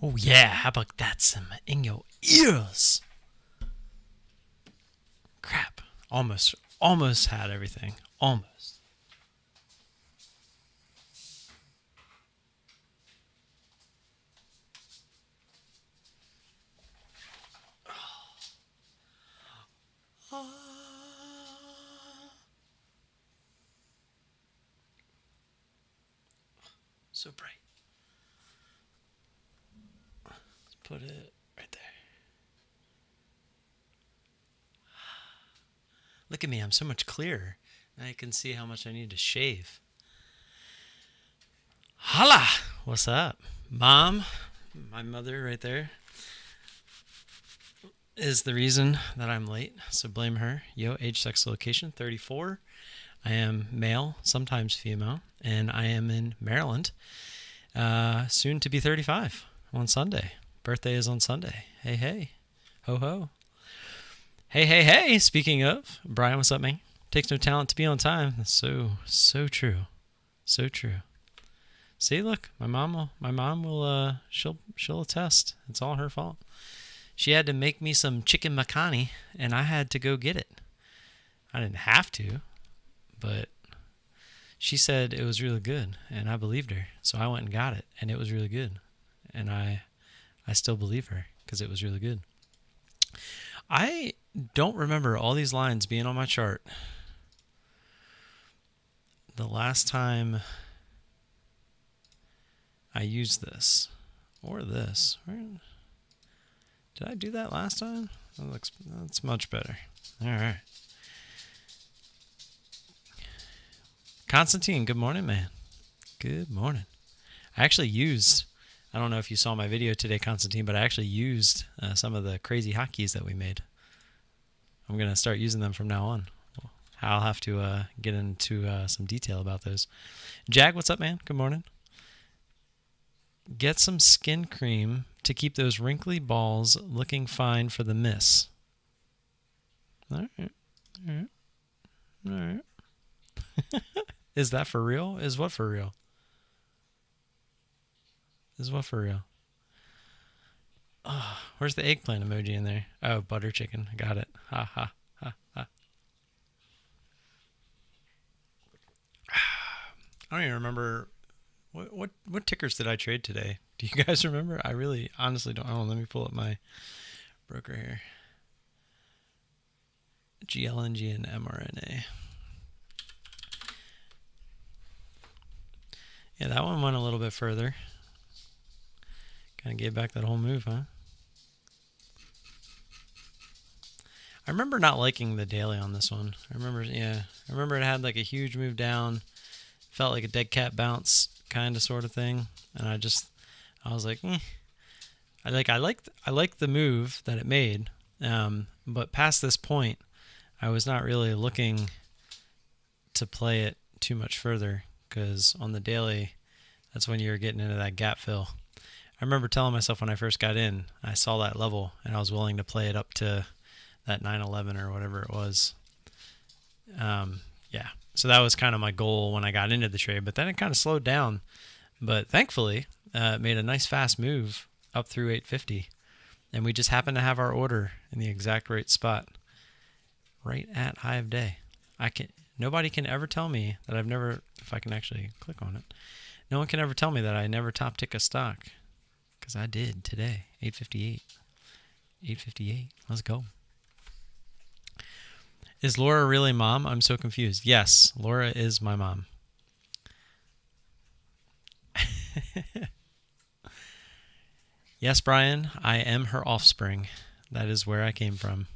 Oh yeah, how about that? Some in your ears. Crap. Almost had everything. Almost. So bright. Let's put it right there. Look at me, I'm so much clearer. Now I can see how much I need to shave. Holla! What's up? Mom, my mother right there, is the reason that I'm late, so blame her. Yo, age, sex, location, 34. I am male, sometimes female, and I am in Maryland. Soon to be 35 on Sunday. Birthday is on Sunday. Hey, hey. Ho, ho. Hey, hey, hey. Speaking of, Brian, what's up, man? Takes no talent to be on time. That's so true. So true. See, look, my mom will, she'll attest. It's all her fault. She had to make me some chicken makhani, and I had to go get it. I didn't have to, but she said it was really good, and I believed her. So I went and got it, and it was really good. And I still believe her because it was really good. I don't remember all these lines being on my chart. The last time I used this, or this. Did I do that last time? That's much better. All right. Constantine, good morning, man. Good morning. I actually used, I don't know if you saw my video today, Constantine, but I actually used some of the crazy hotkeys that we made. I'm going to start using them from now on. I'll have to get into some detail about those. Jag, what's up, man? Good morning. Get some skin cream to keep those wrinkly balls looking fine for the miss. All right. Is that for real? Is what for real? Oh, where's the eggplant emoji in there? Oh, butter chicken. I got it. Ha, ha, ha, ha. I don't even remember. What tickers did I trade today? Do you guys remember? I really honestly don't. Oh, let me pull up my broker here. GLNG and mRNA. Yeah, that one went a little bit further. Kind of gave back that whole move, huh? I remember not liking the daily on this one. I remember it had like a huge move down. Felt like a dead cat bounce kind of sort of thing. And I was like, I liked the move that it made. But past this point, I was not really looking to play it too much further, because on the daily, that's when you're getting into that gap fill. I remember telling myself when I first got in, I saw that level and I was willing to play it up to that 911 or whatever it was. Yeah. So that was kind of my goal when I got into the trade, but then it kind of slowed down. But thankfully, it made a nice fast move up through 850. And we just happened to have our order in the exact right spot, right at high of day. Nobody can ever tell me that I've never, if I can actually click on it, no one can ever tell me that I never top tick a stock, because I did today, 858. 858, let's go. Is Laura really mom? I'm so confused. Yes, Laura is my mom. Yes, Brian, I am her offspring. That is where I came from.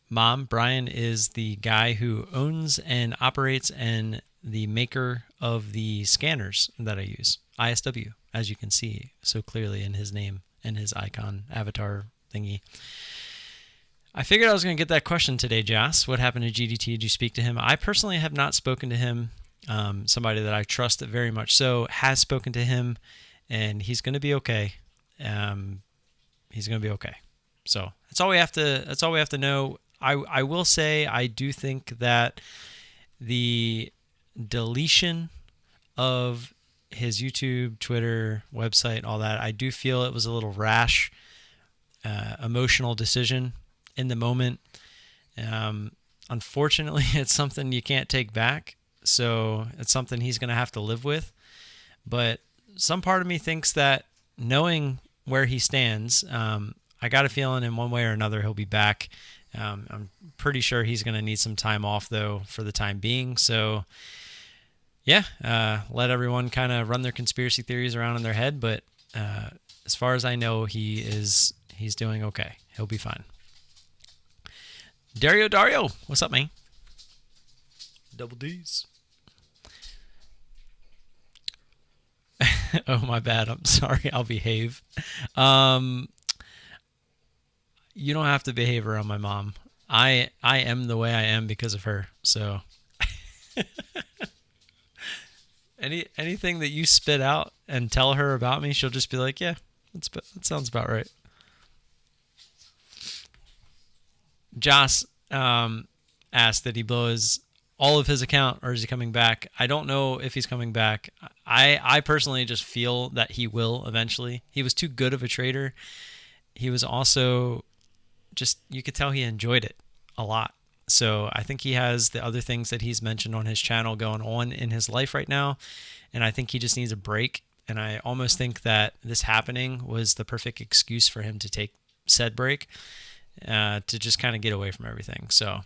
Mom, Brian is the guy who owns and operates and the maker of the scanners that I use. ISW, as you can see so clearly in his name and his icon avatar thingy. I figured I was going to get that question today, Joss. What happened to GDT? Did you speak to him? I personally have not spoken to him. Somebody that I trust very much so has spoken to him, and he's going to be okay. He's going to be okay. So that's all we have to know. I will say I do think that the deletion of his YouTube, Twitter, website, all that, I do feel it was a little rash, emotional decision in the moment. Unfortunately, it's something you can't take back, so it's something he's going to have to live with. But some part of me thinks that knowing where he stands, I got a feeling in one way or another he'll be back. I'm pretty sure he's going to need some time off, though, for the time being. So, yeah, let everyone kind of run their conspiracy theories around in their head. But as far as I know, he's doing okay. He'll be fine. Dario, what's up, man? Double D's. Oh, my bad. I'm sorry. I'll behave. You don't have to behave around my mom. I am the way I am because of her. So anything that you spit out and tell her about me, she'll just be like, yeah, that sounds about right. Joss asked that he blows all of his account, or is he coming back? I don't know if he's coming back. I personally just feel that he will eventually. He was too good of a trader. He was also just, you could tell he enjoyed it a lot. So I think he has the other things that he's mentioned on his channel going on in his life right now. And I think he just needs a break. And I almost think that this happening was the perfect excuse for him to take said break, to just kind of get away from everything. So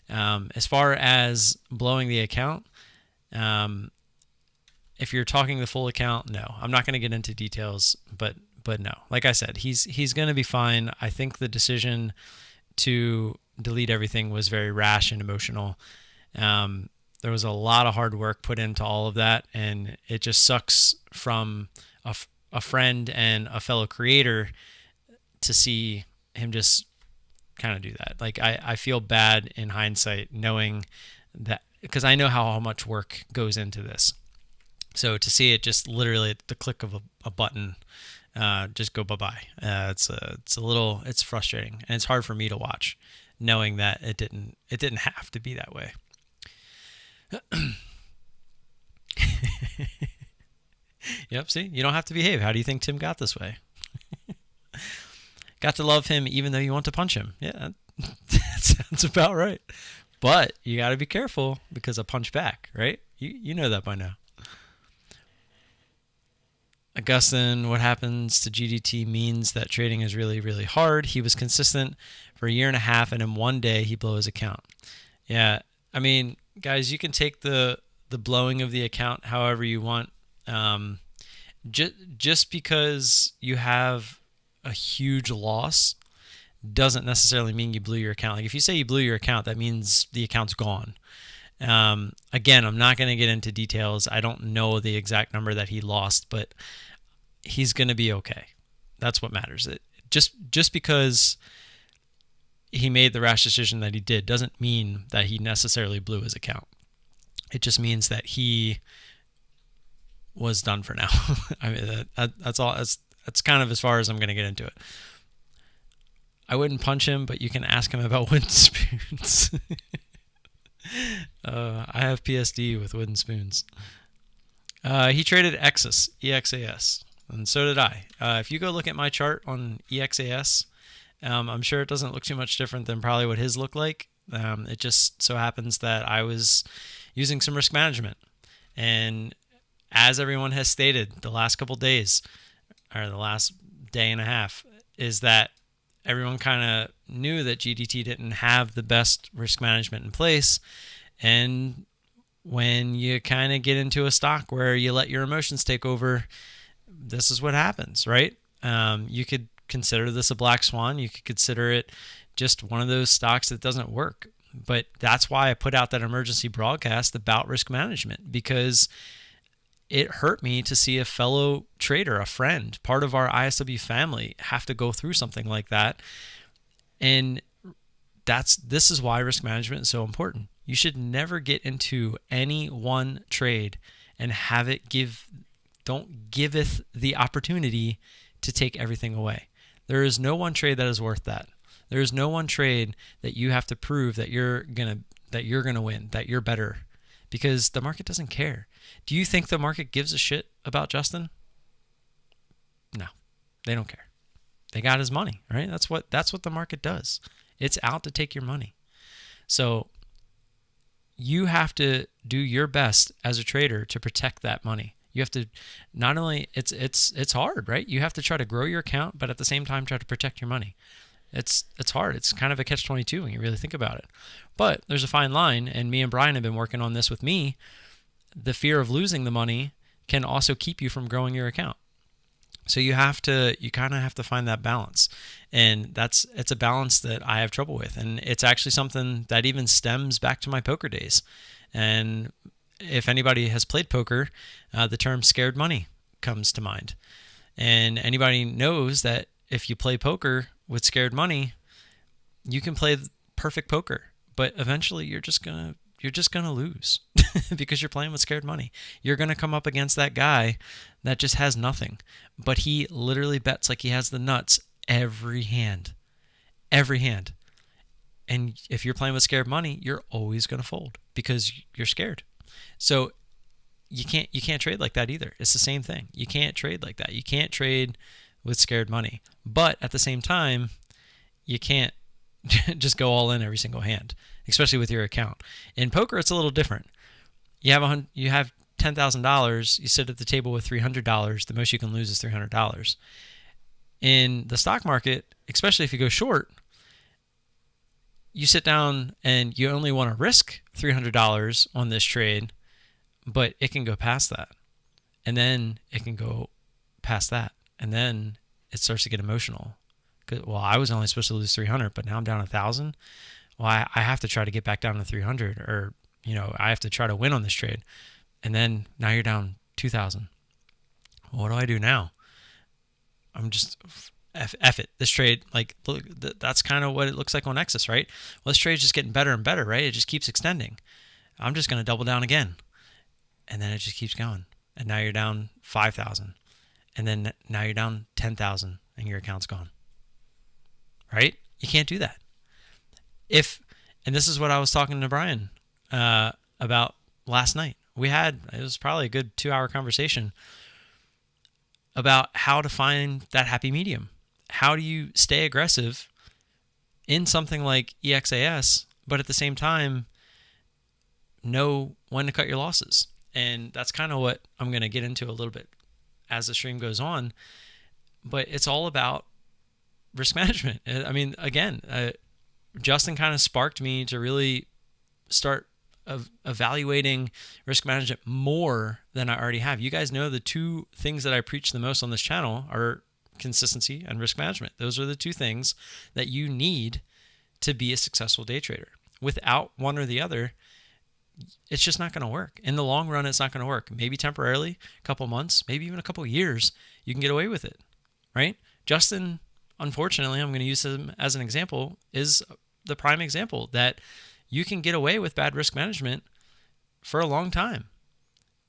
as far as blowing the account, if you're talking the full account, no, I'm not going to get into details, but no, like I said, he's going to be fine. I think the decision to delete everything was very rash and emotional. There was a lot of hard work put into all of that, and it just sucks from a friend and a fellow creator to see him just kind of do that. Like, I feel bad in hindsight knowing that, because I know how much work goes into this. So to see it just literally at the click of a button, just go bye-bye. It's frustrating, and it's hard for me to watch, knowing that it didn't have to be that way. Yep, see, you don't have to behave. How do you think Tim got this way? Got to love him even though you want to punch him. Yeah, that sounds about right. But you got to be careful, because a punch back, right? You know that by now. Augustin, what happens to GDT means that trading is really, really hard. He was consistent for a year and a half, and in one day he blew his account. Yeah, I mean, guys, you can take the blowing of the account however you want. Just because you have a huge loss doesn't necessarily mean you blew your account. Like, if you say you blew your account, that means the account's gone. Again, I'm not going to get into details. I don't know the exact number that he lost, but he's going to be okay. That's what matters. Just because he made the rash decision that he did doesn't mean that he necessarily blew his account. It just means that he was done for now. I mean, that's all. That's kind of as far as I'm going to get into it. I wouldn't punch him, but you can ask him about wooden spoons. I have PSD with wooden spoons. He traded EXAS, and so did I. If you go look at my chart on EXAS, I'm sure it doesn't look too much different than probably what his looked like. It just so happens that I was using some risk management. And as everyone has stated the last couple days, or the last day and a half, is that everyone kind of knew that GDT didn't have the best risk management in place. And when you kind of get into a stock where you let your emotions take over, this is what happens, right? You could consider this a black swan. You could consider it just one of those stocks that doesn't work. But that's why I put out that emergency broadcast about risk management, because it hurt me to see a fellow trader, a friend, part of our ISW family, have to go through something like that. And this is why risk management is so important. You should never get into any one trade and have it giveth the opportunity to take everything away. There is no one trade that is worth that. There is no one trade that you have to prove that you're gonna win, that you're better, because the market doesn't care. Do you think the market gives a shit about Justin? No, they don't care. They got his money, right? That's what the market does. It's out to take your money. So you have to do your best as a trader to protect that money. You have to not only, it's hard, right? You have to try to grow your account, but at the same time try to protect your money. It's hard. It's kind of a catch-22 when you really think about it. But there's a fine line, and me and Brian have been working on this with me. The fear of losing the money can also keep you from growing your account. So you kind of have to find that balance. And it's a balance that I have trouble with. And it's actually something that even stems back to my poker days. And if anybody has played poker, the term scared money comes to mind. And anybody knows that if you play poker with scared money, you can play perfect poker, but eventually you're just gonna lose because you're playing with scared money. You're gonna come up against that guy that just has nothing, but he literally bets like he has the nuts every hand. And if you're playing with scared money, you're always gonna fold because you're scared. So you can't trade like that either. It's the same thing. You can't trade like that. You can't trade with scared money. But at the same time, you can't just go all in every single hand, especially with your account. In poker, it's a little different. You have $10,000. You sit at the table with $300. The most you can lose is $300. In the stock market, especially if you go short, you sit down and you only want to risk $300 on this trade, but it can go past that. And then it can go past that. And then it starts to get emotional. Well, I was only supposed to lose 300, but now I'm down 1,000. Well, I have to try to get back down to 300, or I have to try to win on this trade. And then now you're down 2,000. Well, what do I do now? I'm just F it. This trade, like, look, that's kind of what it looks like on Nexus, right? Well, this trade's just getting better and better, right? It just keeps extending. I'm just going to double down again, and then it just keeps going. And now you're down 5,000. And then now you're down 10,000 and your account's gone, right? You can't do that. And this is what I was talking to Brian about last night. It was probably a good 2-hour conversation about how to find that happy medium. How do you stay aggressive in something like EXAS, but at the same time know when to cut your losses? And that's kind of what I'm going to get into a little bit as the stream goes on, but it's all about risk management. I mean, again, Justin kind of sparked me to really start evaluating risk management more than I already have. You guys know the two things that I preach the most on this channel are consistency and risk management. Those are the two things that you need to be a successful day trader. Without one or the other, it's just not going to work. In the long run, it's not going to work. Maybe temporarily, a couple months, maybe even a couple years, you can get away with it, right? Justin, unfortunately, I'm going to use him as an example, is the prime example that you can get away with bad risk management for a long time,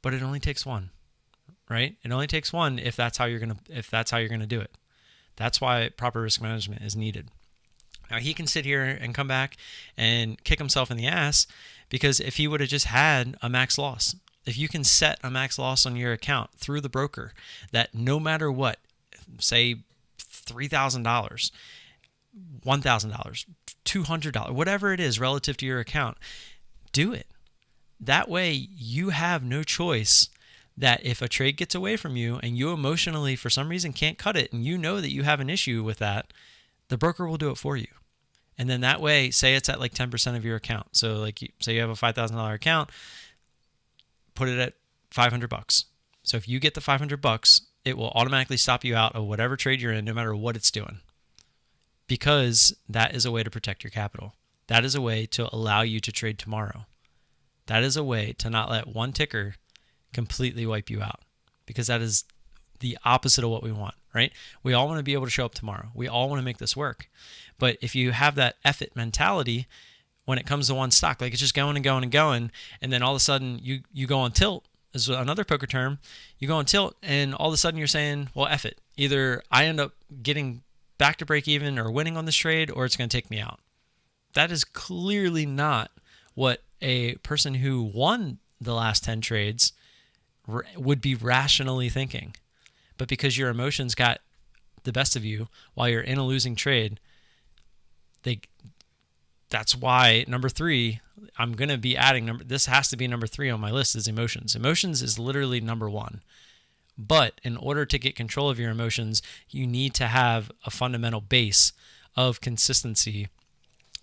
but it only takes one, right? It only takes one if that's how you're going to do it. That's why proper risk management is needed. Now, he can sit here and come back and kick himself in the ass because if he would have just had a max loss, if you can set a max loss on your account through the broker that no matter what, say $3,000, $1,000, $200, whatever it is relative to your account, do it. That way you have no choice that if a trade gets away from you and you emotionally for some reason can't cut it and you know that you have an issue with that, the broker will do it for you. And then that way, say it's at like 10% of your account. So like say you have a $5,000 account, put it at $500. So if you get the $500, it will automatically stop you out of whatever trade you're in, no matter what it's doing. Because that is a way to protect your capital. That is a way to allow you to trade tomorrow. That is a way to not let one ticker completely wipe you out. Because that is the opposite of what we want, right? We all want to be able to show up tomorrow. We all want to make this work. But if you have that F-it mentality when it comes to one stock, like it's just going and going and going, and then all of a sudden you go on tilt, is another poker term, you go on tilt, and all of a sudden you're saying, well, F it. Either I end up getting back to break even or winning on this trade, or it's going to take me out. That is clearly not what a person who won the last 10 trades would be rationally thinking. But because your emotions got the best of you while you're in a losing trade, that's why number 3, I'm going to be adding this has to be number 3 on my list, is emotions. Emotions is literally number 1. But in order to get control of your emotions, you need to have a fundamental base of consistency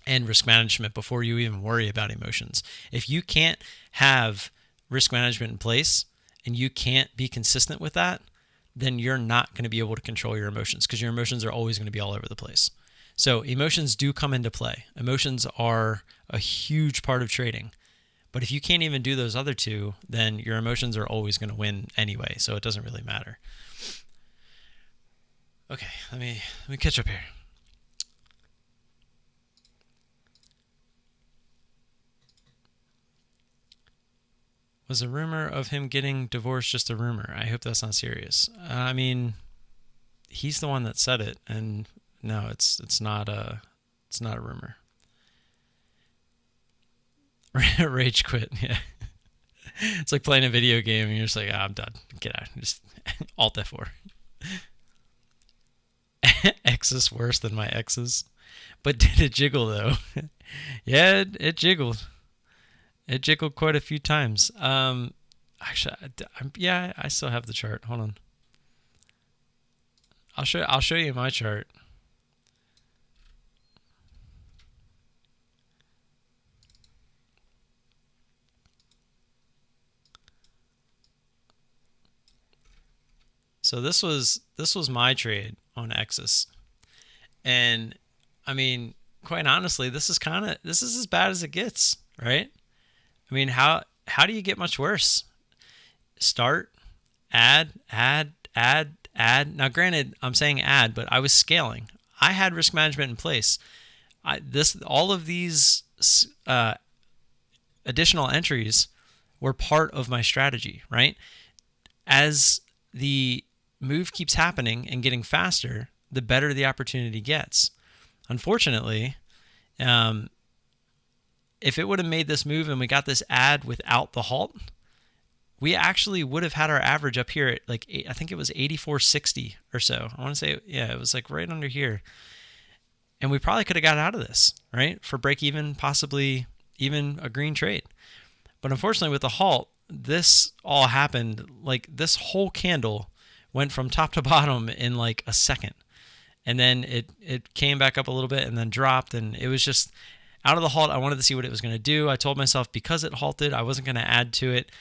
and risk management before you even worry about emotions. If you can't have risk management in place and you can't be consistent with that, then you're not going to be able to control your emotions, because your emotions are always going to be all over the place. So emotions do come into play. Emotions are a huge part of trading. But if you can't even do those other 2, then your emotions are always going to win anyway, so it doesn't really matter. Okay, let me catch up here. Was the rumor of him getting divorced just a rumor? I hope that's not serious. I mean, he's the one that said it, and no, it's not a rumor. Rage quit. Yeah, it's like playing a video game and you're just like, I'm done. Get out. Just Alt F4. X is worse than my X's, but did it jiggle though? Yeah, it jiggled. It jiggled quite a few times. Actually, yeah, I still have the chart. Hold on. I'll show you my chart. So this was my trade on X's, and I mean, quite honestly, this is as bad as it gets, right? I mean, how do you get much worse? Start, add. Now, granted, I'm saying add, but I was scaling. I had risk management in place. All of these additional entries were part of my strategy, right? As the move keeps happening and getting faster, the better the opportunity gets. Unfortunately, if it would have made this move and we got this add without the halt, we actually would have had our average up here at like, I think it was 84.60 or so. I want to say, yeah, it was like right under here. And we probably could have got out of this, right? For break even, possibly even a green trade. But unfortunately with the halt, this all happened, like this whole candle went from top to bottom in like a second. And then it came back up a little bit and then dropped, and it was just out of the halt. I wanted to see what it was going to do. I told myself because it halted, I wasn't going to add to it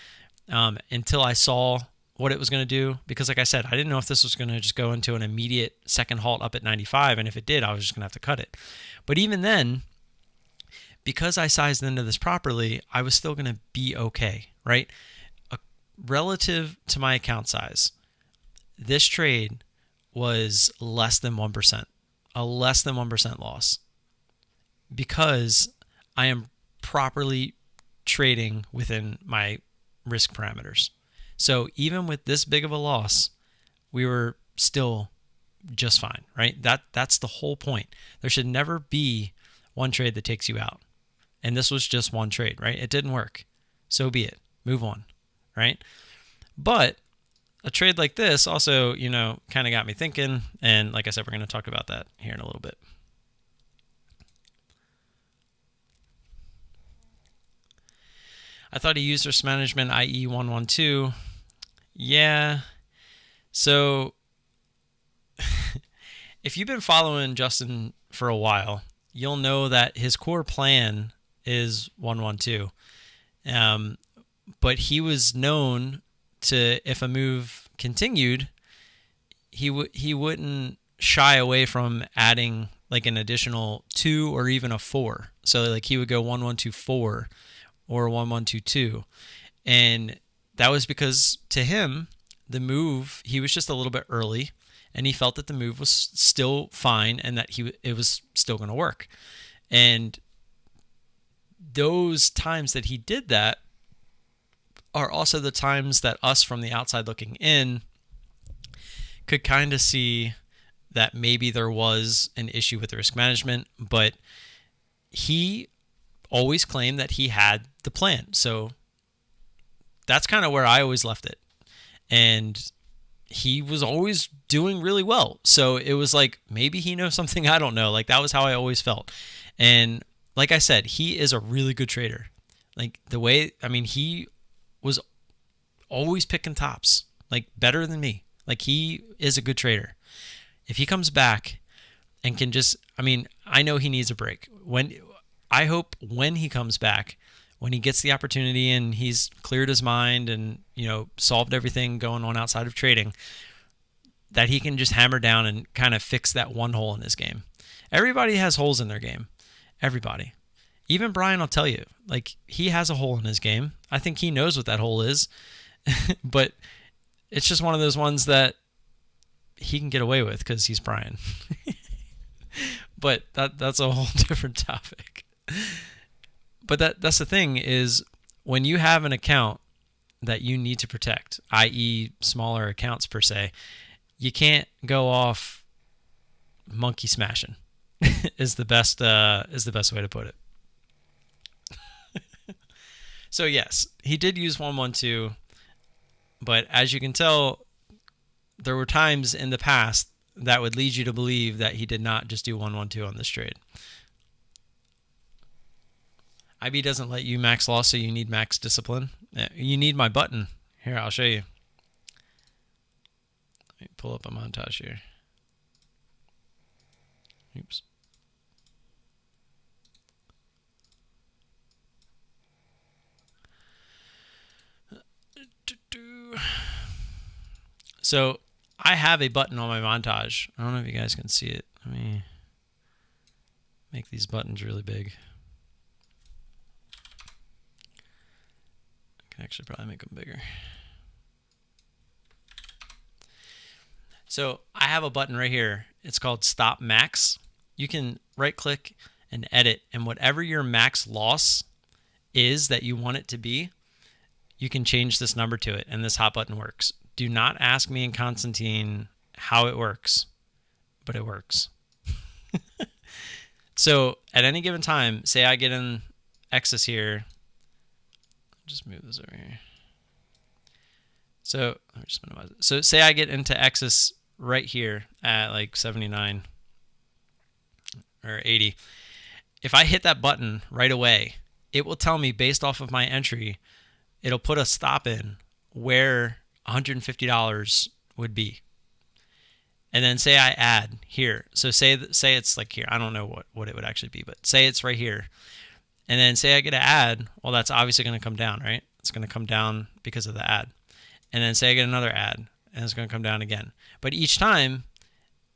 until I saw what it was going to do. Because like I said, I didn't know if this was going to just go into an immediate second halt up at 95. And if it did, I was just going to have to cut it. But even then, because I sized into this properly, I was still going to be okay, right? Relative to my account size, this trade was less than 1%, a less than 1% loss, because I am properly trading within my risk parameters. So even with this big of a loss, we were still just fine, right? That's the whole point. There should never be one trade that takes you out. And this was just one trade, right? It didn't work. So be it. Move on, right? But a trade like this also, kind of got me thinking. And like I said, we're going to talk about that here in a little bit. I thought he used risk management, i.e. 112. Yeah. So if you've been following Justin for a while, you'll know that his core plan is 112. But he was known to, if a move continued, he wouldn't shy away from adding like an additional 2 or even a 4. So like he would go 1124 or 1122. And that was because to him, the move, he was just a little bit early, and he felt that the move was still fine and that it was still going to work. And those times that he did that are also the times that us from the outside looking in could kind of see that maybe there was an issue with the risk management, but he always claimed that he had the plan. So that's kind of where I always left it. And he was always doing really well. So it was like, maybe he knows something I don't know. Like, that was how I always felt. And like I said, he is a really good trader. Like, he was always picking tops, like better than me. Like, he is a good trader. If he comes back and can just, I know he needs a break. I hope when he comes back, when he gets the opportunity and he's cleared his mind and, solved everything going on outside of trading, that he can just hammer down and kind of fix that one hole in his game. Everybody has holes in their game. Everybody. Even Brian will tell you, like, he has a hole in his game. I think he knows what that hole is, but it's just one of those ones that he can get away with because he's Brian. But that's a whole different topic. But that's the thing is, when you have an account that you need to protect, i.e. smaller accounts per se, you can't go off monkey smashing is the best way to put it. So yes, he did use 112, but as you can tell, there were times in the past that would lead you to believe that he did not just do 112 on this trade. IB doesn't let you max loss, so you need max discipline. You need my button. Here, I'll show you. Let me pull up a montage here. Oops. So I have a button on my montage. I don't know if you guys can see it. Let me make these buttons really big. I can actually probably make them bigger. So I have a button right here. It's called Stop Max. You can right click and edit, and whatever your max loss is that you want it to be, you can change this number to it, and this hot button works. Do not ask me and Constantine how it works, but it works. So at any given time, say I get in excess here. Just move this over here. So let me just minimize it. So say I get into excess right here at like 79 or 80. If I hit that button right away, it will tell me based off of my entry, it'll put a stop in where $150 would be. And then say I add here. So say it's like here. I don't know what it would actually be, but say it's right here. And then say I get an add. Well, that's obviously going to come down, right? It's going to come down because of the add. And then say I get another add, and it's going to come down again. But each time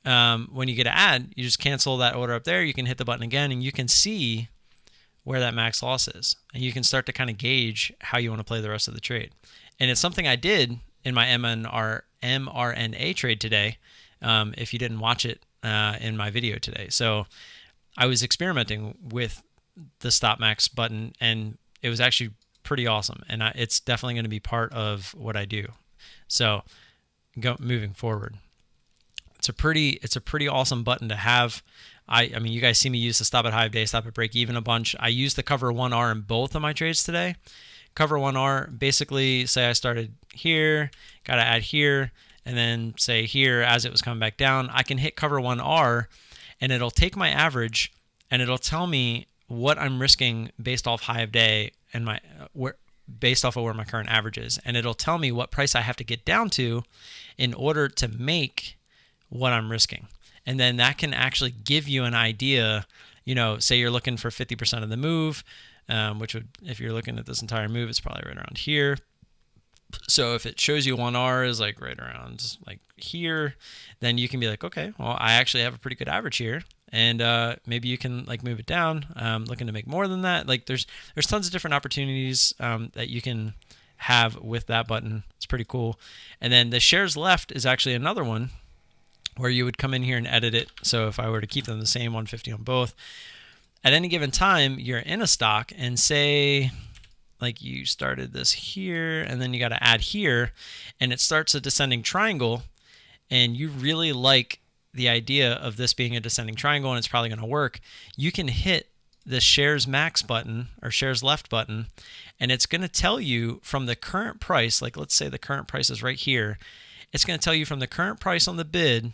when you get an add, you just cancel that order up there. You can hit the button again, and you can see where that max loss is. And you can start to kind of gauge how you want to play the rest of the trade. And it's something I did in my mRNA trade today, if you didn't watch it in my video today. So I was experimenting with the Stop Max button, and it was actually pretty awesome. And it's definitely going to be part of what I do. So moving forward, it's a pretty awesome button to have. I mean, you guys see me use the stop at high of day, stop at break even a bunch. I use the cover 1R in both of my trades today. Cover 1R, basically say I started here, got to add here, and then say here as it was coming back down, I can hit cover 1R, and it'll take my average, and it'll tell me what I'm risking based off high of day and based off of where my current average is. And it'll tell me what price I have to get down to in order to make what I'm risking. And then that can actually give you an idea, say you're looking for 50% of the move, which would, if you're looking at this entire move, it's probably right around here. So if it shows you 1R is like right around like here, then you can be like, okay, well, I actually have a pretty good average here. And maybe you can like move it down, looking to make more than that. Like there's tons of different opportunities that you can have with that button. It's pretty cool. And then the shares left is actually another one where you would come in here and edit it. So if I were to keep them the same 150 on both, at any given time, you're in a stock and say like you started this here and then you got to add here and it starts a descending triangle and you really like the idea of this being a descending triangle and it's probably going to work, you can hit the shares max button or shares left button, and it's going to tell you from the current price, like let's say the current price is right here. It's going to tell you from the current price on the bid,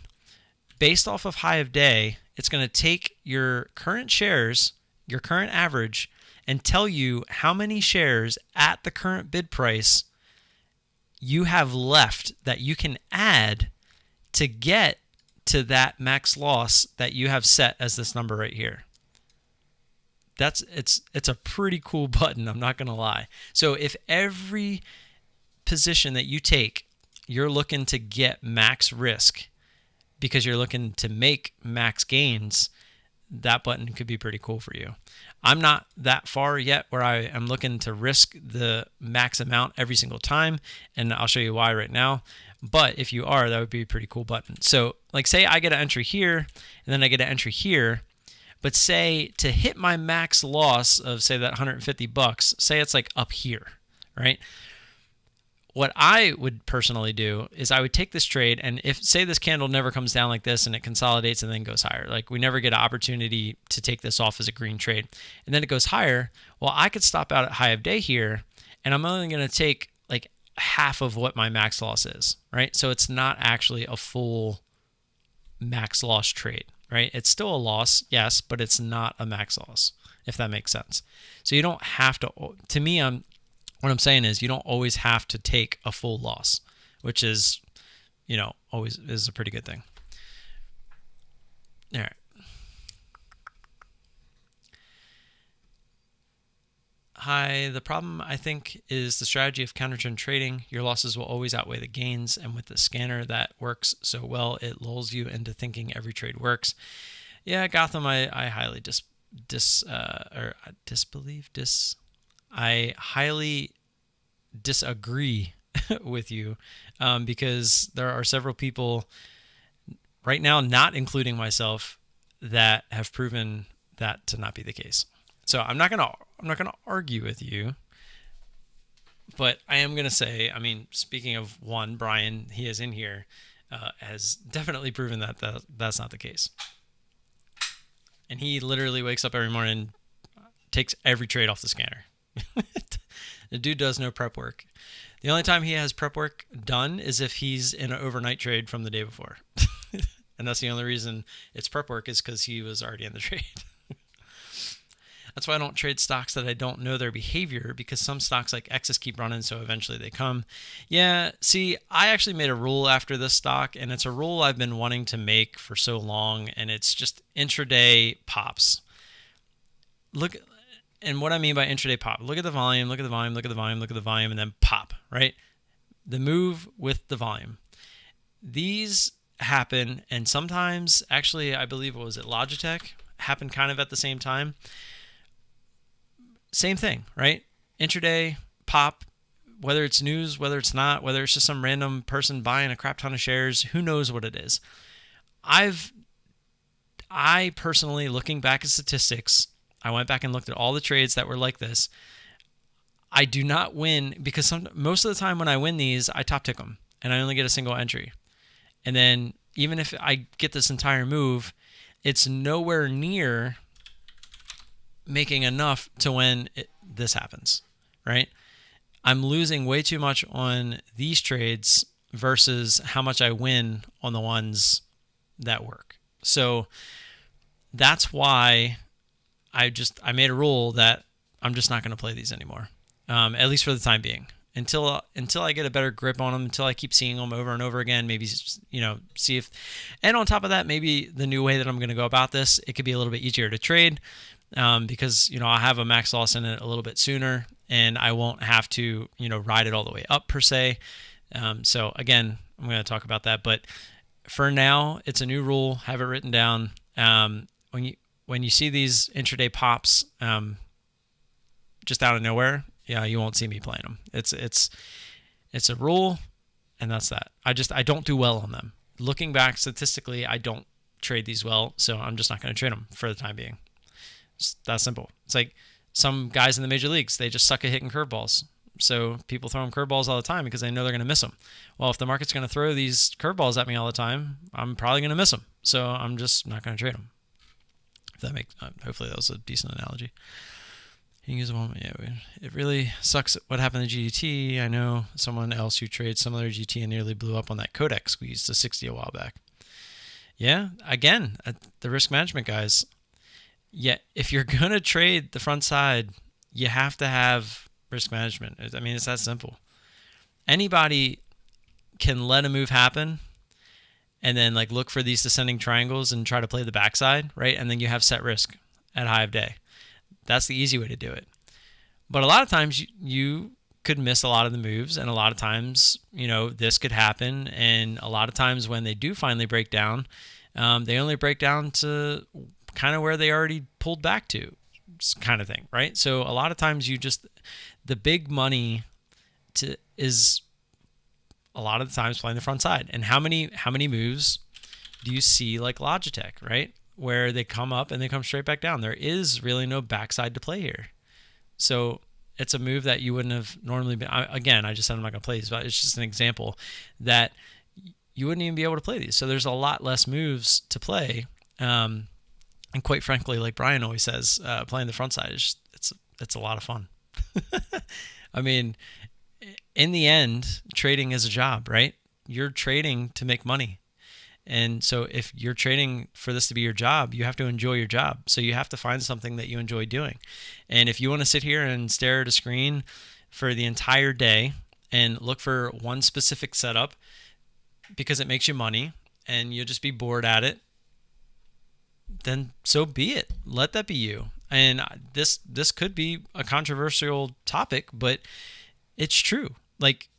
based off of high of day, it's going to take your current shares, your current average, and tell you how many shares at the current bid price you have left that you can add to get to that max loss that you have set as this number right here. It's a pretty cool button, I'm not going to lie. So if every position that you take, you're looking to get max risk because you're looking to make max gains, that button could be pretty cool for you. I'm not that far yet where I am looking to risk the max amount every single time, and I'll show you why right now. But if you are, that would be a pretty cool button. So like say I get an entry here, and then I get an entry here, but say to hit my max loss of say that $150, say it's like up here, right? What I would personally do is I would take this trade, and if say this candle never comes down like this and it consolidates and then goes higher, like we never get an opportunity to take this off as a green trade, and then it goes higher, well, I could stop out at high of day here, and I'm only going to take like half of what my max loss is, right? So it's not actually a full max loss trade, right? It's still a loss, yes, but it's not a max loss, if that makes sense. So you don't have to me, what I'm saying is you don't always have to take a full loss, which is, always is a pretty good thing. All right. Hi, the problem I think is the strategy of counter-trend trading. Your losses will always outweigh the gains, and with the scanner that works so well, it lulls you into thinking every trade works. Yeah, Gotham, I highly I highly disagree with you because there are several people right now, not including myself, that have proven that to not be the case. So I'm not gonna argue with you, but I am gonna say, speaking of one, Brian, he is in here, has definitely proven that that's not the case. And he literally wakes up every morning, takes every trade off the scanner. The dude does no prep work. The only time he has prep work done is if he's in an overnight trade from the day before. And that's the only reason it's prep work, is because he was already in the trade. That's why I don't trade stocks that I don't know their behavior, because some stocks like X's keep running, so eventually they come. Yeah, see, I actually made a rule after this stock, and it's a rule I've been wanting to make for so long, and it's just intraday pops. And what I mean by intraday pop, look at the volume, look at the volume, look at the volume, look at the volume, and then pop, right? The move with the volume. These happen, and sometimes, actually, I believe, what was it, Logitech, happened kind of at the same time. Same thing, right? Intraday pop, whether it's news, whether it's not, whether it's just some random person buying a crap ton of shares, who knows what it is. I personally, looking back at statistics, I went back and looked at all the trades that were like this. I do not win because most of the time when I win these, I top tick them and I only get a single entry. And then even if I get this entire move, it's nowhere near making enough to when this happens, right? I'm losing way too much on these trades versus how much I win on the ones that work. So that's why I made a rule that I'm just not going to play these anymore, at least for the time being, until I get a better grip on them, until I keep seeing them over and over again. Maybe see if, and on top of that, maybe the new way that I'm going to go about this, it could be a little bit easier to trade because I'll have a max loss in it a little bit sooner, and I won't have to ride it all the way up per se. So again, I'm going to talk about that, but for now, it's a new rule. Have it written down. When you see these intraday pops just out of nowhere, you won't see me playing them. It's a rule, and that's that. I don't do well on them. Looking back statistically, I don't trade these well, so I'm just not going to trade them for the time being. It's that simple. It's like some guys in the major leagues, they just suck at hitting curveballs. So people throw them curveballs all the time because they know they're going to miss them. Well, if the market's going to throw these curveballs at me all the time, I'm probably going to miss them. So I'm just not going to trade them. Hopefully that was a decent analogy. You can use a moment. Yeah, it really sucks what happened to GDT. I know someone else who trades similar to GDT and nearly blew up on that Kodak squeeze to 60 a while back. Yeah, again, the risk management guys. Yeah, if you're going to trade the front side, you have to have risk management. I mean, it's that simple. Anybody can let a move happen and then like look for these descending triangles and try to play the backside, right? And then you have set risk at high of day. That's the easy way to do it. But a lot of times you could miss a lot of the moves, and a lot of times, this could happen. And a lot of times when they do finally break down, they only break down to kind of where they already pulled back to, kind of thing, right? So a lot of times the big money is a lot of the times playing the front side. And how many moves do you see like Logitech, right? Where they come up and they come straight back down. There is really no backside to play here. So it's a move that you wouldn't have normally been. Again, I just said I'm not going to play these, but it's just an example that you wouldn't even be able to play these. So there's a lot less moves to play. And quite frankly, like Brian always says, playing the front side it's a lot of fun. I mean, in the end, trading is a job, right? You're trading to make money. And so if you're trading for this to be your job, you have to enjoy your job. So you have to find something that you enjoy doing. And if you want to sit here and stare at a screen for the entire day and look for one specific setup because it makes you money and you'll just be bored at it, then so be it. Let that be you. And this could be a controversial topic, but it's true. Like,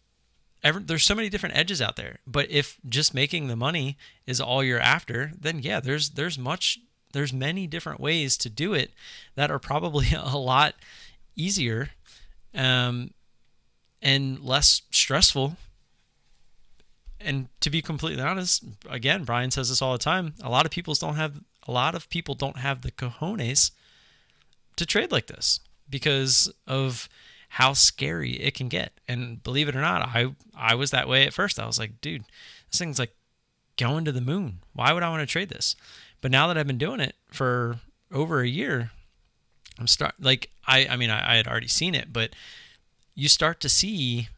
there's so many different edges out there. But if just making the money is all you're after, then yeah, there's many different ways to do it that are probably a lot easier and less stressful. And to be completely honest, again, Brian says this all the time, a lot of people don't have the cojones to trade like this because of how scary it can get. And believe it or not, I was that way at first. I was like, dude, this thing's like going to the moon. Why would I want to trade this? But now that I've been doing it for over a year, I had already seen it, but you start to see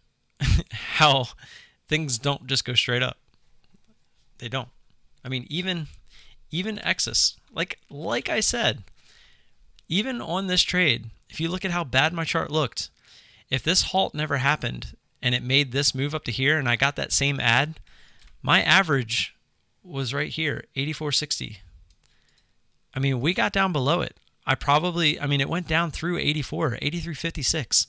how things don't just go straight up. They don't. I mean, even Exus, like I said, even on this trade, if you look at how bad my chart looked, if this halt never happened and it made this move up to here and I got that same ad, my average was right here, 84.60. I mean, we got down below it. It went down through 84, 83.56.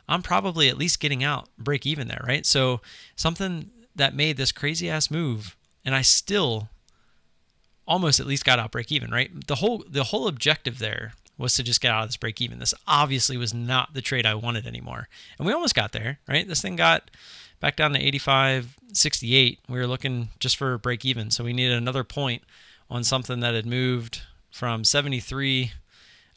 I'm probably at least getting out break even there, right? So something that made this crazy ass move and I still almost at least got out break even, right? The whole objective there was to just get out of this break even. This obviously was not the trade I wanted anymore. And we almost got there, right? This thing got back down to 85.68. We were looking just for a break even. So we needed another point on something that had moved from 73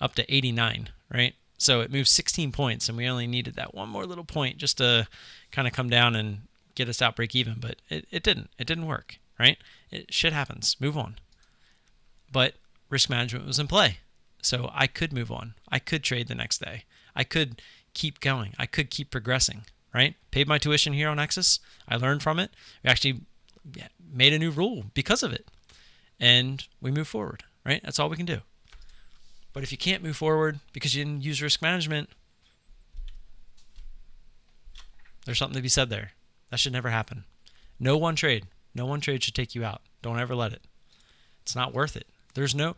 up to 89, right? So it moved 16 points and we only needed that one more little point just to kind of come down and get us out break even. But it didn't. It didn't work, right? Shit happens. Move on. But risk management was in play. So I could move on. I could trade the next day. I could keep going. I could keep progressing, right? Paid my tuition here on Exus. I learned from it. We actually made a new rule because of it. And we move forward, right? That's all we can do. But if you can't move forward because you didn't use risk management, there's something to be said there. That should never happen. No one trade should take you out. Don't ever let it. It's not worth it. There's no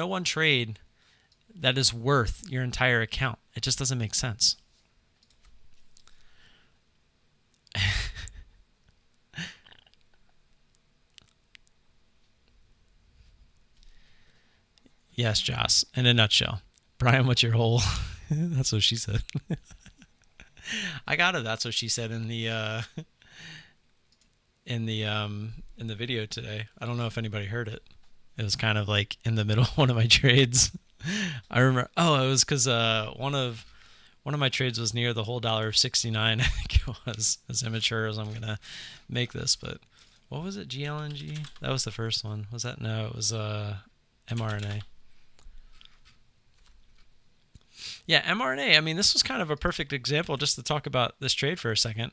one trade that is worth your entire account. It just doesn't make sense. Yes, Joss, in a nutshell. Brian, what's your whole... That's what she said. I got it. That's what she said in the video today. I don't know if anybody heard it. It was kind of like in the middle of one of my trades. I remember. Oh, it was because one of my trades was near the whole $1.69. I think it was, as immature as I'm gonna make this. But what was it? GLNG? That was the first one. Was that? No, it was mRNA. Yeah, mRNA. I mean, this was kind of a perfect example just to talk about this trade for a second.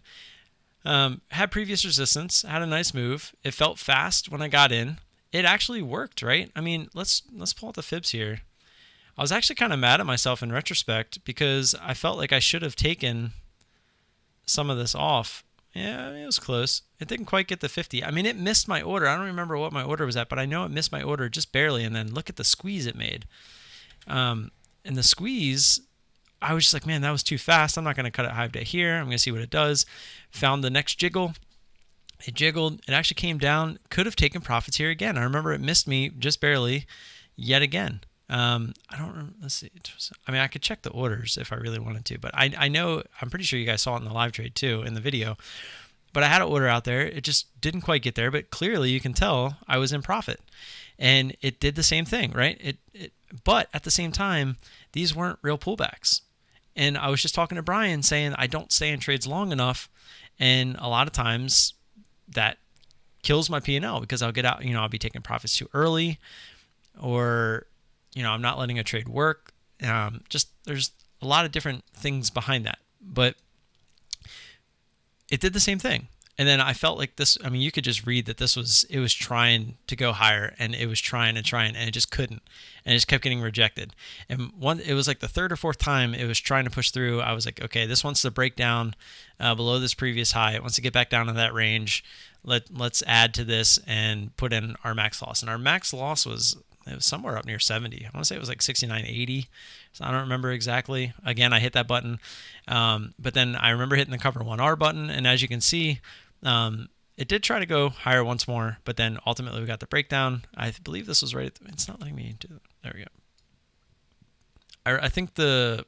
Had previous resistance, had a nice move. It felt fast when I got in. It actually worked, right? I mean, let's pull out the fibs here. I was actually kind of mad at myself in retrospect because I felt like I should have taken some of this off. Yeah, it was close. It didn't quite get the 50. I mean, it missed my order. I don't remember what my order was at, but I know it missed my order just barely. And then look at the squeeze it made. And the squeeze, I was just like, man, that was too fast. I'm not going to cut it high day here. I'm going to see what it does. Found the next jiggle. It jiggled. It actually came down. Could have taken profits here again. I remember it missed me just barely yet again. I don't remember. Let's see. I mean, I could check the orders if I really wanted to, but I know, I'm pretty sure you guys saw it in the live trade too, in the video, but I had an order out there. It just didn't quite get there, but clearly you can tell I was in profit and it did the same thing, right? But at the same time, these weren't real pullbacks. And I was just talking to Brian saying, I don't stay in trades long enough. And a lot of times that kills my P&L because I'll get out, I'll be taking profits too early, or I'm not letting a trade work. Just there's a lot of different things behind that, but it did the same thing. And then I felt like this, I mean, you could just read that it was trying to go higher and it was trying and it just couldn't. And it just kept getting rejected. And it was like the third or fourth time it was trying to push through. I was like, okay, this wants to break down below this previous high. It wants to get back down to that range. Let's add to this and put in our max loss. And our max loss was somewhere up near 70. I want to say it was like 69.80. So I don't remember exactly. Again, I hit that button. But then I remember hitting the cover 1R button. And as you can see, it did try to go higher once more, but then ultimately we got the breakdown. I believe this was right. It's not letting me do. There we go. I think I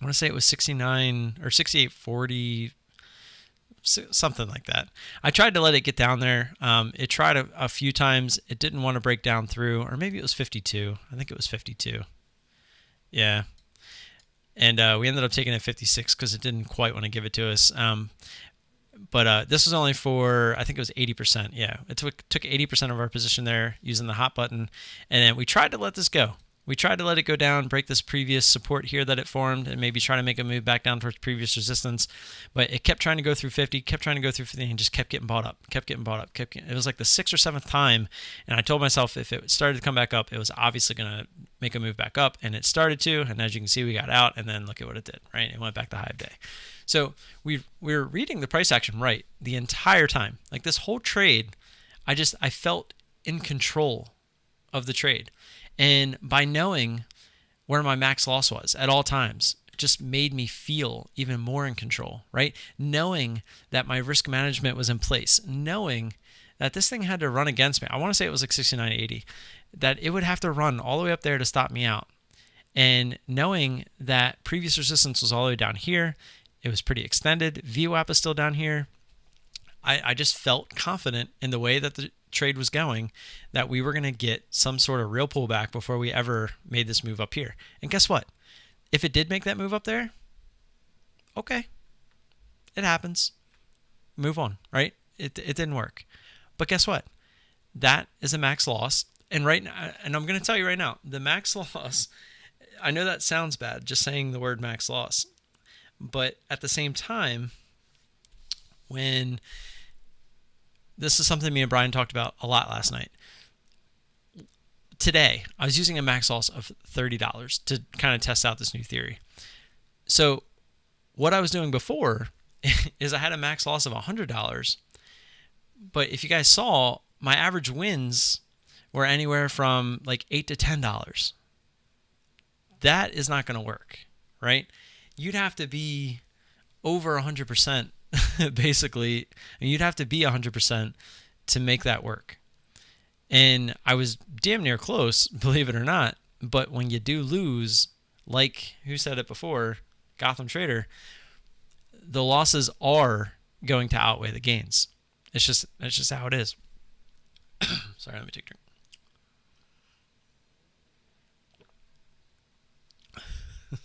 want to say it was 69 or 68.40, something like that. I tried to let it get down there. It tried a few times. It didn't want to break down through, or maybe it was 52. I think it was 52. Yeah. And we ended up taking it 56 because it didn't quite want to give it to us. But this was only for, I think it was 80%. Yeah, it took 80% of our position there using the hot button. And then we tried to let this go. We tried to let it go down, break this previous support here that it formed, and maybe try to make a move back down towards previous resistance. But it kept trying to go through 50, and just kept getting bought up, It was like the 6th or 7th time. And I told myself if it started to come back up, it was obviously going to make a move back up. And it started to. And as you can see, we got out. And then look at what it did, right? It went back to high of day. So we're reading the price action right the entire time. Like this whole trade, I felt in control of the trade. And by knowing where my max loss was at all times, it just made me feel even more in control, right? Knowing that my risk management was in place, knowing that this thing had to run against me. I want to say it was like 69.80, that it would have to run all the way up there to stop me out. And knowing that previous resistance was all the way down here, it was pretty extended. VWAP is still down here. I just felt confident in the way that the trade was going that we were going to get some sort of real pullback before we ever made this move up here. And guess what? If it did make that move up there, okay, it happens. Move on, right? It didn't work. But guess what? That is a max loss. And right now, and I'm going to tell you right now, the max loss, I know that sounds bad, just saying the word max loss. But at the same time, when this is something me and Brian talked about a lot last night. Today, I was using a max loss of $30 to kind of test out this new theory. So what I was doing before is I had a max loss of $100. But if you guys saw, my average wins were anywhere from like $8 to $10. That is not going to work, right? You'd have to be over 100%, basically. And you'd have to be 100% to make that work. And I was damn near close, believe it or not. But when you do lose, like who said it before, Gotham Trader, the losses are going to outweigh the gains. It's just how it is. Sorry, let me take a drink.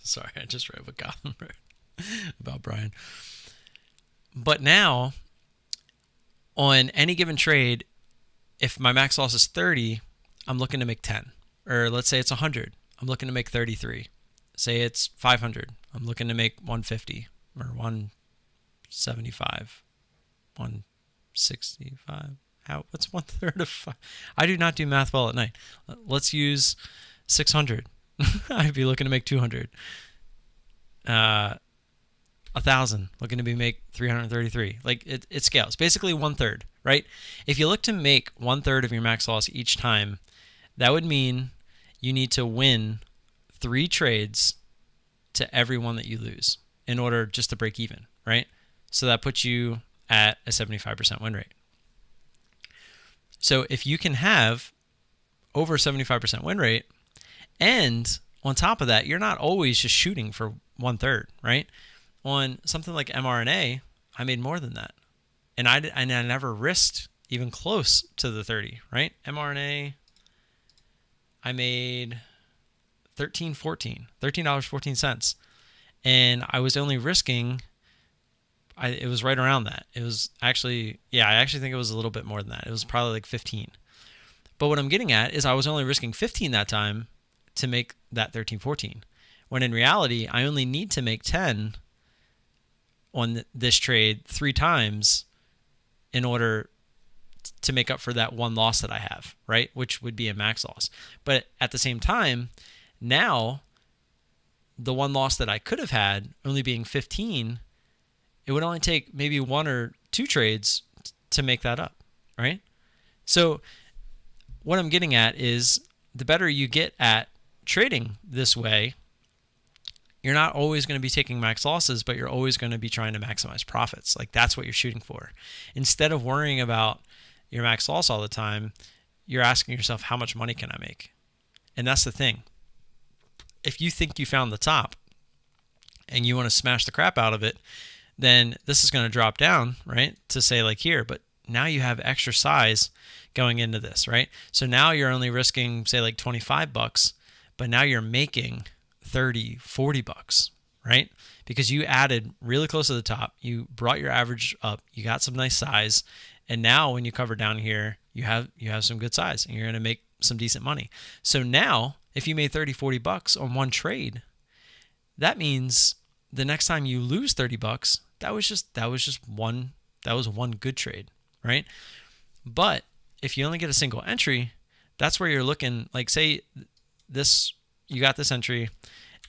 Sorry, I just read what Gotham wrote about Brian. But now, on any given trade, if my max loss is 30, I'm looking to make 10. Or let's say it's 100, I'm looking to make 33. say it's 500. I'm looking to make 150 or 175, 165. What's 1/3 of 5? I do not do math well at night. Let's use 600. I'd be looking to make 200. 1,000, looking to make 333. Like it scales. Basically 1/3, right? If you look to make 1/3 of your max loss each time, that would mean you need to win 3 trades to every one that you lose in order just to break even, right? So that puts you at a 75% win rate. So if you can have over a 75% win rate, and on top of that, you're not always just shooting for 1/3, right? On something like mRNA, I made more than that. And I never risked even close to the 30, right? mRNA, I made $13.14. And I was only risking, it was right around that. It was actually, I actually think it was a little bit more than that. It was probably like 15. But what I'm getting at is I was only risking 15 that time to make that 13.14. When in reality, I only need to make 10 on this trade 3 times in order to make up for that one loss that I have, right? Which would be a max loss. But at the same time, now the one loss that I could have had only being 15, it would only take maybe 1 or 2 trades to make that up, right? So what I'm getting at is the better you get at trading this way, you're not always going to be taking max losses, but you're always going to be trying to maximize profits. Like that's what you're shooting for. Instead of worrying about your max loss all the time, you're asking yourself, how much money can I make? And that's the thing. If you think you found the top and you want to smash the crap out of it, then this is going to drop down, right? To say like here, but now you have extra size going into this, right? So now you're only risking say like $25, but now you're making $30, $40, right? Because you added really close to the top, you brought your average up, you got some nice size, and now when you cover down here, you have some good size, and you're going to make some decent money. So now, if you made $30, $40 on one trade, that means the next time you lose $30, that was one good trade, right? But if you only get a single entry, that's where you're looking, like say this, you got this entry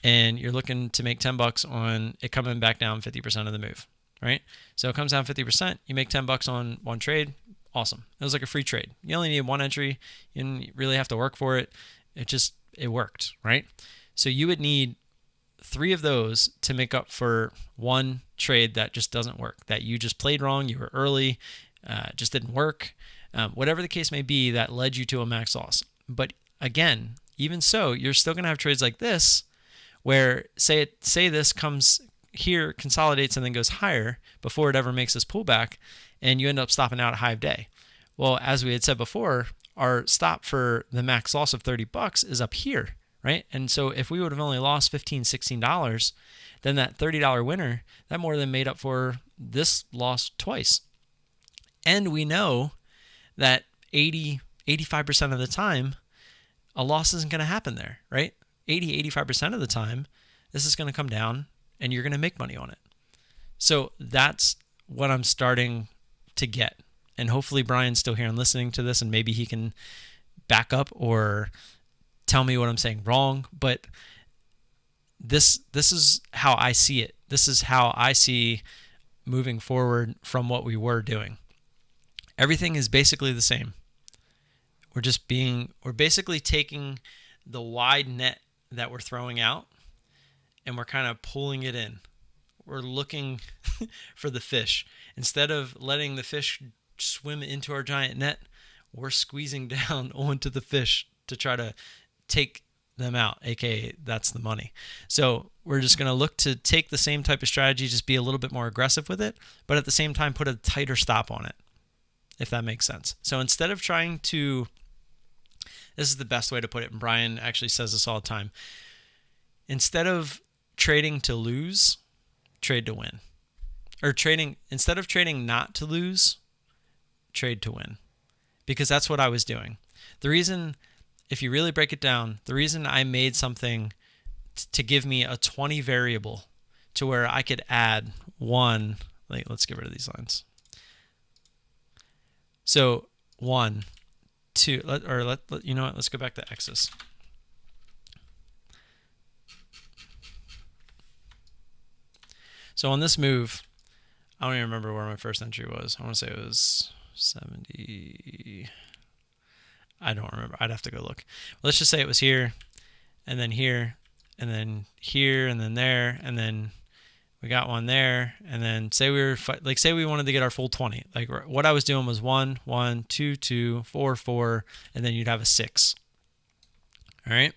and you're looking to make $10 on it coming back down 50% of the move, right? So it comes down 50%, you make $10 on one trade, awesome. It was like a free trade. You only need one entry, you didn't really have to work for it. It worked, right? So you would need 3 of those to make up for one trade that just doesn't work, that you just played wrong, you were early, just didn't work, whatever the case may be that led you to a max loss. But again, even so, you're still going to have trades like this where say this comes here, consolidates, and then goes higher before it ever makes this pullback, and you end up stopping out at high of day. Well, as we had said before, our stop for the max loss of $30 is up here, right? And so if we would have only lost $15, $16, then that $30 winner, that more than made up for this loss twice. And we know that 85% of the time, a loss isn't going to happen there, right? 85% of the time, this is going to come down and you're going to make money on it. So that's what I'm starting to get. And hopefully Brian's still here and listening to this, and maybe he can back up or tell me what I'm saying wrong. But this is how I see it. This is how I see moving forward from what we were doing. Everything is basically the same. We're basically taking the wide net that we're throwing out and we're kind of pulling it in. We're looking for the fish. Instead of letting the fish swim into our giant net, we're squeezing down onto the fish to try to take them out, aka that's the money. So we're just going to look to take the same type of strategy, just be a little bit more aggressive with it, but at the same time put a tighter stop on it, if that makes sense. So instead of trying to, this is the best way to put it, and Brian actually says this all the time, instead of trading to lose, trade to win. Or instead of trading not to lose, trade to win. Because that's what I was doing. The reason, if you really break it down, the reason I made something to give me a 20 variable to where I could add one. Like, let's get rid of these lines. So 1, 2, you know what? Let's go back to X's. So on this move, I don't even remember where my first entry was. I want to say it was 70. I don't remember. I'd have to go look. Let's just say it was here, and then here, and then here, and then there, and then we got one there, and then say we were say we wanted to get our full 20. Like what I was doing was 1, 1, 2, 2, 4, 4, and then you'd have a 6. All right.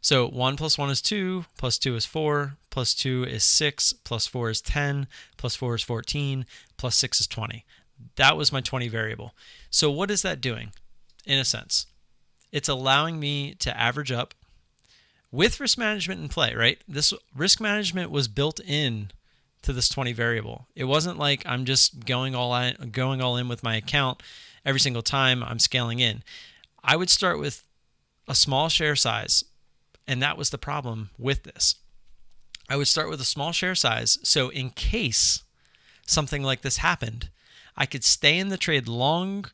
So 1 plus 1 is 2, plus 2 is 4, plus 2 is 6, plus 4 is 10, plus 4 is 14, plus 6 is 20. That was my 20 variable. So what is that doing? In a sense, it's allowing me to average up with risk management in play, right? This risk management was built in to this 20 variable. It wasn't like I'm just going all in with my account every single time I'm scaling in. I would start with a small share size, and that was the problem with this. I would start with a small share size, so in case something like this happened, I could stay in the trade longer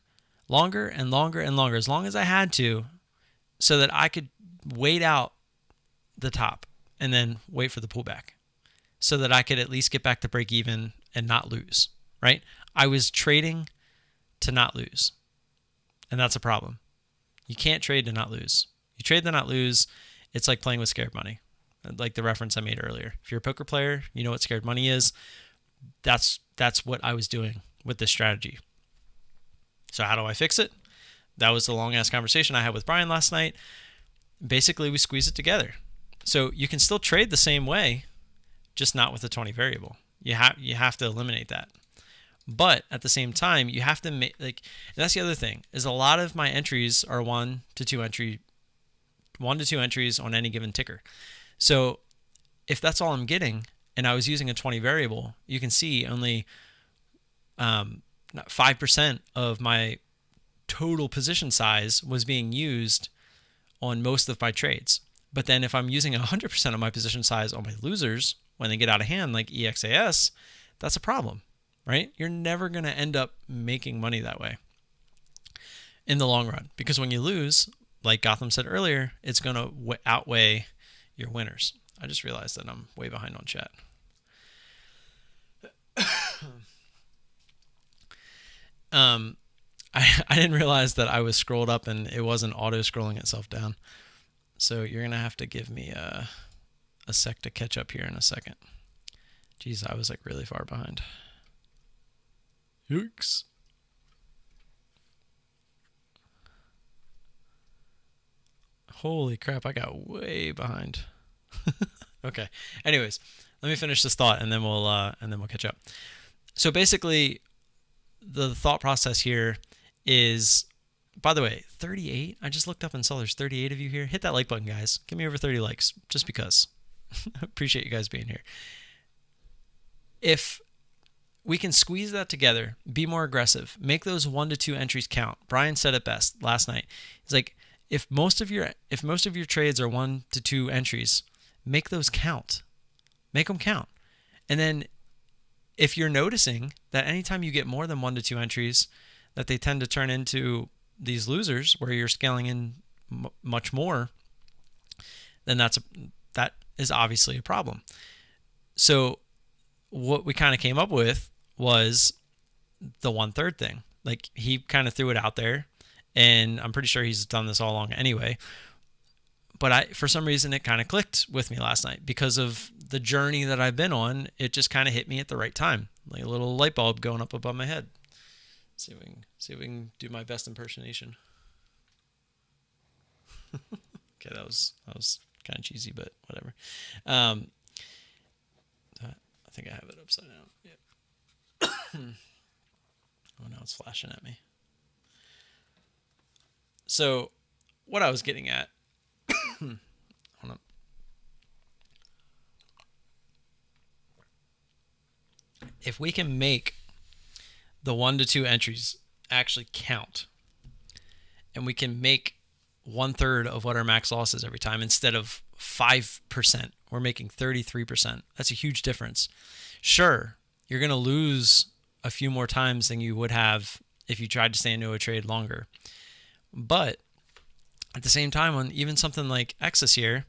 and longer and longer, as long as I had to, so that I could wait out the top and then wait for the pullback, so that I could at least get back to break even and not lose, right? I was trading to not lose, and that's a problem. You can't trade to not lose. You trade to not lose. It's like playing with scared money, like the reference I made earlier. If you're a poker player, you know what scared money is. That's what I was doing with this strategy. So how do I fix it? That was the long-ass conversation I had with Brian last night. Basically, we squeeze it together. So you can still trade the same way, just not with a 20 variable. You have to eliminate that. But at the same time, you have to make, like, and that's the other thing, is a lot of my entries are 1 to 2 entries on any given ticker. So if that's all I'm getting, and I was using a 20 variable, you can see only 5% of my total position size was being used on most of my trades. But then if I'm using 100% of my position size on my losers when they get out of hand, like EXAS, that's a problem, right? You're never going to end up making money that way in the long run, because when you lose, like Gotham said earlier, it's going to outweigh your winners. I just realized that I'm way behind on chat. I didn't realize that I was scrolled up and it wasn't auto scrolling itself down. So you're going to have to give me a sec to catch up here in a second. Jeez, I was like really far behind. Yikes. Holy crap, I got way behind. Okay. Anyways, let me finish this thought and then we'll catch up. So basically, the thought process here is, by the way, 38. I just looked up and saw there's 38 of you here. Hit that like button, guys. Give me over 30 likes, just because. Appreciate you guys being here. If we can squeeze that together, be more aggressive, make those 1 to 2 entries count. Brian said it best last night. He's like, if most of your trades are 1 to 2 entries, make those count. Make them count. And then if you're noticing that anytime you get more than 1 to 2 entries, that they tend to turn into these losers where you're scaling in much more, then that is obviously a problem. So what we kind of came up with was the 1/3 thing. Like, he kind of threw it out there, and I'm pretty sure he's done this all along anyway. But for some reason, it kind of clicked with me last night because of the journey that I've been on. It just kind of hit me at the right time, like a little light bulb going up above my head. See if we can do my best impersonation. Okay, that was kind of cheesy, but whatever. I think I have it upside down. Yep. Oh, now it's flashing at me. So what I was getting at, hold on. If we can make the 1 to 2 entries actually count, and we can make 1/3 of what our max loss is every time. Instead of 5%, we're making 33%. That's a huge difference. Sure, you're going to lose a few more times than you would have if you tried to stay into a trade longer. But at the same time, on even something like excess here,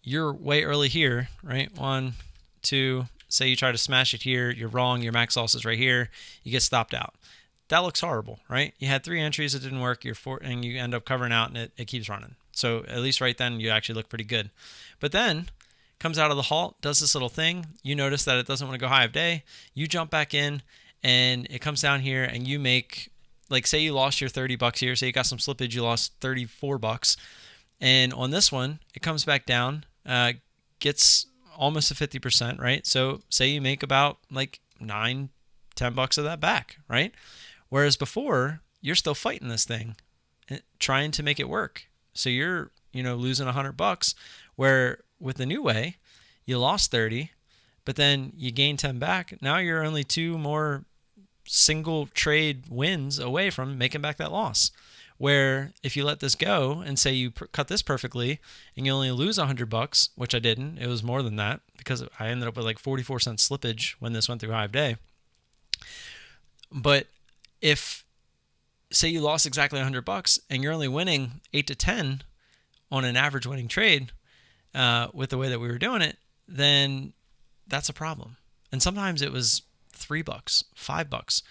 you're way early here, right? 1, 2, say you try to smash it here, you're wrong, your max loss is right here, you get stopped out. That looks horrible, right? You had 3 entries, it didn't work, and you end up covering out, and it keeps running. So at least right then, you actually look pretty good. But then, comes out of the halt, does this little thing, you notice that it doesn't want to go high of day, you jump back in, and it comes down here, and you make, like, say you lost your $30 here, say you got some slippage, you lost $34, and on this one, it comes back down, gets almost a 50%, right? So say you make about like $9, $10 of that back, right? Whereas before, you're still fighting this thing, trying to make it work. So you're, losing $100, where with the new way, you lost 30, but then you gain 10 back. Now you're only 2 more single trade wins away from making back that loss. Where if you let this go and say you cut this perfectly and you only lose $100, which I didn't, it was more than that because I ended up with like 44-cent slippage when this went through high of day. But if, say you lost exactly $100 and you're only winning 8 to 10 on an average winning trade with the way that we were doing it, then that's a problem. And sometimes it was $3, $5.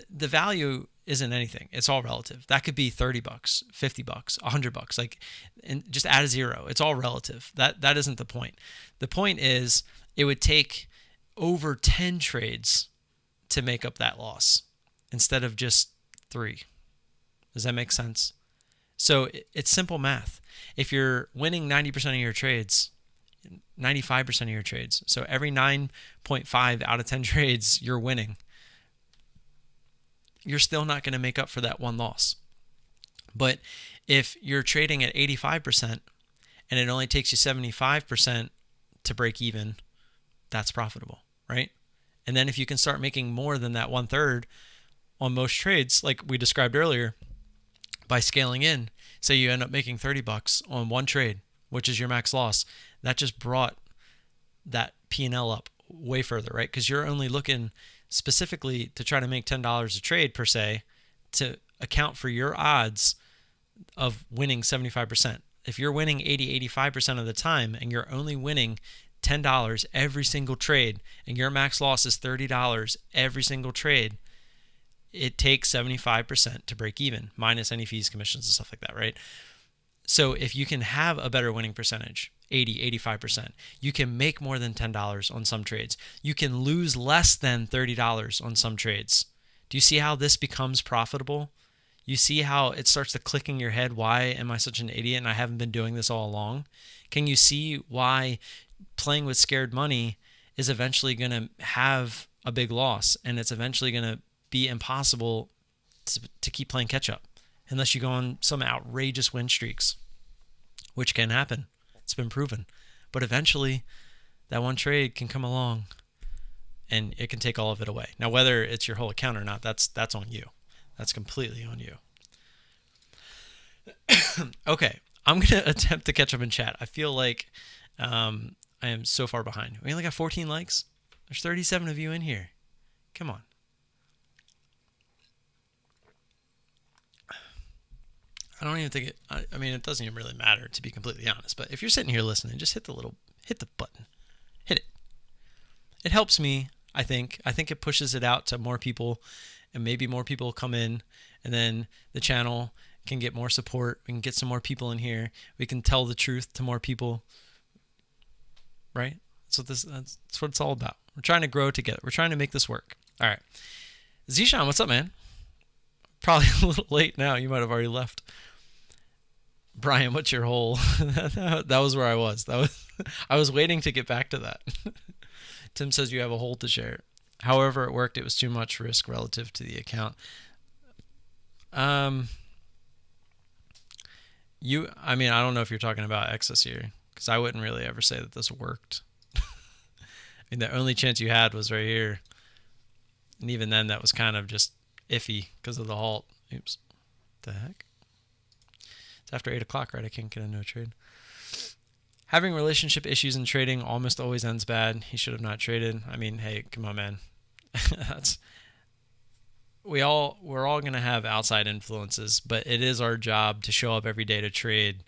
The value isn't anything. It's all relative. That could be $30, $50, $100. Like, and just add a zero. It's all relative. That isn't the point. The point is it would take over 10 trades to make up that loss instead of just 3. Does that make sense? So it's simple math. If you're winning 90% of your trades, 95% of your trades, so every 9.5 out of 10 trades you're winning, you're still not going to make up for that one loss. But if you're trading at 85% and it only takes you 75% to break even, that's profitable, right? And then if you can start making more than that 1/3 on most trades, like we described earlier, by scaling in, say you end up making $30 on one trade, which is your max loss, that just brought that P&L up way further, right? Because you're only looking specifically to try to make $10 a trade per se to account for your odds of winning 75%. If you're winning 80-85% of the time and you're only winning $10 every single trade and your max loss is $30 every single trade, it takes 75% to break even, minus any fees, commissions, and stuff like that, right? So if you can have a better winning percentage, 80-85%, you can make more than $10 on some trades. You can lose less than $30 on some trades. Do you see how this becomes profitable? You see how it starts to click in your head, why am I such an idiot and I haven't been doing this all along? Can you see why playing with scared money is eventually going to have a big loss, and it's eventually going to be impossible to keep playing catch up unless you go on some outrageous win streaks, which can happen. It's been proven. But eventually, that one trade can come along and it can take all of it away. Now, whether it's your whole account or not, that's on you. That's completely on you. Okay, I'm going to attempt to catch up in chat. I feel like I am so far behind. We only got 14 likes. There's 37 of you in here. Come on. I don't even think it, I mean, it doesn't even really matter, to be completely honest. But if you're sitting here listening, just hit the button. Hit it. It helps me, I think. I think it pushes it out to more people, and maybe more people come in, and then the channel can get more support. We can get some more people in here. We can tell the truth to more people, right? That's what it's all about. We're trying to grow together. We're trying to make this work. All right. Zishan, what's up, man? Probably a little late now. You might have already left. Brian, what's your hole? That was where I was. I was waiting to get back to that. Tim says you have a hole to share. However it worked, it was too much risk relative to the account. I don't know if you're talking about excess here, because I wouldn't really ever say that this worked. I mean, the only chance you had was right here. And even then, that was kind of just iffy because of the halt. Oops. What the heck? Is It's after 8 o'clock, right? I can't get into a trade. Having relationship issues in trading almost always ends bad. He should have not traded. I mean, hey, come on, man. We're all going to have outside influences, but it is our job to show up every day to trade,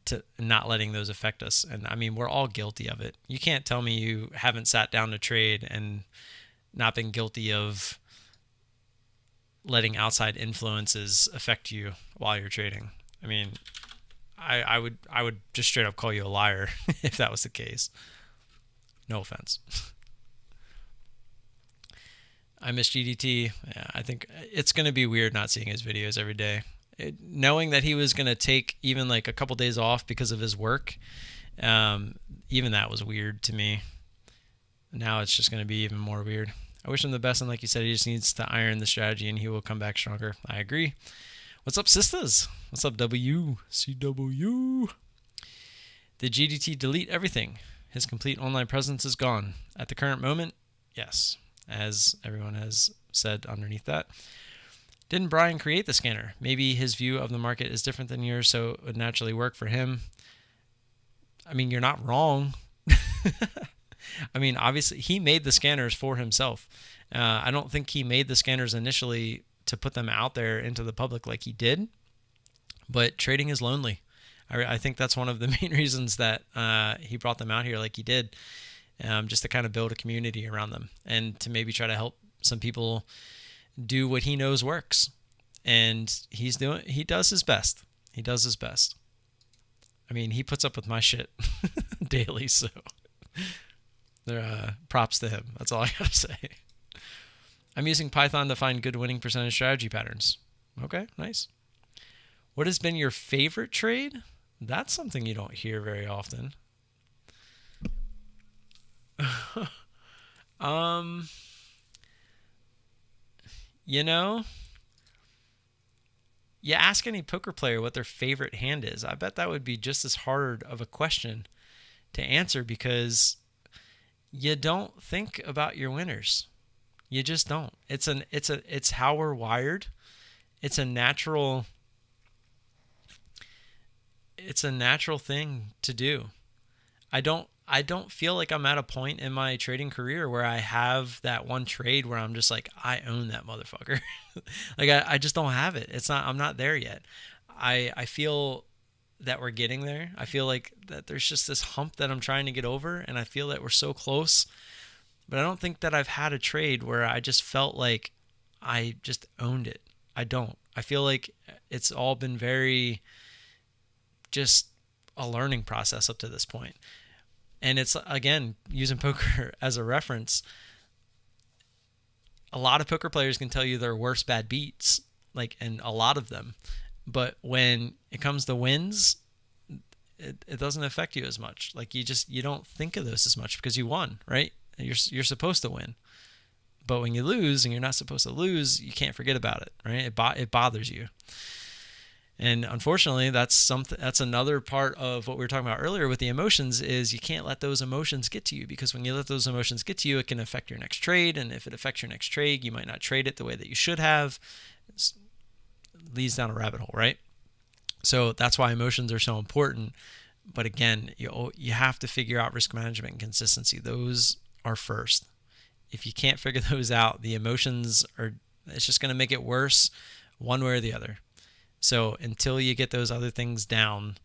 to not letting those affect us. And I mean, we're all guilty of it. You can't tell me you haven't sat down to trade and not been guilty of letting outside influences affect you while you're trading. I mean, I would just straight up call you a liar if that was the case. No offense. I miss GDT. Yeah, I think it's going to be weird not seeing his videos every day. Knowing that he was going to take even like a couple days off because of his work, even that was weird to me. Now it's just going to be even more weird. I wish him the best, and like you said, he just needs to iron the strategy and he will come back stronger. I agree. What's up, sisters? What's up, WCW? Did GDT delete everything? His complete online presence is gone. At the current moment, yes, as everyone has said underneath that. Didn't Brian create the scanner? Maybe his view of the market is different than yours, so it would naturally work for him. I mean, you're not wrong. I mean, obviously, he made the scanners for himself. I don't think he made the scanners initially to put them out there into the public like he did, but trading is lonely. I think that's one of the main reasons that he brought them out here like he did, just to kind of build a community around them and to maybe try to help some people do what he knows works. And he does his best. He does his best. I mean, he puts up with my shit daily, so props to him. That's all I gotta say. I'm using Python to find good winning percentage strategy patterns. Okay, nice. What has been your favorite trade? That's something you don't hear very often. You know, you ask any poker player what their favorite hand is. I bet that would be just as hard of a question to answer because you don't think about your winners. You just don't. It's how we're wired. It's a natural thing to do. I don't feel like I'm at a point in my trading career where I have that one trade where I'm just like, I own that motherfucker. Like I just don't have it. I'm not there yet. I feel that we're getting there. I feel like that there's just this hump that I'm trying to get over, and I feel that we're so close. But I don't think that I've had a trade where I just felt like I just owned it. I don't. I feel like it's all been very just a learning process up to this point. And it's, again, using poker as a reference, a lot of poker players can tell you their worst bad beats, and a lot of them. But when it comes to wins, it doesn't affect you as much. Like you don't think of those as much because you won, right? You're supposed to win. But when you lose and you're not supposed to lose, you can't forget about it, right? It bothers you. And unfortunately, that's another part of what we were talking about earlier with the emotions is you can't let those emotions get to you, because when you let those emotions get to you, it can affect your next trade. And if it affects your next trade, you might not trade it the way that you should have. It leads down a rabbit hole, right? So that's why emotions are so important. But again, you have to figure out risk management and consistency. Those are first. If you can't figure those out, the emotions it's just going to make it worse one way or the other. So until you get those other things down,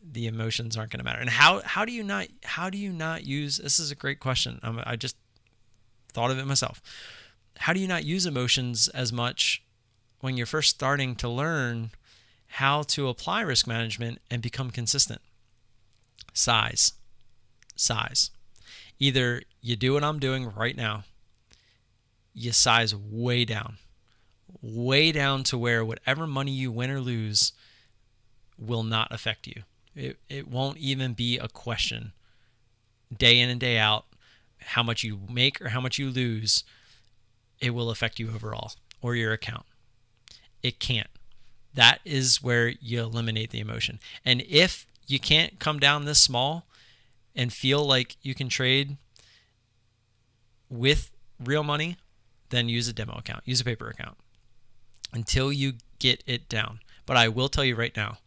the emotions aren't going to matter. And how do you not use, this is a great question. I just thought of it myself. How do you not use emotions as much when you're first starting to learn how to apply risk management and become consistent? Size. Either you do what I'm doing right now, you size way down to where whatever money you win or lose will not affect you. It won't even be a question. Day in and day out, how much you make or how much you lose, it will affect you overall or your account. It can't. That is where you eliminate the emotion. And if you can't come down this small and feel like you can trade with real money, then use a demo account, use a paper account until you get it down. But I will tell you right now,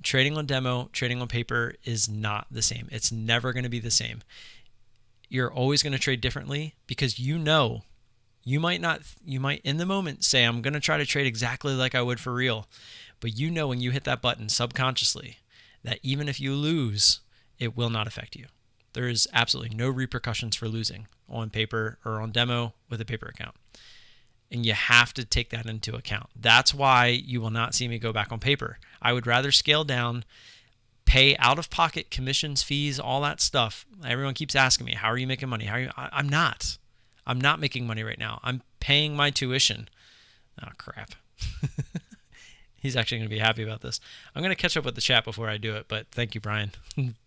trading on demo, trading on paper is not the same. It's never going to be the same. You're always going to trade differently because you might in the moment say, I'm going to try to trade exactly like I would for real. But when you hit that button subconsciously that even if you lose, it will not affect you. There is absolutely no repercussions for losing on paper or on demo with a paper account. And you have to take that into account. That's why you will not see me go back on paper. I would rather scale down, pay out-of-pocket commissions, fees, all that stuff. Everyone keeps asking me, how are you making money? I'm not. I'm not making money right now. I'm paying my tuition. Oh, crap. He's actually going to be happy about this. I'm going to catch up with the chat before I do it, but thank you, Brian.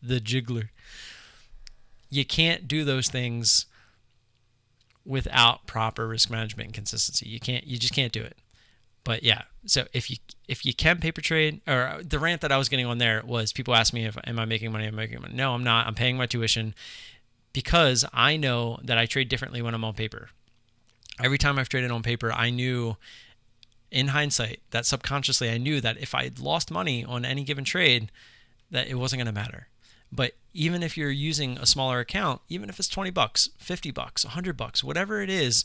The jiggler. You can't do those things without proper risk management and consistency. You just can't do it. But yeah, so if you can paper trade, or the rant that I was getting on there was people ask me am I making money? Am I making money? No, I'm not. I'm paying my tuition because I know that I trade differently when I'm on paper. Every time I've traded on paper, I knew in hindsight that subconsciously I knew that if I lost money on any given trade, that it wasn't going to matter. But even if you're using a smaller account, even if it's $20, $50, $100, whatever it is,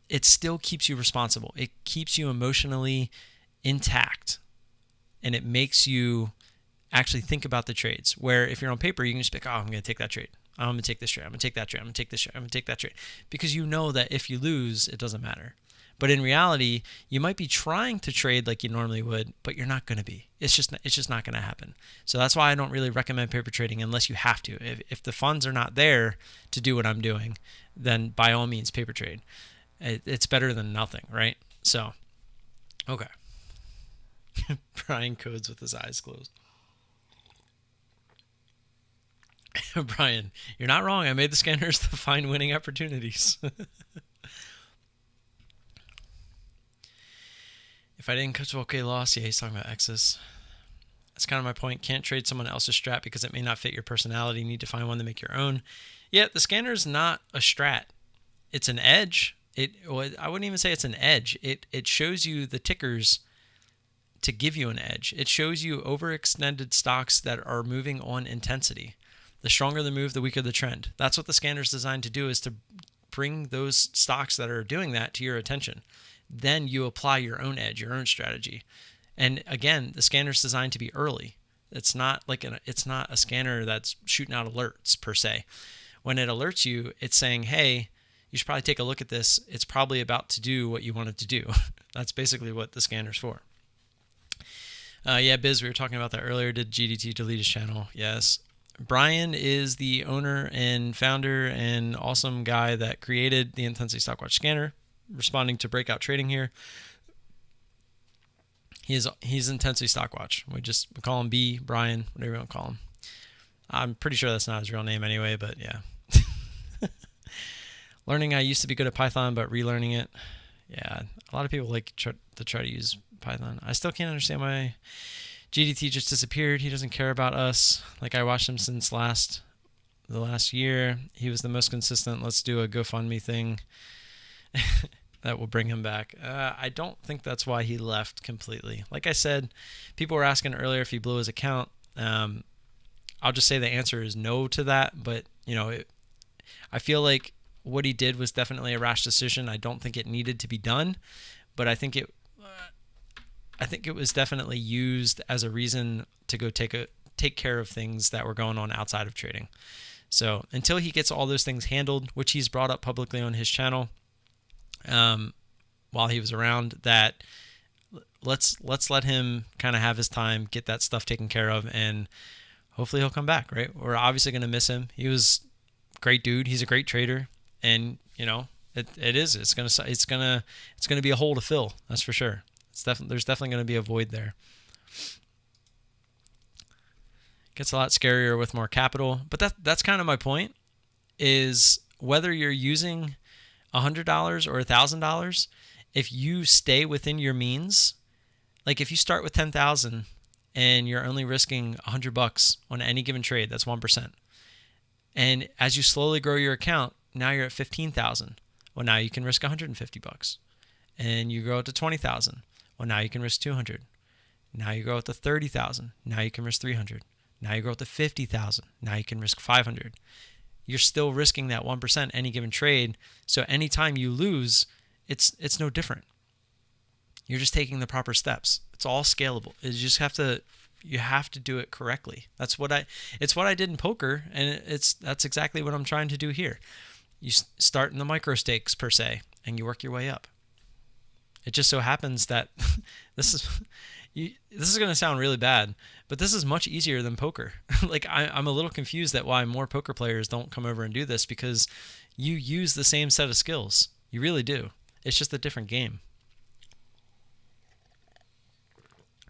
it still keeps you responsible. It keeps you emotionally intact, and it makes you actually think about the trades. Where if you're on paper, you can just pick, I'm going to take that trade. I'm going to take this trade. I'm going to take that trade. I'm going to take this trade. I'm going to take that trade. Because you know that if you lose, it doesn't matter. But in reality, you might be trying to trade like you normally would, but you're not going to be. It's just not going to happen. So that's why I don't really recommend paper trading unless you have to. If the funds are not there to do what I'm doing, then by all means, paper trade. It's better than nothing, right? So, okay. Brian codes with his eyes closed. Brian, you're not wrong. I made the scanners to find winning opportunities. If I didn't catch okay loss, yeah, he's talking about X's. That's kind of my point. Can't trade someone else's strat because it may not fit your personality. You need to find one to make your own. Yeah, the scanner is not a strat. It's an edge. I wouldn't even say it's an edge. It shows you the tickers to give you an edge. It shows you overextended stocks that are moving on intensity. The stronger the move, the weaker the trend. That's what the scanner is designed to do, is to bring those stocks that are doing that to your attention. Then you apply your own edge, your own strategy. And again, the scanner is designed to be early. It's not a scanner that's shooting out alerts per se. When it alerts you, it's saying, hey, you should probably take a look at this. It's probably about to do what you want it to do. That's basically what the scanner's for. Yeah, Biz, we were talking about that earlier. Did GDT delete his channel? Yes. Brian is the owner and founder and awesome guy that created the Intensity Stockwatch scanner, responding to breakout trading here. He's Intensity Stockwatch. We call him B, Brian, whatever you want to call him. I'm pretty sure that's not his real name anyway, but yeah. Learning, I used to be good at Python, but relearning it. Yeah, a lot of people like to try to use Python. I still can't understand why GDT just disappeared. He doesn't care about us. Like, I watched him since the last year. He was the most consistent. Let's do a GoFundMe thing. That will bring him back. I don't think that's why he left completely. Like I said, people were asking earlier if he blew his account. I'll just say the answer is no to that. But, I feel like what he did was definitely a rash decision. I don't think it needed to be done, but I think it was definitely used as a reason to go take care of things that were going on outside of trading. So until he gets all those things handled, which he's brought up publicly on his channel, while he was around, that let's let him kind of have his time, get that stuff taken care of, and hopefully he'll come back, right? We're obviously going to miss him. He was a great dude. He's a great trader, and it's going to be a hole to fill. That's for sure. There's definitely going to be a void there. Gets a lot scarier with more capital, but that's kind of my point, is whether you're using $100 or $1,000, if you stay within your means, like if you start with 10,000 and you're only risking $100 on any given trade, that's 1%. And as you slowly grow your account, now you're at 15,000. Well, now you can risk $150. And you grow it to 20,000. Well, now you can risk 200. Now you go up to 30,000. Now you can risk 300. Now you go up to 50,000. Now you can risk 500. You're still risking that 1% any given trade. So anytime you lose, it's no different. You're just taking the proper steps. It's all scalable. You have to do it correctly. It's what I did in poker, and that's exactly what I'm trying to do here. You start in the micro stakes per se, and you work your way up. It just so happens that this is going to sound really bad, but this is much easier than poker. Like I'm a little confused at why more poker players don't come over and do this, because you use the same set of skills. You really do. It's just a different game.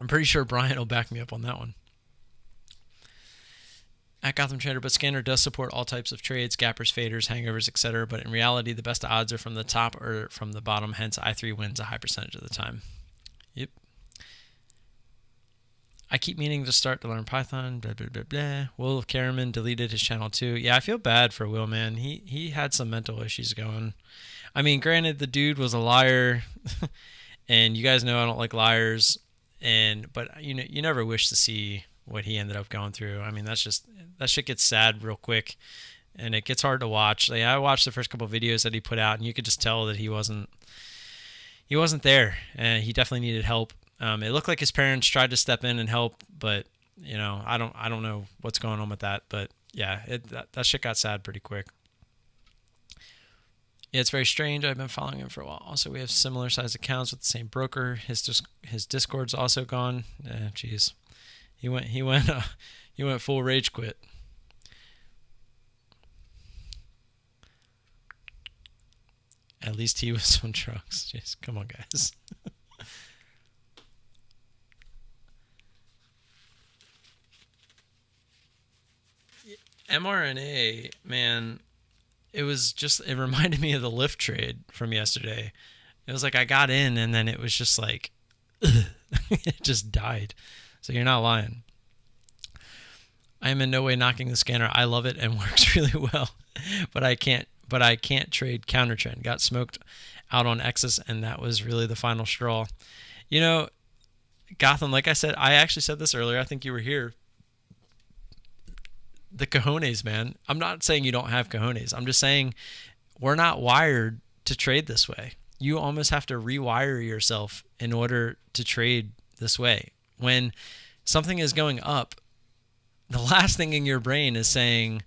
I'm pretty sure Brian will back me up on that one. At Gotham Trader, but Scanner does support all types of trades, gappers, faders, hangovers, etc. But in reality, the best odds are from the top or from the bottom. Hence, I3 wins a high percentage of the time. Yep. I keep meaning to start to learn Python. Blah blah blah blah. Will Karaman deleted his channel too. Yeah, I feel bad for Will, man. He had some mental issues going. I mean, granted, the dude was a liar, and you guys know I don't like liars. But you never wish to see what he ended up going through. I mean, that shit gets sad real quick, and it gets hard to watch. Like, I watched the first couple of videos that he put out, and you could just tell that he wasn't there, and he definitely needed help. It looked like his parents tried to step in and help, but I don't know what's going on with that. But yeah, that shit got sad pretty quick. Yeah, it's very strange. I've been following him for a while. Also, we have similar sized accounts with the same broker. His Discord's also gone. Jeez, he went full rage quit. At least he was on drugs. Jeez, come on, guys. mRNA, man. It reminded me of the Lyft trade from yesterday. It was like I got in, and then it was just like, it just died. So you're not lying. I am in no way knocking the scanner. I love it and works really well, but I can't trade counter trend. Got smoked out on X's, and that was really the final straw. Gotham, like I said, I actually said this earlier. I think you were here. The cojones, man. I'm not saying you don't have cojones. I'm just saying we're not wired to trade this way. You almost have to rewire yourself in order to trade this way. When something is going up, the last thing in your brain is saying,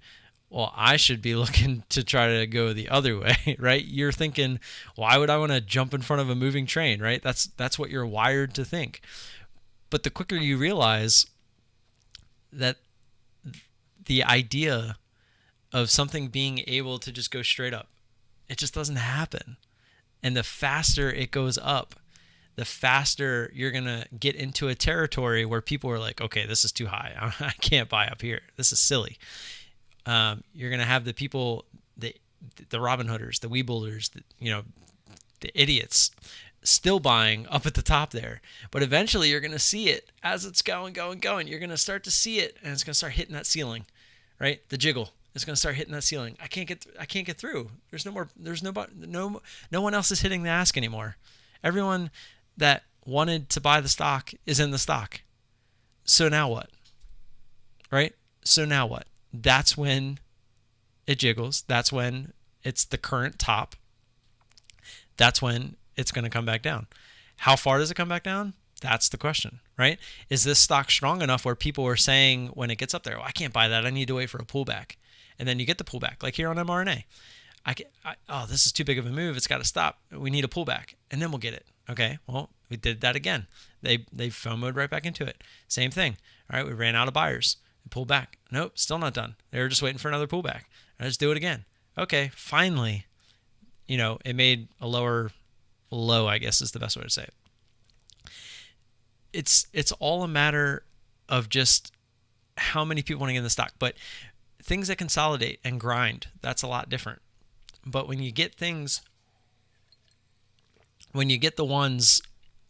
well, I should be looking to try to go the other way, right? You're thinking, why would I want to jump in front of a moving train, right? That's what you're wired to think. But the quicker you realize that the idea of something being able to just go straight up, it just doesn't happen. And the faster it goes up, the faster you're going to get into a territory where people are like, okay, this is too high. I can't buy up here. This is silly. You're going to have the people, the Robin Hooders, the Weebuilders, the idiots still buying up at the top there. But eventually you're going to see it as it's going. You're going to start to see it, and it's going to start hitting that ceiling, right? The jiggle. It's going to start hitting that ceiling. I can't get through. No one else is hitting the ask anymore. Everyone that wanted to buy the stock is in the stock. So now what? Right? So now what? That's when it jiggles. That's when it's the current top. That's when it's going to come back down. How far does it come back down? That's the question, right? Is this stock strong enough where people are saying when it gets up there, I can't buy that. I need to wait for a pullback. And then you get the pullback, like here on mRNA. This is too big of a move. It's got to stop. We need a pullback, and then we'll get it. Okay, well, we did that again. They FOMO'd right back into it. Same thing. All right, we ran out of buyers. Pulled back. Nope, still not done. They were just waiting for another pullback. All right, let's do it again. Okay, finally, it made a lower low, I guess is the best way to say it. It's all a matter of just how many people want to get in the stock. But things that consolidate and grind, that's a lot different. But when you get the ones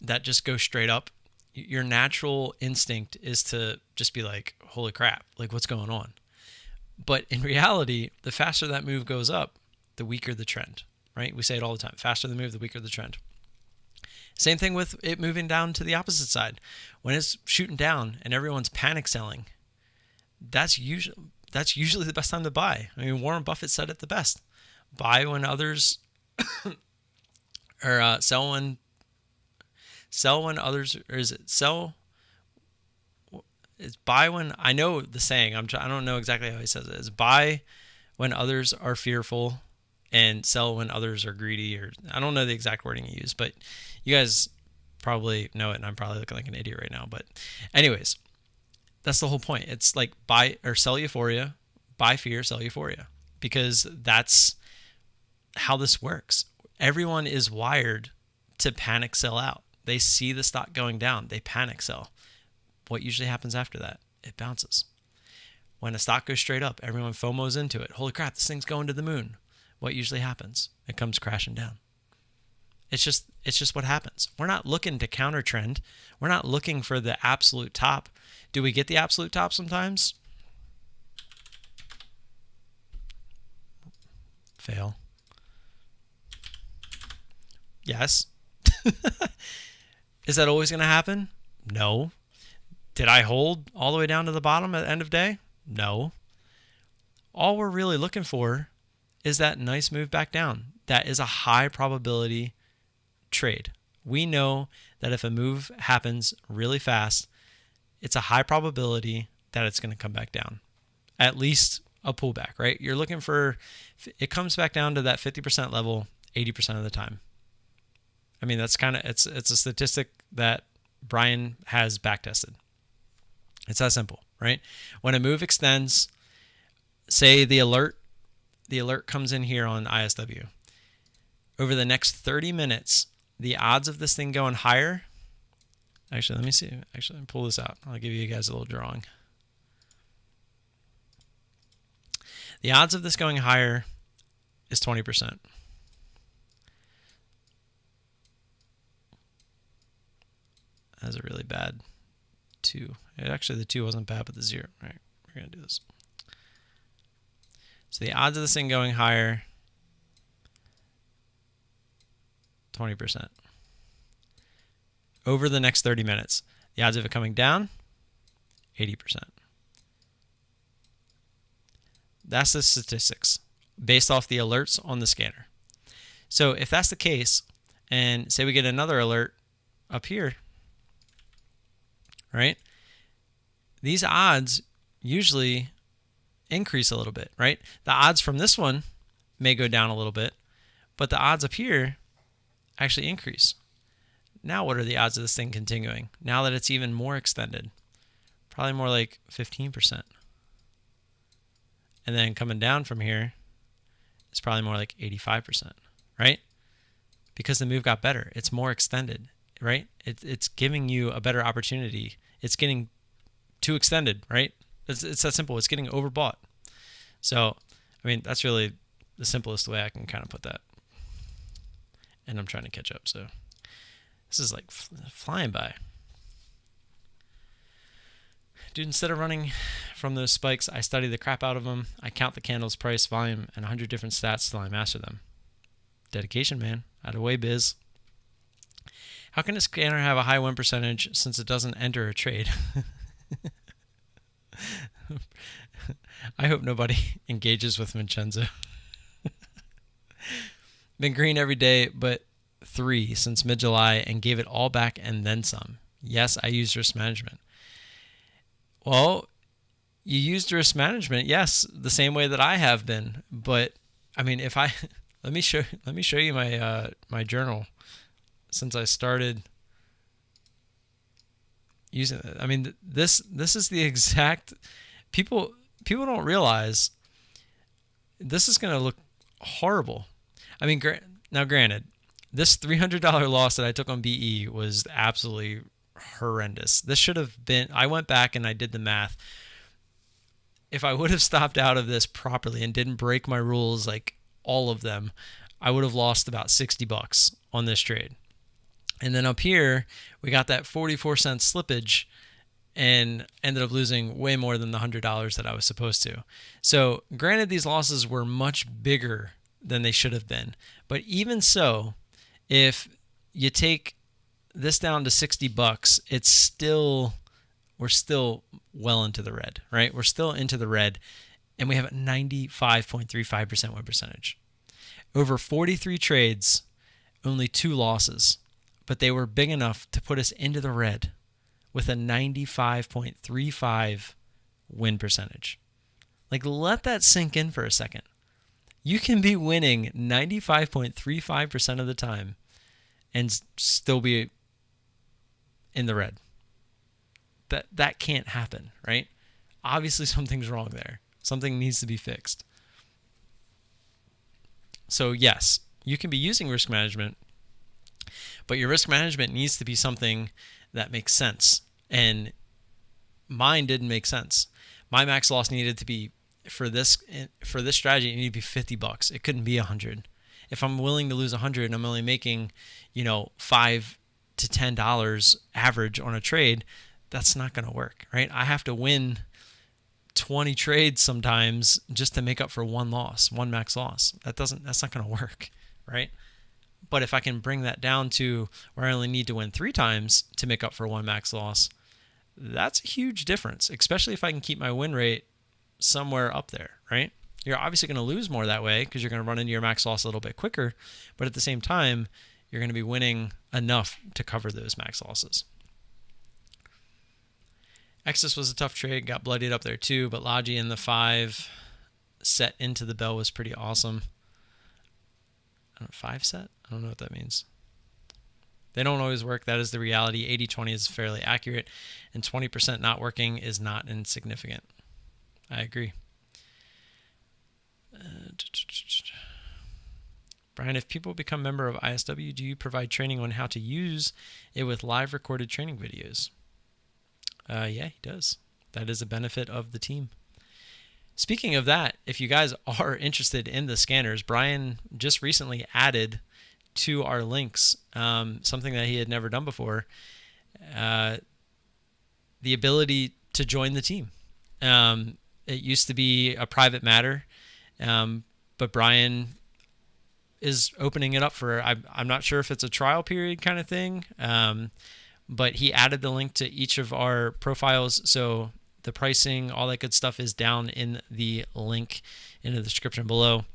that just go straight up, your natural instinct is to just be like, holy crap, like what's going on? But in reality, the faster that move goes up, the weaker the trend, right? We say it all the time. Faster the move, the weaker the trend. Same thing with it moving down to the opposite side. When it's shooting down and everyone's panic selling, that's usually the best time to buy. I mean, Warren Buffett said it the best: buy when others, or sell when others, or is it sell? It's buy when, I know the saying. I don't know exactly how he says it. It's buy when others are fearful, and sell when others are greedy. Or I don't know the exact wording he used, but you guys probably know it, and I'm probably looking like an idiot right now. But anyways, that's the whole point. It's like buy or sell euphoria, buy fear, sell euphoria, because that's how this works. Everyone is wired to panic sell out. They see the stock going down, they panic sell. What usually happens after that? It bounces. When a stock goes straight up, everyone FOMOs into it. Holy crap, this thing's going to the moon. What usually happens? It comes crashing down. It's just what happens. We're not looking to counter trend. We're not looking for the absolute top. Do we get the absolute top sometimes? Fail. Yes. Is that always going to happen? No. Did I hold all the way down to the bottom at the end of day? No. All we're really looking for is that nice move back down. That is a high probability trade. We know that if a move happens really fast, it's a high probability that it's going to come back down. At least a pullback, right? You're looking for, it comes back down to that 50% level 80% of the time. I mean, that's kind of, it's a statistic that Brian has backtested. It's that simple, right? When a move extends, say the alert comes in here on ISW. Over the next 30 minutes, the odds of this thing going higher, actually, let me see. Actually, let me pull this out. I'll give you guys a little drawing. The odds of this going higher is 20%. That's a really bad 2. Actually, the 2 wasn't bad, but the 0. All right, we're going to do this. So the odds of this thing going higher, 20%. Over the next 30 minutes. The odds of it coming down, 80%. That's the statistics based off the alerts on the scanner. So if that's the case, and say we get another alert up here, right? These odds usually increase a little bit, right? The odds from this one may go down a little bit, but the odds up here actually increase. Now what are the odds of this thing continuing? Now that it's even more extended, probably more like 15%. And then coming down from here, it's probably more like 85%, right? Because the move got better. It's more extended, right? It's giving you a better opportunity. It's getting too extended, right? It's that simple. It's getting overbought. So, I mean, that's really the simplest way I can kind of put that. And I'm trying to catch up, so this is like flying by. Dude, instead of running from those spikes, I study the crap out of them. I count the candles, price, volume, and 100 different stats till I master them. Dedication, man. Out of way, biz. How can a scanner have a high win percentage since it doesn't enter a trade? I hope nobody engages with Vincenzo. Been green every day, but 3 since mid-July and gave it all back and then some. Yes, I used risk management. Well, you used risk management, yes, the same way that I have been. But I mean, if I let me show you my my journal since I started using it. I mean, this is the exact people don't realize this is going to look horrible. I mean, now granted, this $300 loss that I took on BE was absolutely horrendous. This should have been, I went back and I did the math. If I would have stopped out of this properly and didn't break my rules, like all of them, I would have lost about $60 on this trade. And then up here, we got that 44-cent slippage and ended up losing way more than the $100 that I was supposed to. So granted, these losses were much bigger than they should have been. But even so, if you take this down to $60, we're still well into the red, right? We're still into the red, and we have a 95.35% win percentage. Over 43 trades, only 2 losses, but they were big enough to put us into the red with a 95.35 win percentage. Like, let that sink in for a second. You can be winning 95.35% of the time and still be in the red. That can't happen, right? Obviously something's wrong there. Something needs to be fixed. So yes, you can be using risk management, but your risk management needs to be something that makes sense. And mine didn't make sense. My max loss needed to be, for this strategy, it needed to be $50. It couldn't be 100. If I'm willing to lose 100 and I'm only making, $5 to $10 average on a trade, that's not going to work, right? I have to win 20 trades sometimes just to make up for one max loss. That's not going to work, right? But if I can bring that down to where I only need to win 3 times to make up for one max loss, that's a huge difference, especially if I can keep my win rate somewhere up there, right? You're obviously going to lose more that way because you're going to run into your max loss a little bit quicker, but at the same time, you're going to be winning enough to cover those max losses. Exodus was a tough trade, got bloodied up there too, but Logi in the 5 set into the bell was pretty awesome. 5 set? I don't know what that means. They don't always work. That is the reality. 80-20 is fairly accurate, and 20% not working is not insignificant. I agree. Brian, if people become member of ISW, do you provide training on how to use it with live recorded training videos? Yeah, he does. That is a benefit of the team. Speaking of that, if you guys are interested in the scanners, Brian just recently added to our links something that he had never done before, the ability to join the team. It used to be a private matter, but Brian is opening it up for, I'm not sure if it's a trial period kind of thing, but he added the link to each of our profiles. So the pricing, all that good stuff is down in the link in the description below.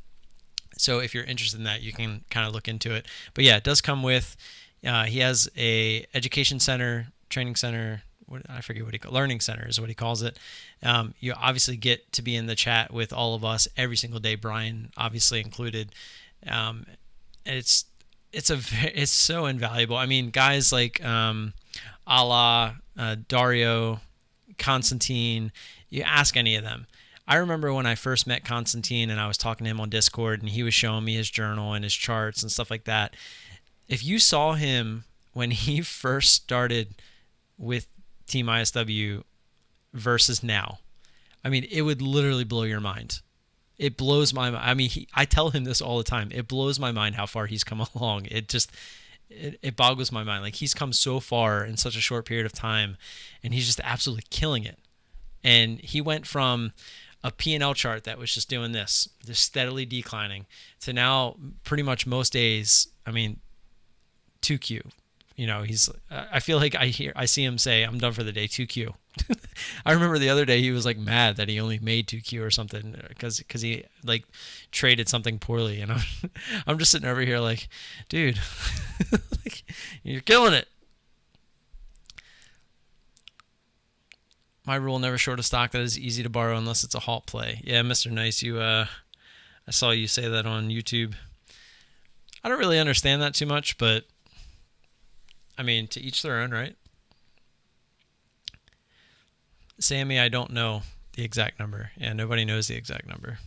So if you're interested in that, you can kind of look into it. But yeah, it does come with, he has a education center, training center, I forget what he calls, learning center is what he calls it. You obviously get to be in the chat with all of us every single day, Brian obviously included. It's so invaluable. I mean, guys like Dario, Constantine, you ask any of them. I remember when I first met Constantine and I was talking to him on Discord and he was showing me his journal and his charts and stuff like that. If you saw him when he first started with Team ISW versus now, I mean, it would literally blow your mind. It blows my mind. I mean, I tell him this all the time. It blows my mind how far he's come along. It boggles my mind. Like, he's come so far in such a short period of time, and he's just absolutely killing it. And he went from a P&L chart that was just doing this, just steadily declining, to now pretty much most days, I mean, 2Q. I feel like I see him say, I'm done for the day, 2Q. I remember the other day he was like mad that he only made 2Q or something because he like traded something poorly, and I'm just sitting over here like, dude, like, you're killing it. My rule: never short a stock that is easy to borrow unless it's a halt play. Yeah, Mr. Nice, I saw you say that on YouTube. I don't really understand that too much, but I mean, to each their own, right? Sammy, I don't know the exact number. Yeah, nobody knows the exact number.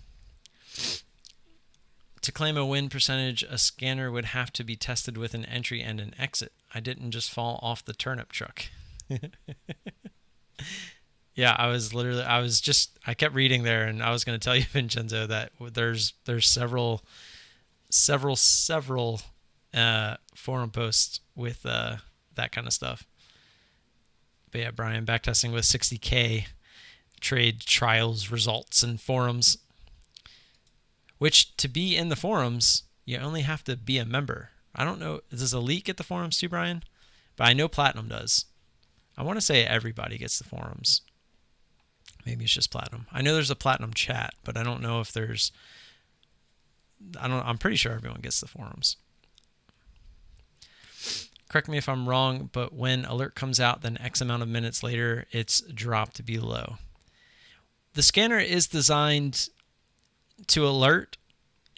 To claim a win percentage, a scanner would have to be tested with an entry and an exit. I didn't just fall off the turnip truck. Yeah, I kept reading there, and I was going to tell you, Vincenzo, that there's several forum posts with that kind of stuff. But yeah, Brian, backtesting with 60K trade trials results and forums, which to be in the forums, you only have to be a member. I don't know, does a leak at the forums too, Brian? but I know Platinum does. I want to say everybody gets the forums. Maybe it's just Platinum. I know there's a Platinum chat, but I don't know if there's... I'm pretty sure everyone gets the forums. Correct me if I'm wrong, but when alert comes out, then X amount of minutes later, it's dropped below. The scanner is designed to alert,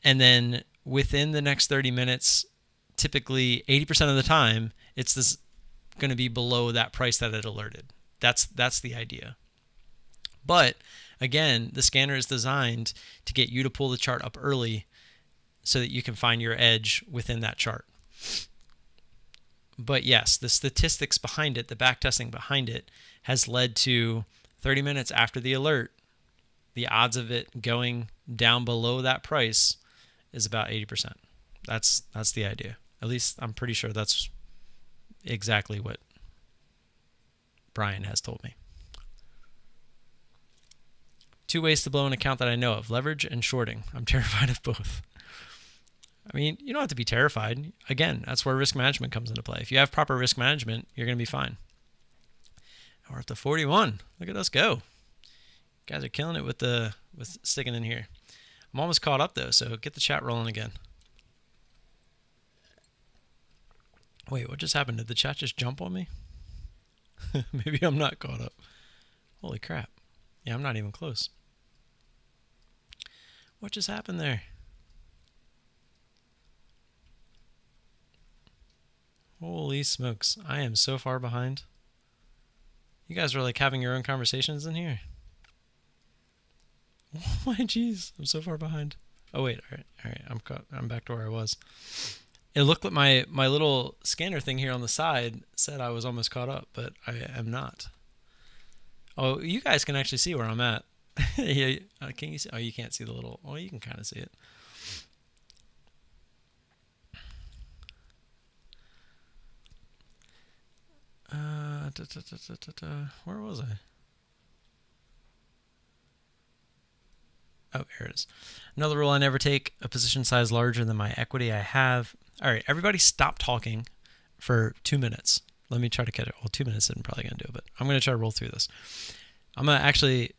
and then within the next 30 minutes, typically 80% of the time, it's going to be below that price that it alerted. That's the idea. But again, the scanner is designed to get you to pull the chart up early so that you can find your edge within that chart. But yes, the statistics behind it, the backtesting behind it, has led to 30 minutes after the alert, the odds of it going down below that price is about 80%. That's the idea. At least I'm pretty sure that's exactly what Brian has told me. 2 ways to blow an account that I know of: leverage and shorting. I'm terrified of both. I mean, you don't have to be terrified. Again, that's where risk management comes into play. If you have proper risk management, you're going to be fine. We're up to 41. Look at us go. You guys are killing it with sticking in here. I'm almost caught up, though, so get the chat rolling again. Wait, what just happened? Did the chat just jump on me? Maybe I'm not caught up. Holy crap. Yeah, I'm not even close. What just happened there? Holy smokes. I am so far behind. You guys are like having your own conversations in here. Oh my jeez. I'm so far behind. Oh wait. All right. I'm back to where I was. It looked like my little scanner thing here on the side said I was almost caught up, but I am not. Oh, you guys can actually see where I'm at. Yeah, can you see? Oh, you can't see the little... Oh, you can kind of see it. Where was I? Oh, here it is. Another rule I never take: a position size larger than my equity I have. All right, everybody stop talking for 2 minutes. Let me try to catch it. Well, 2 minutes isn't probably going to do it, but I'm going to try to roll through this. I'm not going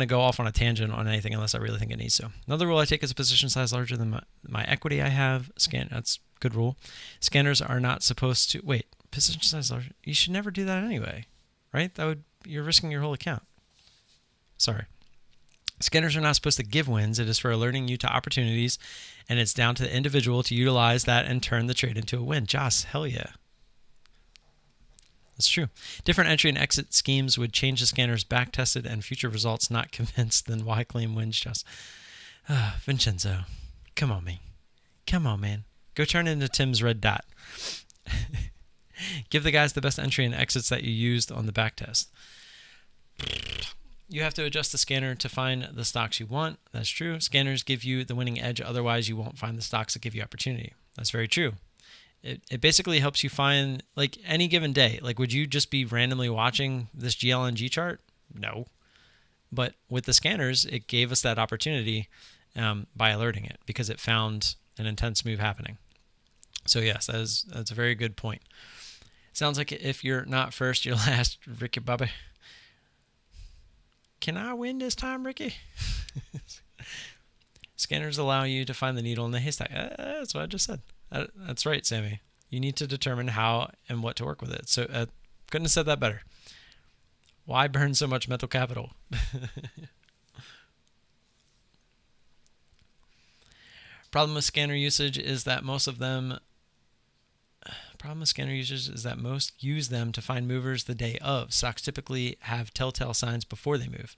to go off on a tangent on anything unless I really think it needs to. Another rule I take is a position size larger than my equity I have. That's a good rule. Scanners are not supposed to... Wait, position size larger? You should never do that anyway, right? You're risking your whole account. Sorry. Scanners are not supposed to give wins. It is for alerting you to opportunities, and it's down to the individual to utilize that and turn the trade into a win. Joss, hell yeah. That's true. Different entry and exit schemes would change the scanner's back-tested and future results. Not convinced, then why claim wins, Joss? Vincenzo, come on, man. Come on, man. Go turn into Tim's red dot. Give the guys the best entry and exits that you used on the backtest. You have to adjust the scanner to find the stocks you want. That's true. Scanners give you the winning edge. Otherwise, you won't find the stocks that give you opportunity. That's very true. It basically helps you find, like, any given day. Like, would you just be randomly watching this GLNG chart? No. But with the scanners, it gave us that opportunity by alerting it because it found an intense move happening. So yes, that's a very good point. Sounds like if you're not first, you're last, Ricky Bobby. Can I win this time, Ricky? Scanners allow you to find the needle in the haystack. That's what I just said. That's right, Sammy. You need to determine how and what to work with it. So couldn't have said that better. Why burn so much mental capital? Problem with scanner usage is that most use them to find movers the day of. Stocks typically have telltale signs before they move.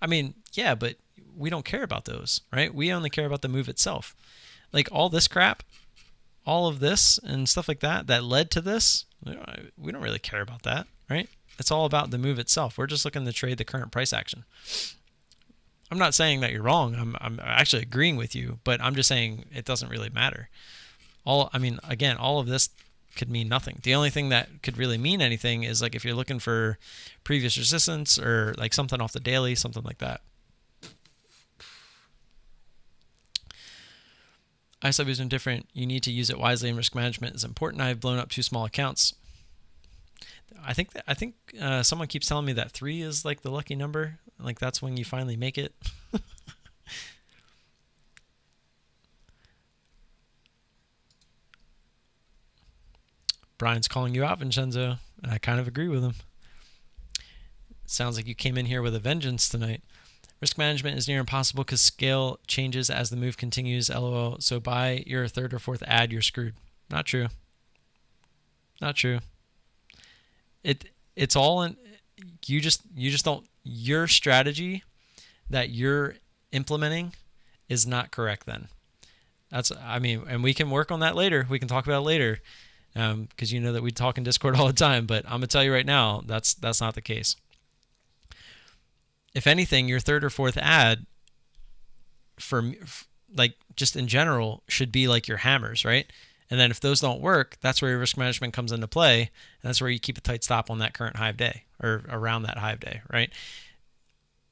I mean, yeah, but we don't care about those, right? We only care about the move itself. Like all this crap, all of this and stuff like that led to this, we don't really care about that, right? It's all about the move itself. We're just looking to trade the current price action. I'm not saying that you're wrong. I'm actually agreeing with you, but I'm just saying it doesn't really matter. All of this could mean nothing. The only thing that could really mean anything is like if you're looking for previous resistance or like something off the daily, something like that. ISW is indifferent. You need to use it wisely, and risk management is important. I've blown up 2 small accounts. I think someone keeps telling me that 3 is like the lucky number. Like that's when you finally make it. Brian's calling you out, Vincenzo, and I kind of agree with him. Sounds like you came in here with a vengeance tonight. Risk management is near impossible because scale changes as the move continues, LOL. So by your 3rd or 4th ad, you're screwed. Not true. Not true. It's all in. You just don't. Your strategy that you're implementing is not correct. Then and we can work on that later. We can talk about it later, because you know that we talk in Discord all the time. But I'm gonna tell you right now, that's not the case. If anything, your 3rd or 4th ad, for like just in general, should be like your hammers, right? And then if those don't work, that's where your risk management comes into play. And that's where you keep a tight stop on that current high of day or around that high of day, right?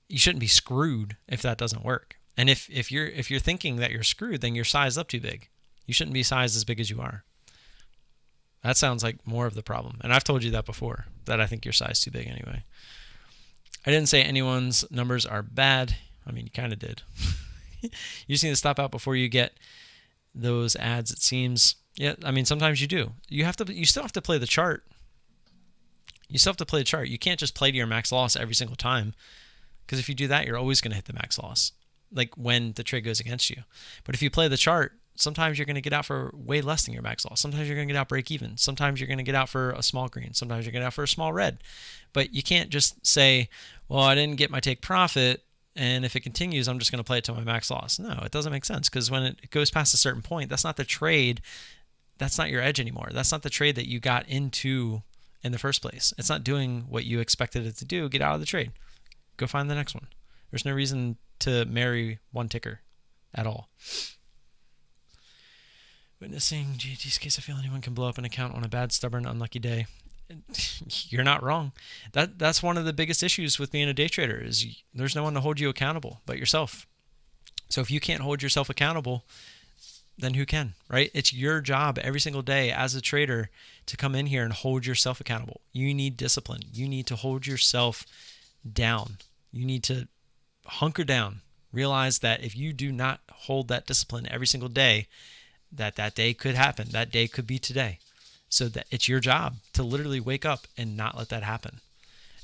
You shouldn't be screwed if that doesn't work. And if you're thinking that you're screwed, then you're sized up too big. You shouldn't be sized as big as you are. That sounds like more of the problem. And I've told you that before, that I think you're sized too big anyway. I didn't say anyone's numbers are bad. I mean, you kind of did. You just need to stop out before you get those ads, it seems. Yeah, I mean, sometimes you do. You still have to play the chart. You still have to play the chart. You can't just play to your max loss every single time, because if you do that, you're always going to hit the max loss, like when the trade goes against you. But if you play the chart, sometimes you're going to get out for way less than your max loss. Sometimes you're going to get out break even. Sometimes you're going to get out for a small green. Sometimes you're going to get out for a small red. But you can't just say, well, I didn't get my take profit, and if it continues, I'm just going to play it to my max loss. No, it doesn't make sense, because when it goes past a certain point, that's not the trade. That's not your edge anymore. That's not the trade that you got into in the first place. It's not doing what you expected it to do. Get out of the trade. Go find the next one. There's no reason to marry one ticker at all. Witnessing GT's case, I feel anyone can blow up an account on a bad, stubborn, unlucky day. You're not wrong. That's one of the biggest issues with being a day trader, is there's no one to hold you accountable but yourself. So if you can't hold yourself accountable, then who can, right? It's your job every single day as a trader to come in here and hold yourself accountable. You need discipline. You need to hold yourself down. You need to hunker down. Realize that if you do not hold that discipline every single day, that day could happen. That day could be today. So that it's your job to literally wake up and not let that happen.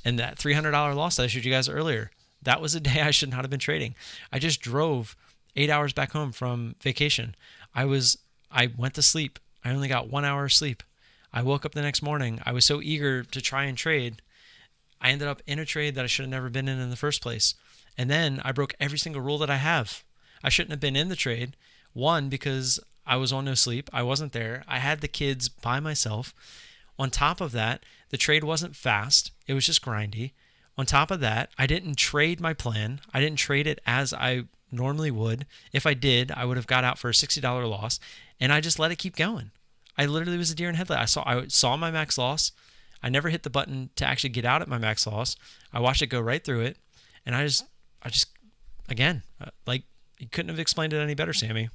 And that $300 loss that I showed you guys earlier, that was a day I should not have been trading. I just drove 8 hours back home from vacation. I went to sleep. I only got 1 hour of sleep. I woke up the next morning. I was so eager to try and trade. I ended up in a trade that I should have never been in the first place. And then I broke every single rule that I have. I shouldn't have been in the trade. One, because I was on no sleep. I wasn't there. I had the kids by myself. On top of that, the trade wasn't fast. It was just grindy. On top of that, I didn't trade my plan. I didn't trade it as I normally would. If I did, I would have got out for a $60 loss, and I just let it keep going. I literally was a deer in headlights. I saw my max loss. I never hit the button to actually get out at my max loss. I watched it go right through it, and I just again, like, you couldn't have explained it any better, Sammy.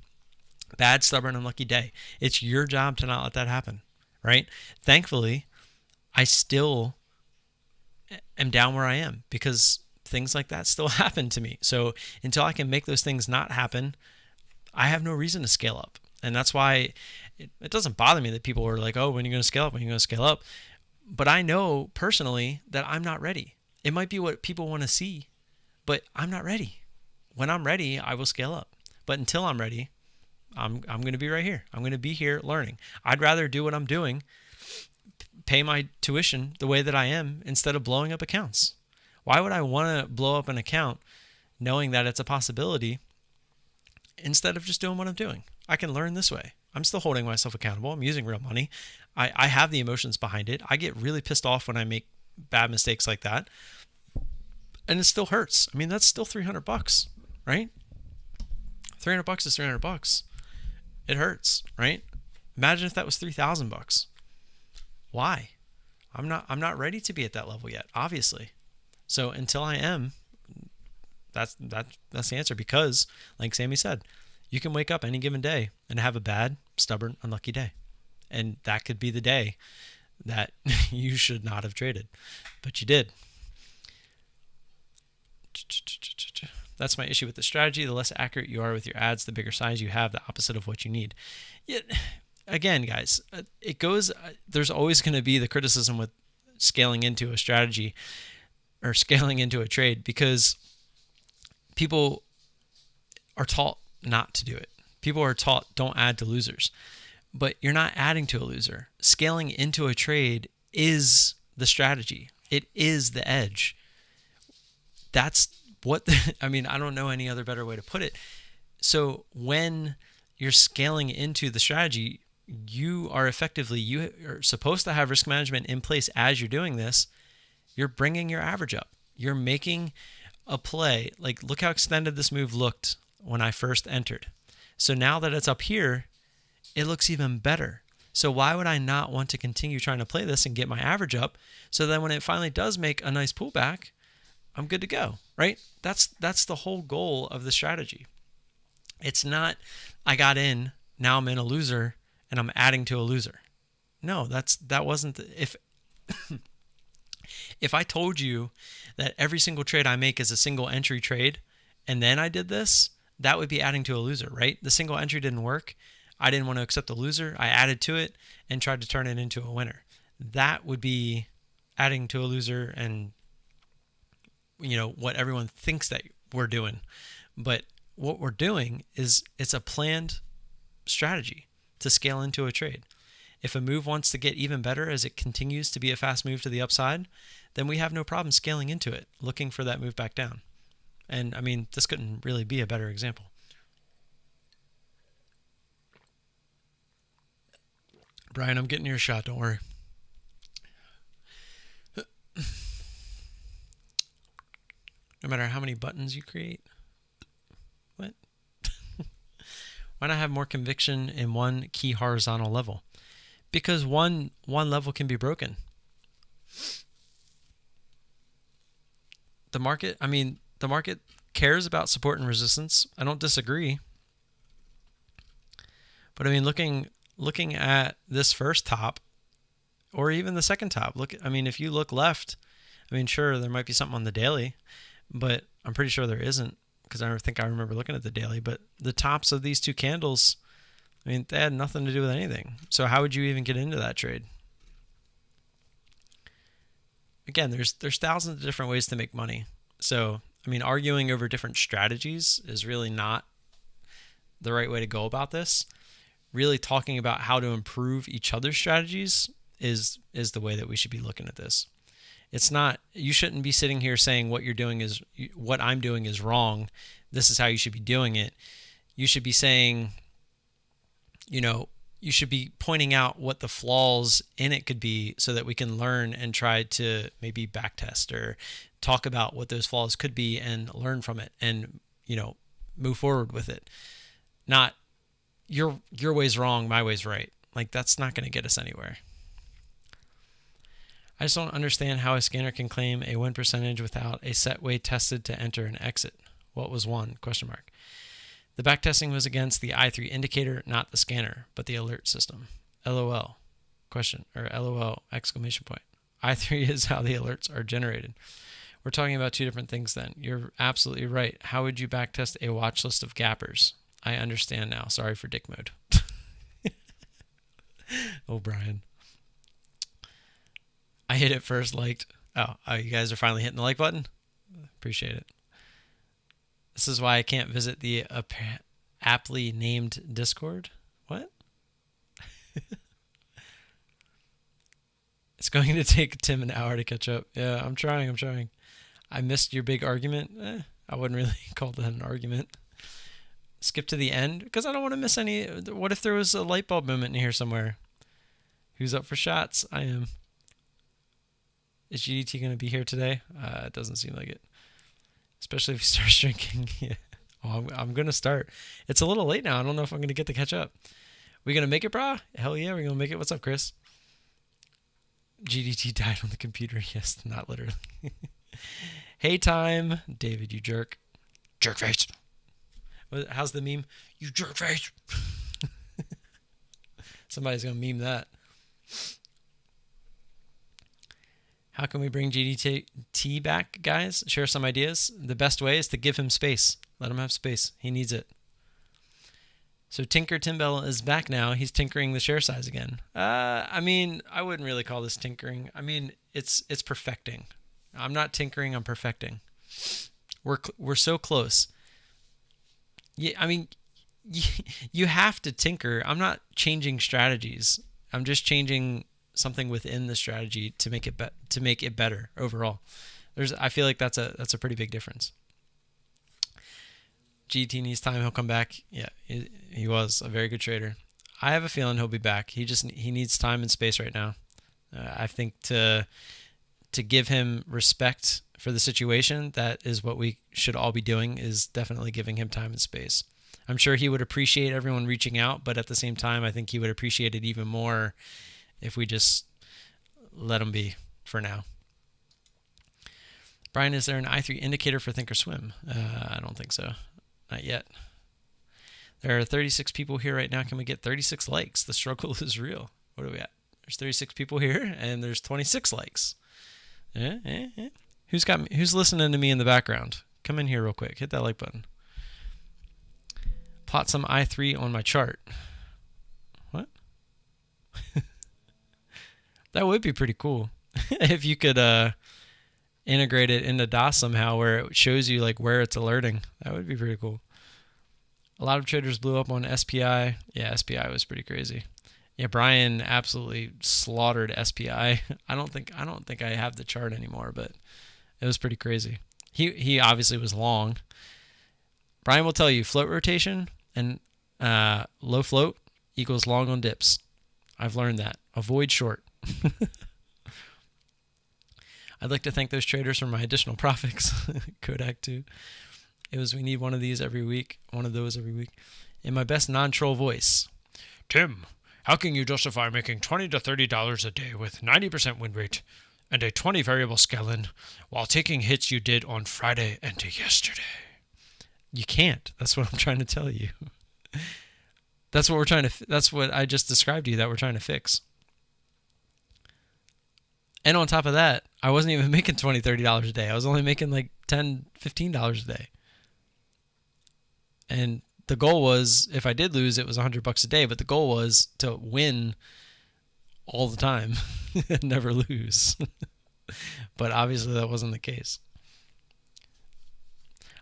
Bad, stubborn, unlucky day. It's your job to not let that happen, right? Thankfully, I still am down where I am, because things like that still happen to me. So until I can make those things not happen, I have no reason to scale up. And that's why it doesn't bother me that people are like, oh, when are you going to scale up? When are you going to scale up? But I know personally that I'm not ready. It might be what people want to see, but I'm not ready. When I'm ready, I will scale up. But until I'm ready, I'm going to be right here. I'm going to be here learning. I'd rather do what I'm doing, pay my tuition the way that I am, instead of blowing up accounts. Why would I want to blow up an account knowing that it's a possibility instead of just doing what I'm doing? I can learn this way. I'm still holding myself accountable. I'm using real money. I have the emotions behind it. I get really pissed off when I make bad mistakes like that, and it still hurts. I mean, that's still $300, right? $300 is $300. It hurts, right? Imagine if that was $3,000. Why? I'm not ready to be at that level yet, obviously. So until I am, that's the answer. Because, like Sammy said, You can wake up any given day and have a bad, stubborn, unlucky day. And that could be the day that you should not have traded, but you did. That's my issue with the strategy. The less accurate you are with your ads, the bigger size you have, the opposite of what you need. Yet, again, guys, there's always going to be the criticism with scaling into a strategy or scaling into a trade, because people are taught not to do it. People are taught don't add to losers, but you're not adding to a loser. Scaling into a trade is the strategy. It is the edge. That's what, I don't know any other better way to put it. So when you're scaling into the strategy, you are supposed to have risk management in place as you're doing this. You're bringing your average up. You're making a play. Like, look how extended this move looked when I first entered. So now that it's up here, it looks even better. So why would I not want to continue trying to play this and get my average up, so then when it finally does make a nice pullback, I'm good to go, right? That's the whole goal of the strategy. It's not, I got in, now I'm in a loser, and I'm adding to a loser. No, that wasn't, if I told you that every single trade I make is a single entry trade, and then I did this, that would be adding to a loser, right? The single entry didn't work. I didn't want to accept a loser. I added to it and tried to turn it into a winner. That would be adding to a loser, and what everyone thinks that we're doing. But what we're doing is, it's a planned strategy to scale into a trade. If a move wants to get even better as it continues to be a fast move to the upside, then we have no problem scaling into it, looking for that move back down. And this couldn't really be a better example. Brian, I'm getting your shot, don't worry. No matter how many buttons you create. What? Why not have more conviction in one key horizontal level? Because one level can be broken. The market cares about support and resistance. I don't disagree. But looking at this first top, or even the second top, if you look left, sure, there might be something on the daily, but I'm pretty sure there isn't, because I think I remember looking at the daily. But the tops of these two candles, they had nothing to do with anything. So how would you even get into that trade? Again, there's thousands of different ways to make money. So, arguing over different strategies is really not the right way to go about this. Really talking about how to improve each other's strategies is the way that we should be looking at this. It's not, you shouldn't be sitting here saying what I'm doing is wrong. This is how you should be doing it. You should be saying, you should be pointing out what the flaws in it could be, so that we can learn and try to maybe backtest or talk about what those flaws could be and learn from it and, move forward with it. Not your way's wrong, my way's right. That's not going to get us anywhere. I just don't understand how a scanner can claim a win percentage without a set way tested to enter and exit. What was won? ? The backtesting was against the I3 indicator, not the scanner, but the alert system. LOL. LOL ! I3 is how the alerts are generated. We're talking about two different things then. You're absolutely right. How would you backtest a watch list of gappers? I understand now. Sorry for dick mode. Oh, Brian. I hit it first, liked. Oh, you guys are finally hitting the like button? Appreciate it. This is why I can't visit the aptly named Discord. What? It's going to take Tim an hour to catch up. Yeah, I'm trying. I missed your big argument. I wouldn't really call that an argument. Skip to the end, because I don't want to miss any. What if there was a light bulb moment in here somewhere? Who's up for shots? I am. Is GDT going to be here today? It doesn't seem like it. Especially if he starts drinking. Yeah. Oh, I'm going to start. It's a little late now. I don't know if I'm going to get to catch up. We going to make it, brah? Hell yeah, we're going to make it. What's up, Chris? GDT died on the computer. Yes, not literally. Hey, time. David, you jerk. Jerk face. How's the meme? You jerk face. Somebody's gonna meme that. How can we bring GDT back, guys? Share some ideas. The best way is to give him space. Let him have space. He needs it. So Tinker Timbell is back now. He's tinkering the share size again. I mean, I wouldn't really call this tinkering. I mean, it's perfecting. I'm not tinkering. I'm perfecting. We're so close. Yeah, I mean, you have to tinker. I'm not changing strategies. I'm just changing something within the strategy to make it better overall. I feel like that's a pretty big difference. GT needs time. He'll come back. Yeah, he was a very good trader. I have a feeling he'll be back. He needs time and space right now. I think to give him respect for the situation, that is what we should all be doing, is definitely giving him time and space. I'm sure he would appreciate everyone reaching out, but at the same time, I think he would appreciate it even more if we just let him be for now. Brian, is there an I3 indicator for Thinkorswim? I don't think so. Not yet. There are 36 people here right now. Can we get 36 likes? The struggle is real. What are we at? There's 36 people here, and there's 26 likes. Who's listening to me in the background? Come in here real quick. Hit that like button. Plot some I3 on my chart. What? That would be pretty cool if you could integrate it into DOS somehow where it shows you like where it's alerting. That would be pretty cool. A lot of traders blew up on SPI. Yeah, SPI was pretty crazy. Yeah, Brian absolutely slaughtered SPI. I don't think I have the chart anymore, but it was pretty crazy. He obviously was long. Brian will tell you float rotation and low float equals long on dips. I've learned that. Avoid short. I'd like to thank those traders for my additional profits. Kodak too. We need one of those every week. In my best non-troll voice. Tim, how can you justify making $20 to $30 a day with 90% win rate and a 20 variable scale-in while taking hits you did on Friday and yesterday? You can't. That's what I'm trying to tell you. That's what I just described to you that we're trying to fix. And on top of that, I wasn't even making $20, $30 a day. I was only making like $10, $15 a day. And the goal was, if I did lose, it was $100 a day. But the goal was to win all the time and never lose. But obviously that wasn't the case.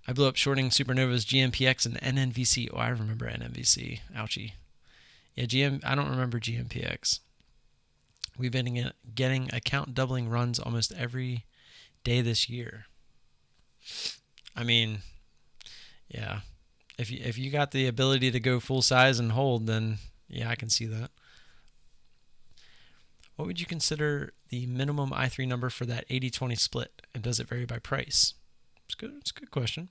I blew up shorting Supernova's GMPX and NNVC. Oh, I remember NNVC. Ouchie. Yeah, I don't remember GMPX. We've been getting account doubling runs almost every day this year. I mean, yeah. If you got the ability to go full size and hold, then yeah, I can see that. What would you consider the minimum I3 number for that 80-20 split? And does it vary by price? It's a good question.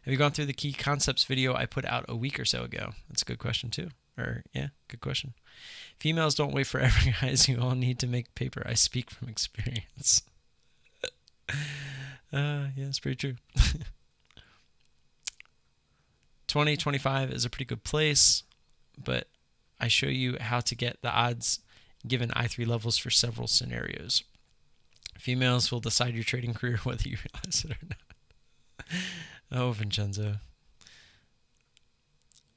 Have you gone through the key concepts video I put out a week or so ago? That's a good question too. Good question. Females don't wait forever, guys. You all need to make paper. I speak from experience. Yeah, it's pretty true. 2025 is a pretty good place, but I show you how to get the odds given I3 levels for several scenarios. Females will decide your trading career whether you realize it or not. Oh, Vincenzo.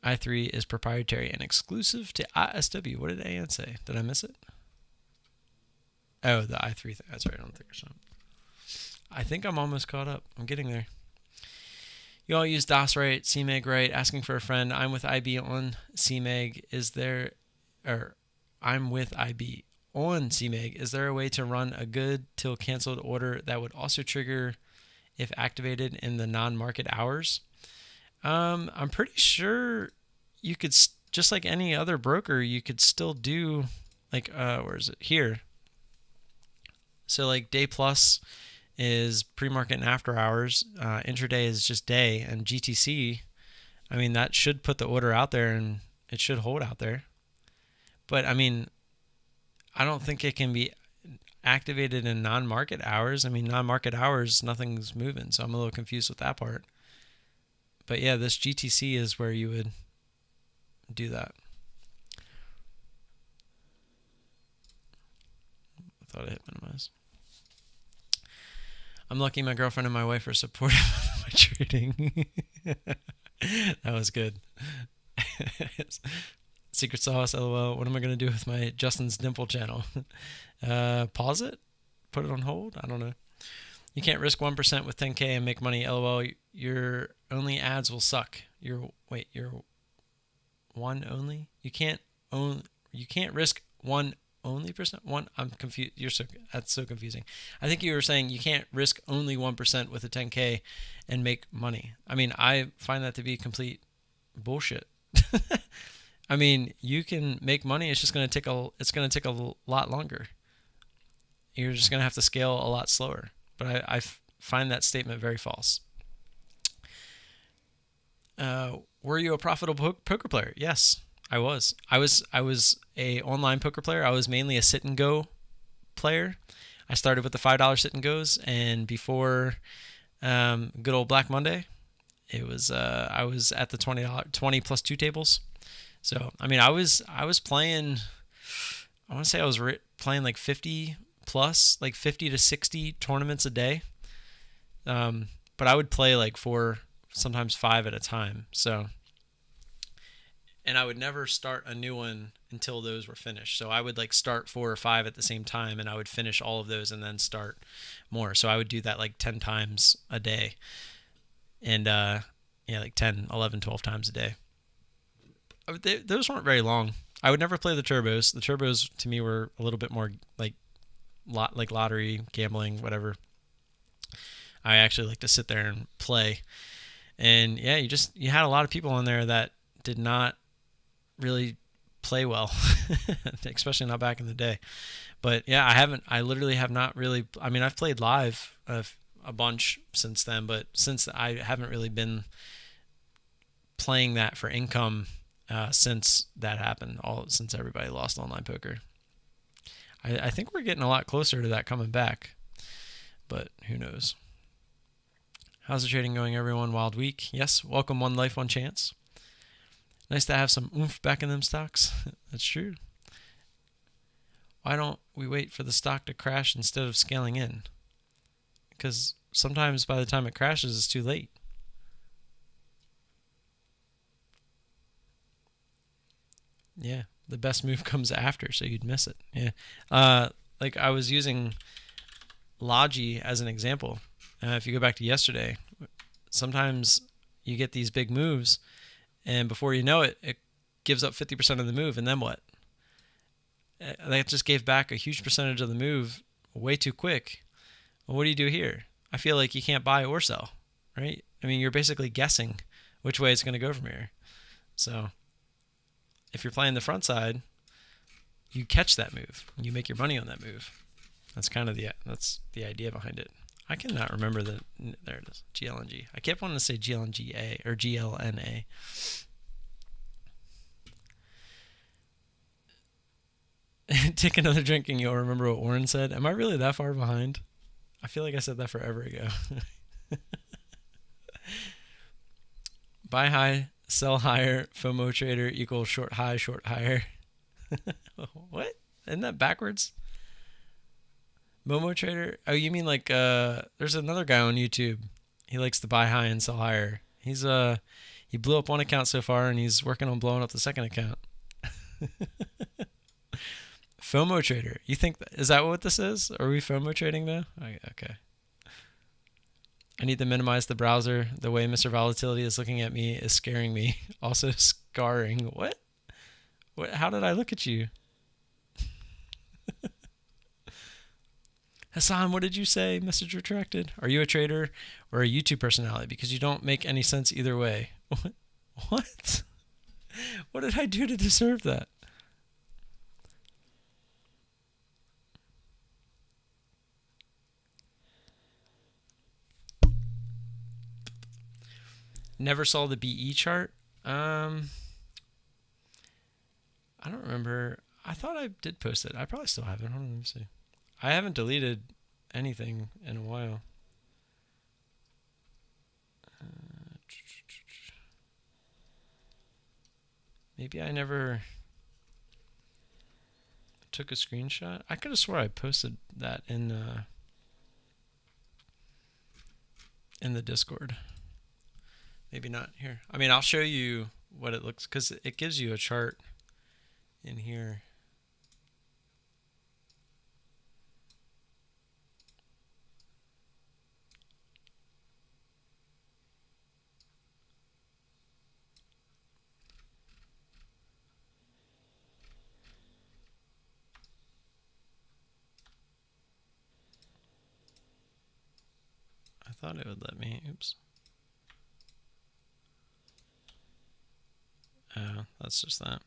I3 is proprietary and exclusive to ISW. What did AN say? Did I miss it? Oh, the I3 thing. That's right. I don't think so. I think I'm almost caught up. I'm getting there. You all use DOS right, CMEG right, asking for a friend. I'm with IB on CMEG. I'm with IB on CMEG. Is there a way to run a good till canceled order that would also trigger if activated in the non-market hours? I'm pretty sure you could, just like any other broker, you could still do like, where is it? Here. So like day plus is pre-market and after hours. Intraday is just day, and GTC, I mean, that should put the order out there and it should hold out there. But I mean, I don't think it can be activated in non-market hours. I mean, non-market hours, nothing's moving. So I'm a little confused with that part. But yeah, this GTC is where you would do that. I thought I hit minimize. I'm lucky my girlfriend and my wife are supportive of my trading. That was good. Secret sauce, LOL. What am I going to do with my Justin's Dimple channel? Pause it? Put it on hold? I don't know. You can't risk 1% with 10K and make money, LOL. Your only ads will suck. Your one only? You can't risk one only percent? I'm confused. That's so confusing. I think you were saying you can't risk only 1% with a 10K and make money. I mean, I find that to be complete bullshit. I mean, you can make money. It's just going to take a lot longer. You're just going to have to scale a lot slower. But I find that statement very false. Were you a profitable poker player? Yes, I was. I was a online poker player. I was mainly a sit and go player. I started with the $5 sit and goes, and before good old Black Monday, it was I was at the $20 plus 2 tables. So I mean, I was playing. I want to say I was playing like 50 plus, like 50 to 60 tournaments a day. But I would play like 4, sometimes 5 at a time. So, and I would never start a new one until those were finished. So I would like start 4 or 5 at the same time, and I would finish all of those and then start more. So I would do that like 10 times a day. And like 10, 11, 12 times a day. Those weren't very long. I would never play the turbos. The turbos to me were a little bit more like lottery, gambling, whatever. I actually like to sit there and play. And yeah, you had a lot of people on there that did not really play well, especially not back in the day. But yeah, I literally have not really, I mean, I've played live a bunch since then, but since I haven't really been playing that for income since that happened, since everybody lost online poker. I think we're getting a lot closer to that coming back, but who knows? How's the trading going, everyone? Wild week. Yes, welcome One Life, One Chance. Nice to have some oomph back in them stocks. That's true. Why don't we wait for the stock to crash instead of scaling in? Because sometimes by the time it crashes, it's too late. Yeah, the best move comes after, so you'd miss it. Yeah. Like I was using Logi as an example. If you go back to yesterday, sometimes you get these big moves, and before you know it, it gives up 50% of the move, and then what? That just gave back a huge percentage of the move way too quick. Well, what do you do here? I feel like you can't buy or sell, right? I mean, you're basically guessing which way it's going to go from here. So if you're playing the front side, you catch that move. You make your money on that move. That's kind of that's the idea behind it. I cannot remember there it is, GLNG. I kept wanting to say GLNGA or GLNA. Take another drink and you'll remember what Warren said. Am I really that far behind? I feel like I said that forever ago. Buy high, sell higher, FOMO trader equals short high, short higher. What? Isn't that backwards? Momo trader? Oh, you mean like there's another guy on YouTube. He likes to buy high and sell higher. He blew up one account so far and he's working on blowing up the second account. FOMO trader. You think is that what this is? Are we FOMO trading now? Okay. I need to minimize the browser. The way Mr. Volatility is looking at me is scaring me. Also scarring. What? How did I look at you? Hassan, what did you say? Message retracted. Are you a trader or a YouTube personality? Because you don't make any sense either way. What? What did I do to deserve that? Never saw the BE chart. I don't remember. I thought I did post it. I probably still have it. Hold on, let me see. I haven't deleted anything in a while. Maybe I never took a screenshot. I could have swore I posted that in the Discord. Maybe not here. I mean, I'll show you what it looks, because it gives you a chart in here. I thought it would let me. Oops. Oh, that's just that.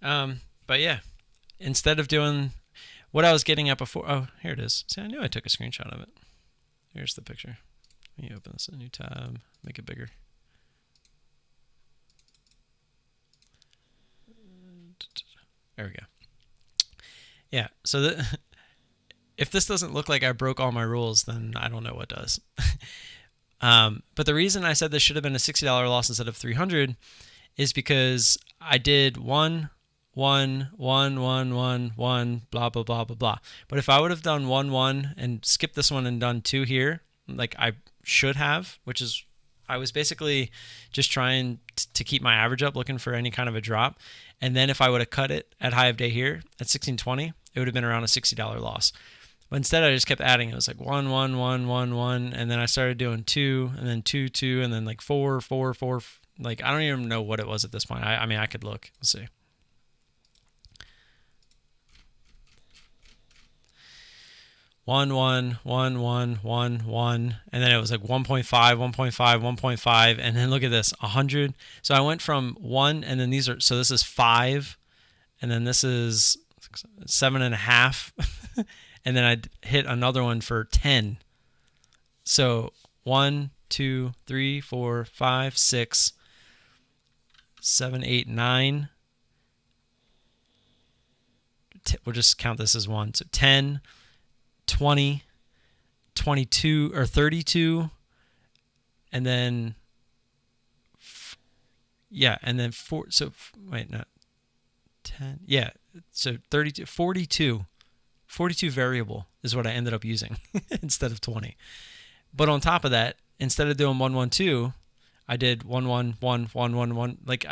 But yeah, instead of doing what I was getting at before. Oh, here it is. See, I knew I took a screenshot of it. Here's the picture. Let me open this in a new tab, make it bigger. There we go. Yeah, so if this doesn't look like I broke all my rules, then I don't know what does. But the reason I said this should have been a $60 loss instead of 300 is because I did 1, 1, 1, 1, 1, 1, blah, blah, blah, blah, blah. But if I would have done 1, 1 and skipped this one and done 2 here, like I should have, which is, I was basically just trying to keep my average up, looking for any kind of a drop. And then if I would have cut it at high of day here at 1620, it would have been around a $60 loss. But instead, I just kept adding. It was like 1, 1, 1, 1, 1, and then I started doing 2, and then 2, 2, and then like 4, 4, 4. Like, I don't even know what it was at this point. I mean, I could look. Let's see. One, one, one, one, one, one, and then it was like 1.5, 1.5, 1.5, and then look at this, 100. So I went from 1, and then these are, so this is 5, and then this is 7.5, and then I hit another one for 10. So 1, 2, 3, 4, 5, 6, 7, 8, 9. We'll just count this as 1. So 10, 20, 22, or 32, and then, yeah, and then 4, so, wait, no, 10, yeah, so 32, 42 variable is what I ended up using instead of 20. But on top of that, instead of doing 1, 1, 2, I did 1, 1, 1, 1, 1, 1. Like,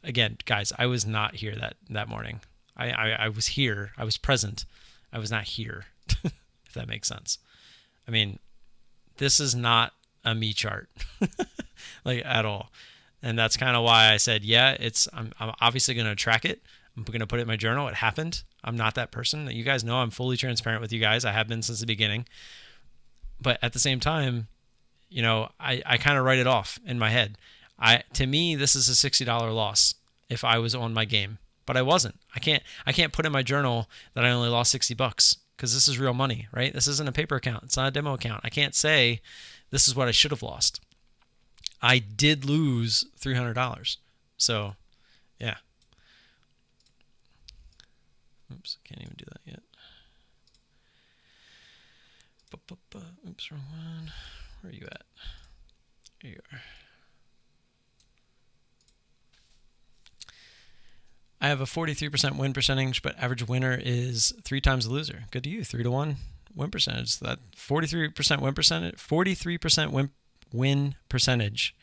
again, guys, I was not here that morning. I was here. I was present. I was not here, if that makes sense. I mean, this is not a me chart, like, at all. And that's kind of why I said, yeah, I'm obviously going to track it. I'm going to put it in my journal. It happened. I'm not that person. You guys know I'm fully transparent with you guys. I have been since the beginning. But at the same time, you know, I kind of write it off in my head. To me, this is a $60 loss if I was on my game. But I wasn't. I can't put in my journal that I only lost $60 because this is real money, right? This isn't a paper account. It's not a demo account. I can't say this is what I should have lost. I did lose $300. So, yeah. Oops, can't even do that yet. Oops, wrong one. Where are you at? There you are. I have a 43% win percentage, but average winner is 3 times the loser. Good to you, 3-1 win percentage. So that 43% win percentage, 43% win percentage,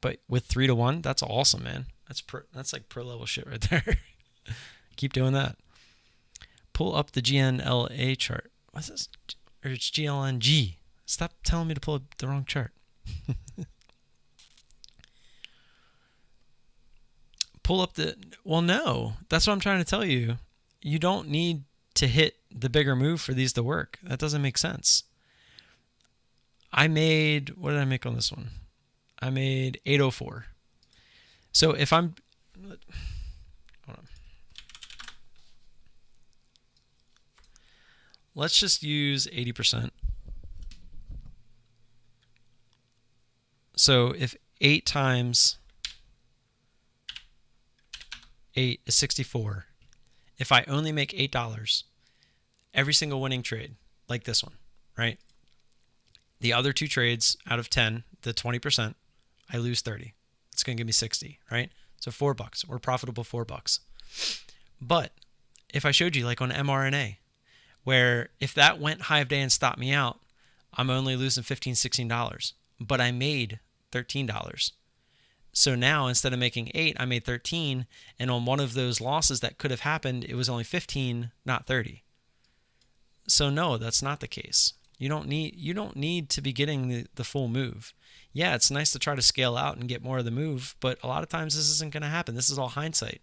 but with 3-1, that's awesome, man. That's like pro level shit right there. Keep doing that. Pull up the GNLA chart. What's this? Or it's GLNG. Stop telling me to pull up the wrong chart. Pull up well, no, that's what I'm trying to tell you. You don't need to hit the bigger move for these to work. That doesn't make sense. What did I make on this one? I made 804. So if hold on. Let's just use 80%. So if 8 times 8 is 64. If I only make $8, every single winning trade, like this one, right? The other 2 trades out of 10, the 20%, I lose 30. It's going to give me 60, right? So $4. We're profitable $4. But if I showed you like on mRNA, where if that went high of day and stopped me out, I'm only losing $15, $16, but I made $13. So now instead of making 8, I made 13, and on one of those losses that could have happened, it was only 15, not 30. So no, that's not the case. You don't need to be getting the full move. Yeah, it's nice to try to scale out and get more of the move, but a lot of times this isn't going to happen. This is all hindsight.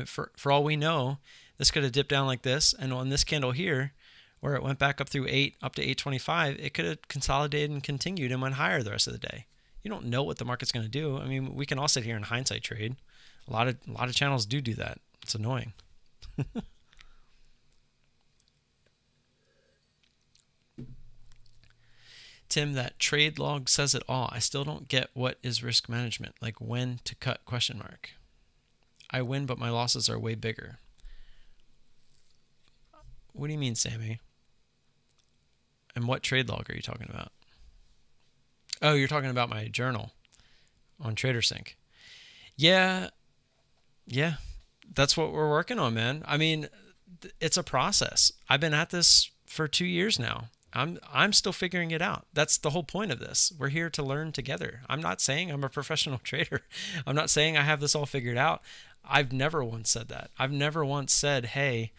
For all we know, this could have dipped down like this, and on this candle here, where it went back up through 8 up to 825, it could have consolidated and continued and went higher the rest of the day. You don't know what the market's going to do. I mean, we can all sit here and hindsight trade. A lot of channels do that. It's annoying. Tim, that trade log says it all. I still don't get what is risk management, like when to cut ? I win, but my losses are way bigger. What do you mean, Sammy? And what trade log are you talking about? Oh, you're talking about my journal on TraderSync. Yeah, that's what we're working on, man. I mean, it's a process. I've been at this for 2 years now. I'm still figuring it out. That's the whole point of this. We're here to learn together. I'm not saying I'm a professional trader. I'm not saying I have this all figured out. I've never once said that. I've never once said, hey,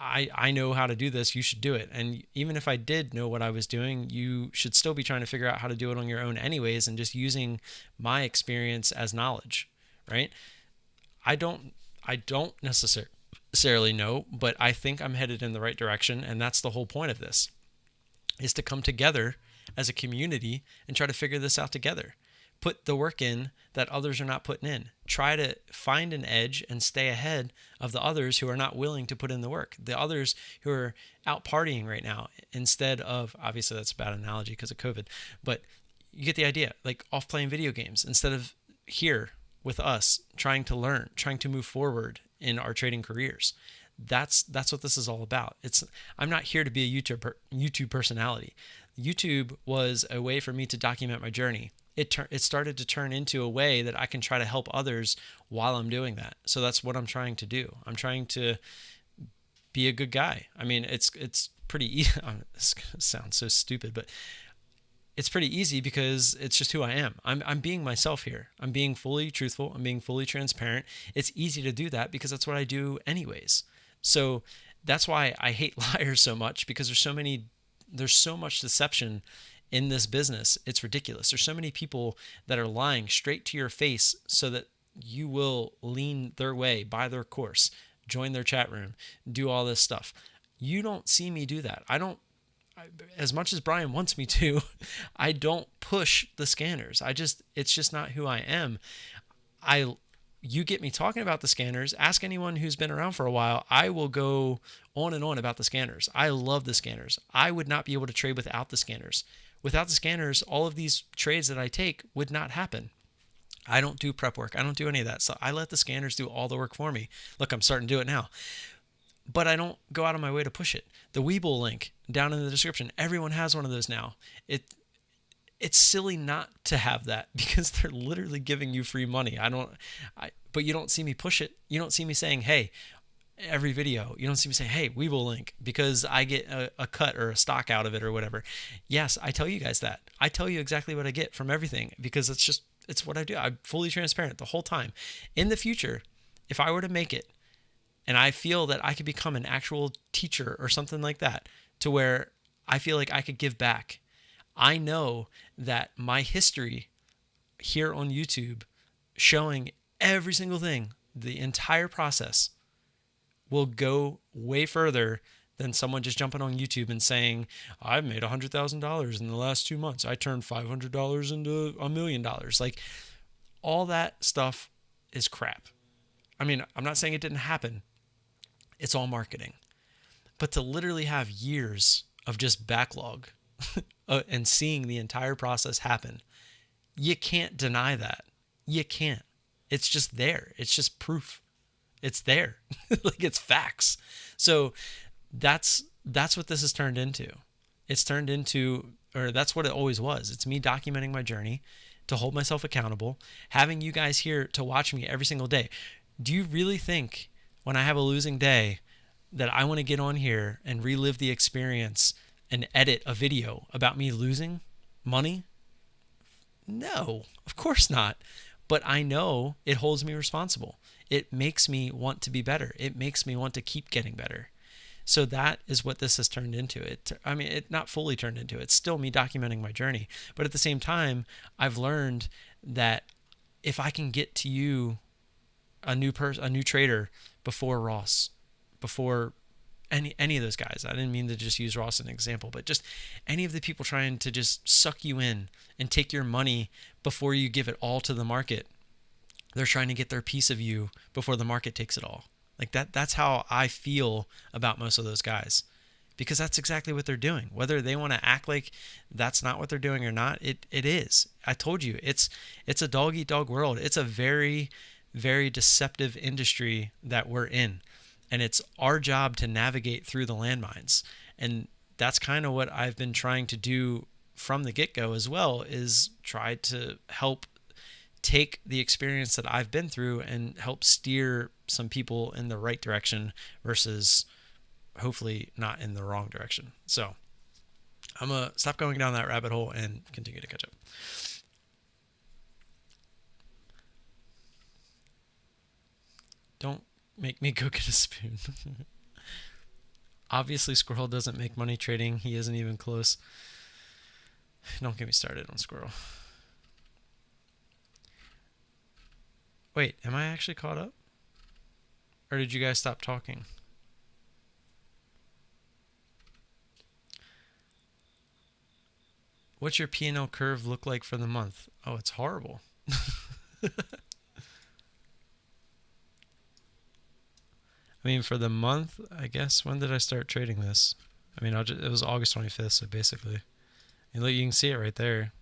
I know how to do this, you should do it. And even if I did know what I was doing, you should still be trying to figure out how to do it on your own anyways, and just using my experience as knowledge, right? I don't necessarily know, but I think I'm headed in the right direction, and that's the whole point of this, is to come together as a community and try to figure this out together. Put the work in that others are not putting in. Try to find an edge and stay ahead of the others who are not willing to put in the work. The others who are out partying right now instead of, obviously that's a bad analogy because of COVID, but you get the idea, like off playing video games instead of here with us trying to learn, trying to move forward in our trading careers. That's what this is all about. I'm not here to be a YouTube personality. YouTube was a way for me to document my journey. It started to turn into a way that I can try to help others while I'm doing that. So that's what I'm trying to do. I'm trying to be a good guy. I mean, it's pretty easy. This sounds so stupid, but it's pretty easy because it's just who I am. I'm being myself here. I'm being fully truthful. I'm being fully transparent. It's easy to do that because that's what I do anyways. So that's why I hate liars so much, because there's so much deception in this business. It's ridiculous. There's so many people that are lying straight to your face so that you will lean their way, buy their course, join their chat room, do all this stuff. You don't see me do that. As much as Brian wants me to, I don't push the scanners. It's just not who I am. You get me talking about the scanners, ask anyone who's been around for a while, I will go on and on about the scanners. I love the scanners. I would not be able to trade without the scanners. Without the scanners, all of these trades that I take would not happen. I don't do prep work. I don't do any of that. So I let the scanners do all the work for me. Look, I'm starting to do it now. But I don't go out of my way to push it. The Webull link down in the description, everyone has one of those now. It's silly not to have that because they're literally giving you free money. But you don't see me push it. You don't see me saying, hey, every video, you don't see me saying, hey, Webull link, because I get a cut or a stock out of it or whatever. Yes, I tell you guys that. I tell you exactly what I get from everything because it's what I do. I'm fully transparent the whole time. In the future, if I were to make it and I feel that I could become an actual teacher or something like that, to where I feel like I could give back, I know that my history here on YouTube showing every single thing, the entire process, will go way further than someone just jumping on YouTube and saying, I've made $100,000 in the last 2 months. I turned $500 into $1 million. Like, all that stuff is crap. I mean, I'm not saying it didn't happen. It's all marketing. But to literally have years of just backlog and seeing the entire process happen, you can't deny that. You can't. It's just there. It's just proof. It's there. Like, it's facts. So that's what this has turned into. It's turned into, or that's what it always was. It's me documenting my journey, to hold myself accountable, having you guys here to watch me every single day. Do you really think when I have a losing day that I want to get on here and relive the experience and edit a video about me losing money? No, of course not. But I know it holds me responsible. It makes me want to be better. It makes me want to keep getting better. So that is what this has turned into. It not fully turned into. It's still me documenting my journey. But at the same time, I've learned that if I can get to you, a new trader, before Ross, before any of those guys. I didn't mean to just use Ross as an example, but just any of the people trying to just suck you in and take your money before you give it all to the market. They're trying to get their piece of you before the market takes it all. Like that's how I feel about most of those guys, because that's exactly what they're doing. Whether they want to act like that's not what they're doing or not, it is. I told you, it's a dog eat dog world. It's a very, very deceptive industry that we're in. And it's our job to navigate through the landmines. And that's kind of what I've been trying to do from the get-go as well, is try to help take the experience that I've been through and help steer some people in the right direction versus hopefully not in the wrong direction. So I'm going to stop going down that rabbit hole and continue to catch up. Don't make me go get a spoon. Obviously, Squirrel doesn't make money trading. He isn't even close. Don't get me started on Squirrel. Wait, am I actually caught up? Or did you guys stop talking? What's your P&L curve look like for the month? Oh, it's horrible. I mean, for the month, I guess, when did I start trading this? I mean, it was August 25th, so basically. And look, you can see it right there.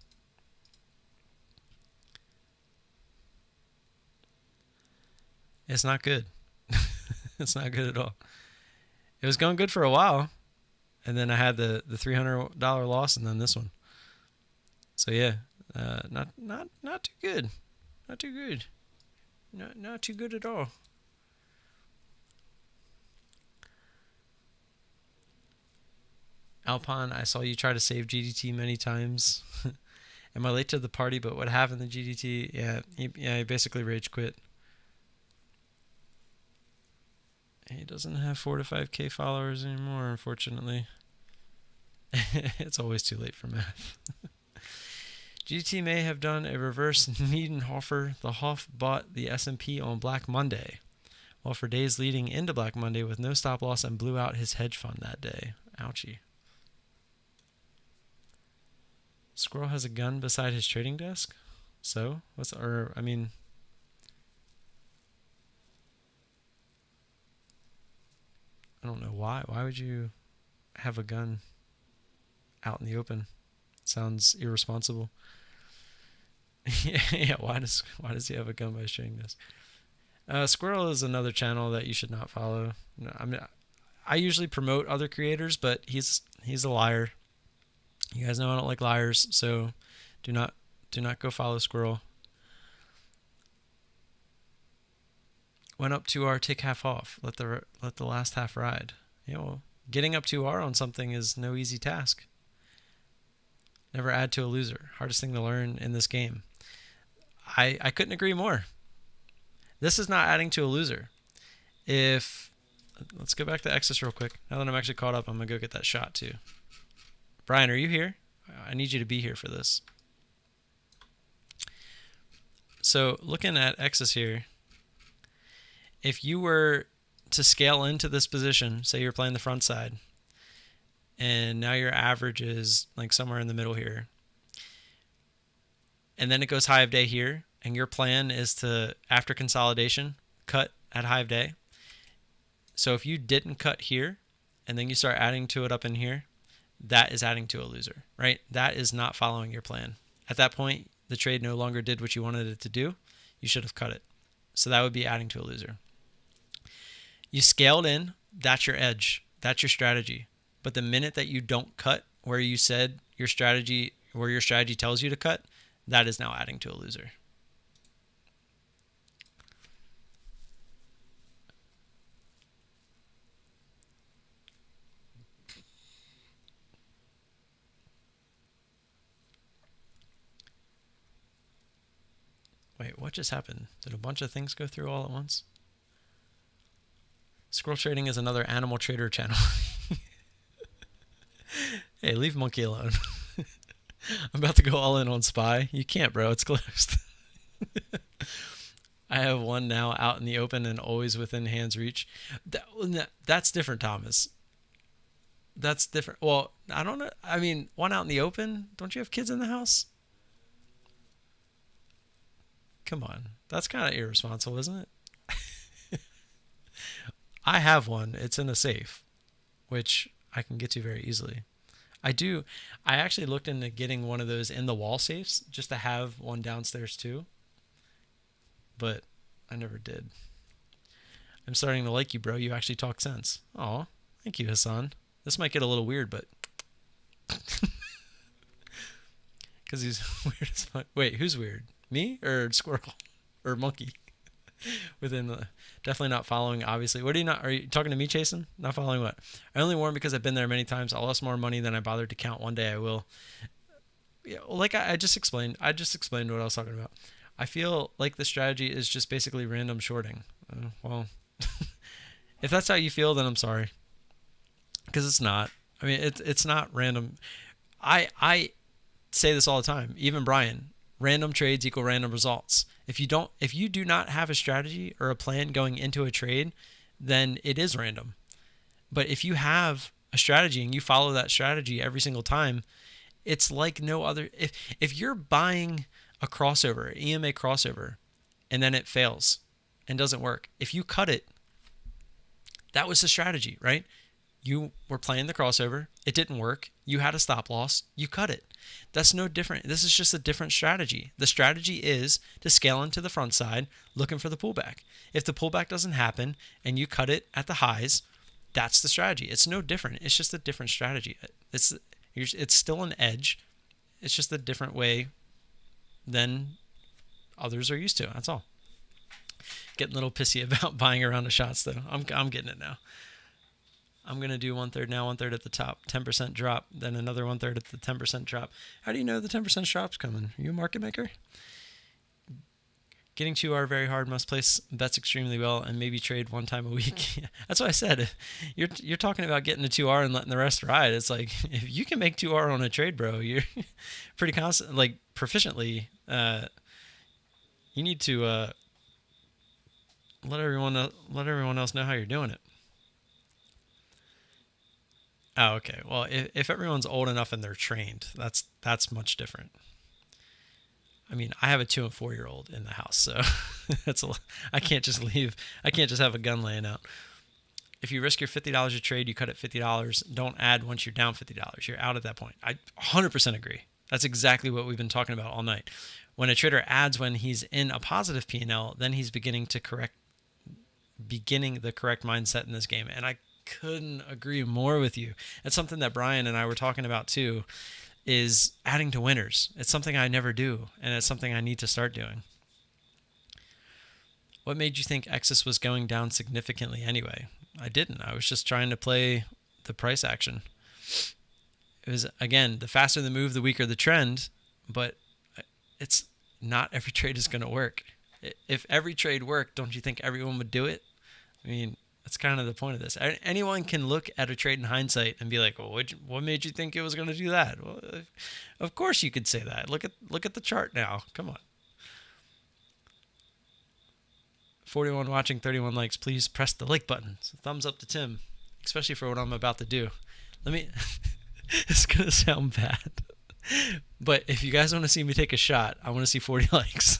It's not good. It's not good at all. It was going good for a while, and then I had the $300 loss, and then this one. So yeah, not too good. Not too good. Not too good at all. Alpine, I saw you try to save GDT many times. Am I late to the party? But what happened to GDT? Yeah, he basically rage quit. He doesn't have 4 to 5K followers anymore, unfortunately. It's always too late for math. GDT may have done a reverse Niedenhofer. The Hoff bought the S&P on Black Monday, while for days leading into Black Monday with no stop loss, and blew out his hedge fund that day. Ouchie. Squirrel has a gun beside his trading desk? So? I don't know why. Why would you have a gun out in the open? It sounds irresponsible. Yeah, why does he have a gun by his trading desk? Squirrel is another channel that you should not follow. No, I mean, I usually promote other creators, but he's a liar. You guys know I don't like liars, so do not go follow Squirrel. Went up 2R, take half off. Let the last half ride. Yeah, well, getting up 2R on something is no easy task. Never add to a loser. Hardest thing to learn in this game. I couldn't agree more. This is not adding to a loser. Let's go back to Exodus real quick. Now that I'm actually caught up, I'm going to go get that shot too. Brian, are you here? I need you to be here for this. So looking at Exodus here, if you were to scale into this position, say you're playing the front side, and now your average is like somewhere in the middle here, and then it goes high of day here, and your plan is to, after consolidation, cut at high of day. So if you didn't cut here, and then you start adding to it up in here, that is adding to a loser, right? That is not following your plan. At that point, the trade no longer did what you wanted it to do. You should have cut it. So that would be adding to a loser. You scaled in, that's your edge. That's your strategy. But the minute that you don't cut where you said your strategy, where your strategy tells you to cut, That is now adding to a loser. Wait, what just happened? Did a bunch of things go through all at once? Squirrel trading is another animal trader channel. Hey, leave Monkey alone. I'm about to go all in on Spy. You can't, bro. It's closed. I have one now out in the open and always within hand's reach. That's different, Thomas. That's different. Well, I don't know. I mean, one out in the open? Don't you have kids in the house? Come on. That's kind of irresponsible, isn't it? I have one. It's in a safe, which I can get to very easily. I actually looked into getting one of those in the wall safes just to have one downstairs too, but I never did. I'm starting to like you, bro. You actually talk sense. Aw, thank you, Hassan. This might get a little weird, but because he's weird as fuck. Wait, who's weird? Me or squirrel or monkey? Within the definitely not following, obviously. What are you talking to me, Chasen? Not following what? I only warn because I've been there many times. I lost more money than I bothered to count. One day I will. Yeah, like I just explained. I just explained what I was talking about. I feel like the strategy is just basically random shorting. Well, if that's how you feel, then I'm sorry. Because it's not. I mean, it's not random. I say this all the time. Even Brian. Random trades equal random results. If you do not have a strategy or a plan going into a trade, then it is random. But if you have a strategy and you follow that strategy every single time, it's like no other. If you're buying a crossover, EMA crossover, and then it fails and doesn't work, if you cut it, that was the strategy, right? You were playing the crossover. It didn't work. You had a stop loss. You cut it. That's no different. This is just a different strategy. The strategy is to scale into the front side, looking for the pullback. If the pullback doesn't happen and you cut it at the highs, that's the strategy. It's no different. It's just a different strategy. It's still an edge. It's just a different way than others are used to. That's all. Getting a little pissy about buying around the shots, though. I'm getting it now. I'm going to do 1/3 now, 1/3 at the top, 10% drop, then another 1/3 at the 10% drop. How do you know the 10% drop's coming? Are you a market maker? Getting 2R very hard, must place bets extremely well, and maybe trade one time a week. That's what I said. You're talking about getting a 2R and letting the rest ride. It's like, if you can make 2R on a trade, bro, you're pretty constant, like proficiently. You need to let everyone else know how you're doing it. Oh, okay. Well, if everyone's old enough and they're trained, that's much different. I mean, I have a 2 and 4 year old in the house, so I can't just leave. I can't just have a gun laying out. If you risk your $50 a trade, you cut it $50. Don't add once you're down $50. You're out at that point. I 100% agree. That's exactly what we've been talking about all night. When a trader adds when he's in a positive P&L, then he's beginning the correct mindset in this game. And I couldn't agree more with you. It's something that Brian and I were talking about too, is adding to winners. It's something I never do, and it's something I need to start doing. What made you think Exodus was going down significantly anyway? I didn't. I was just trying to play the price action. It was, again, the faster the move, the weaker the trend, but it's not every trade is going to work. If every trade worked, don't you think everyone would do it? I mean, that's kind of the point of this. Anyone can look at a trade in hindsight and be like, well, what made you think it was going to do that? Well, of course you could say that. Look at the chart now. Come on. 41 watching, 31 likes. Please press the like button. So thumbs up to Tim, especially for what I'm about to do. It's going to sound bad. But if you guys want to see me take a shot, I want to see 40 likes.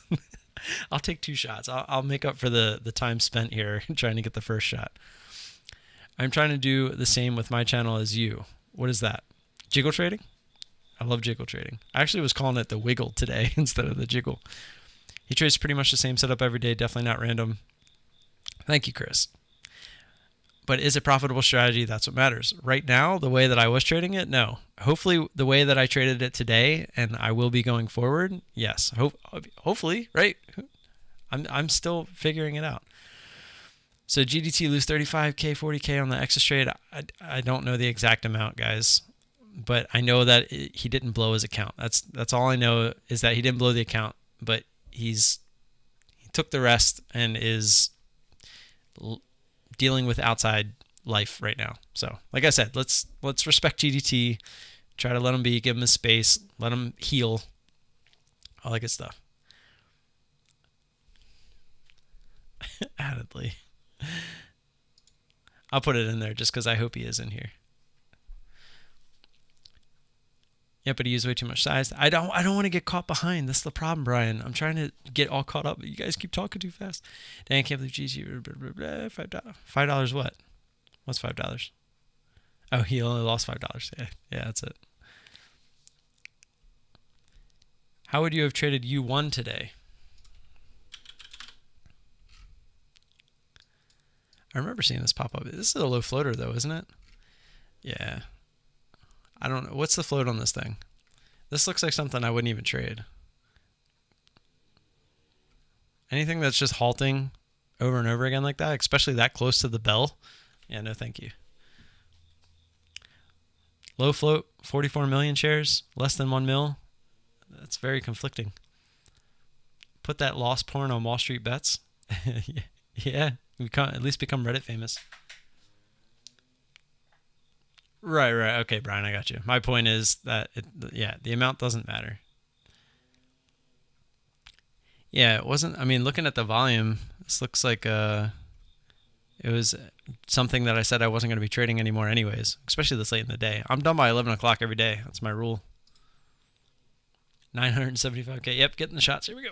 I'll take 2 shots. I'll make up for the time spent here trying to get the first shot. I'm trying to do the same with my channel as you. What is that? Jiggle trading? I love jiggle trading. I actually was calling it the wiggle today instead of the jiggle. He trades pretty much the same setup every day. Definitely not random. Thank you, Chris. But is it profitable strategy? That's what matters. Right now, the way that I was trading it, no. Hopefully, the way that I traded it today, and I will be going forward, yes. Hopefully, right? I'm still figuring it out. So GDT lose 35K, 40K on the Exodus trade. I don't know the exact amount, guys, but I know that he didn't blow his account. That's all I know, is that he didn't blow the account, but he took the rest and is dealing with outside life right now. So, like I said, let's respect GDT, try to let him be, give him his space, let him heal, all that good stuff. Addedly. I'll put it in there just because I hope he is in here. Yeah, but he used way too much size. I don't want to get caught behind. That's the problem, Brian. I'm trying to get all caught up. You guys keep talking too fast. Dang, I can't believe GG. $5 what? What's $5? Oh, he only lost $5. Yeah, that's it. How would you have traded U1 today? I remember seeing this pop up. This is a low floater, though, isn't it? Yeah. I don't know. What's the float on this thing? This looks like something I wouldn't even trade. Anything that's just halting over and over again like that, especially that close to the bell. Yeah, no thank you. Low float, 44 million shares, less than 1 mil. That's very conflicting. Put that loss porn on Wall Street Bets. Yeah, we can't at least become Reddit famous. Right. Okay, Brian, I got you. My point is that, the amount doesn't matter. Yeah, it wasn't. I mean, looking at the volume, this looks like it was something that I said I wasn't going to be trading anymore anyways, especially this late in the day. I'm done by 11 o'clock every day. That's my rule. 975K. Yep, getting the shots. Here we go.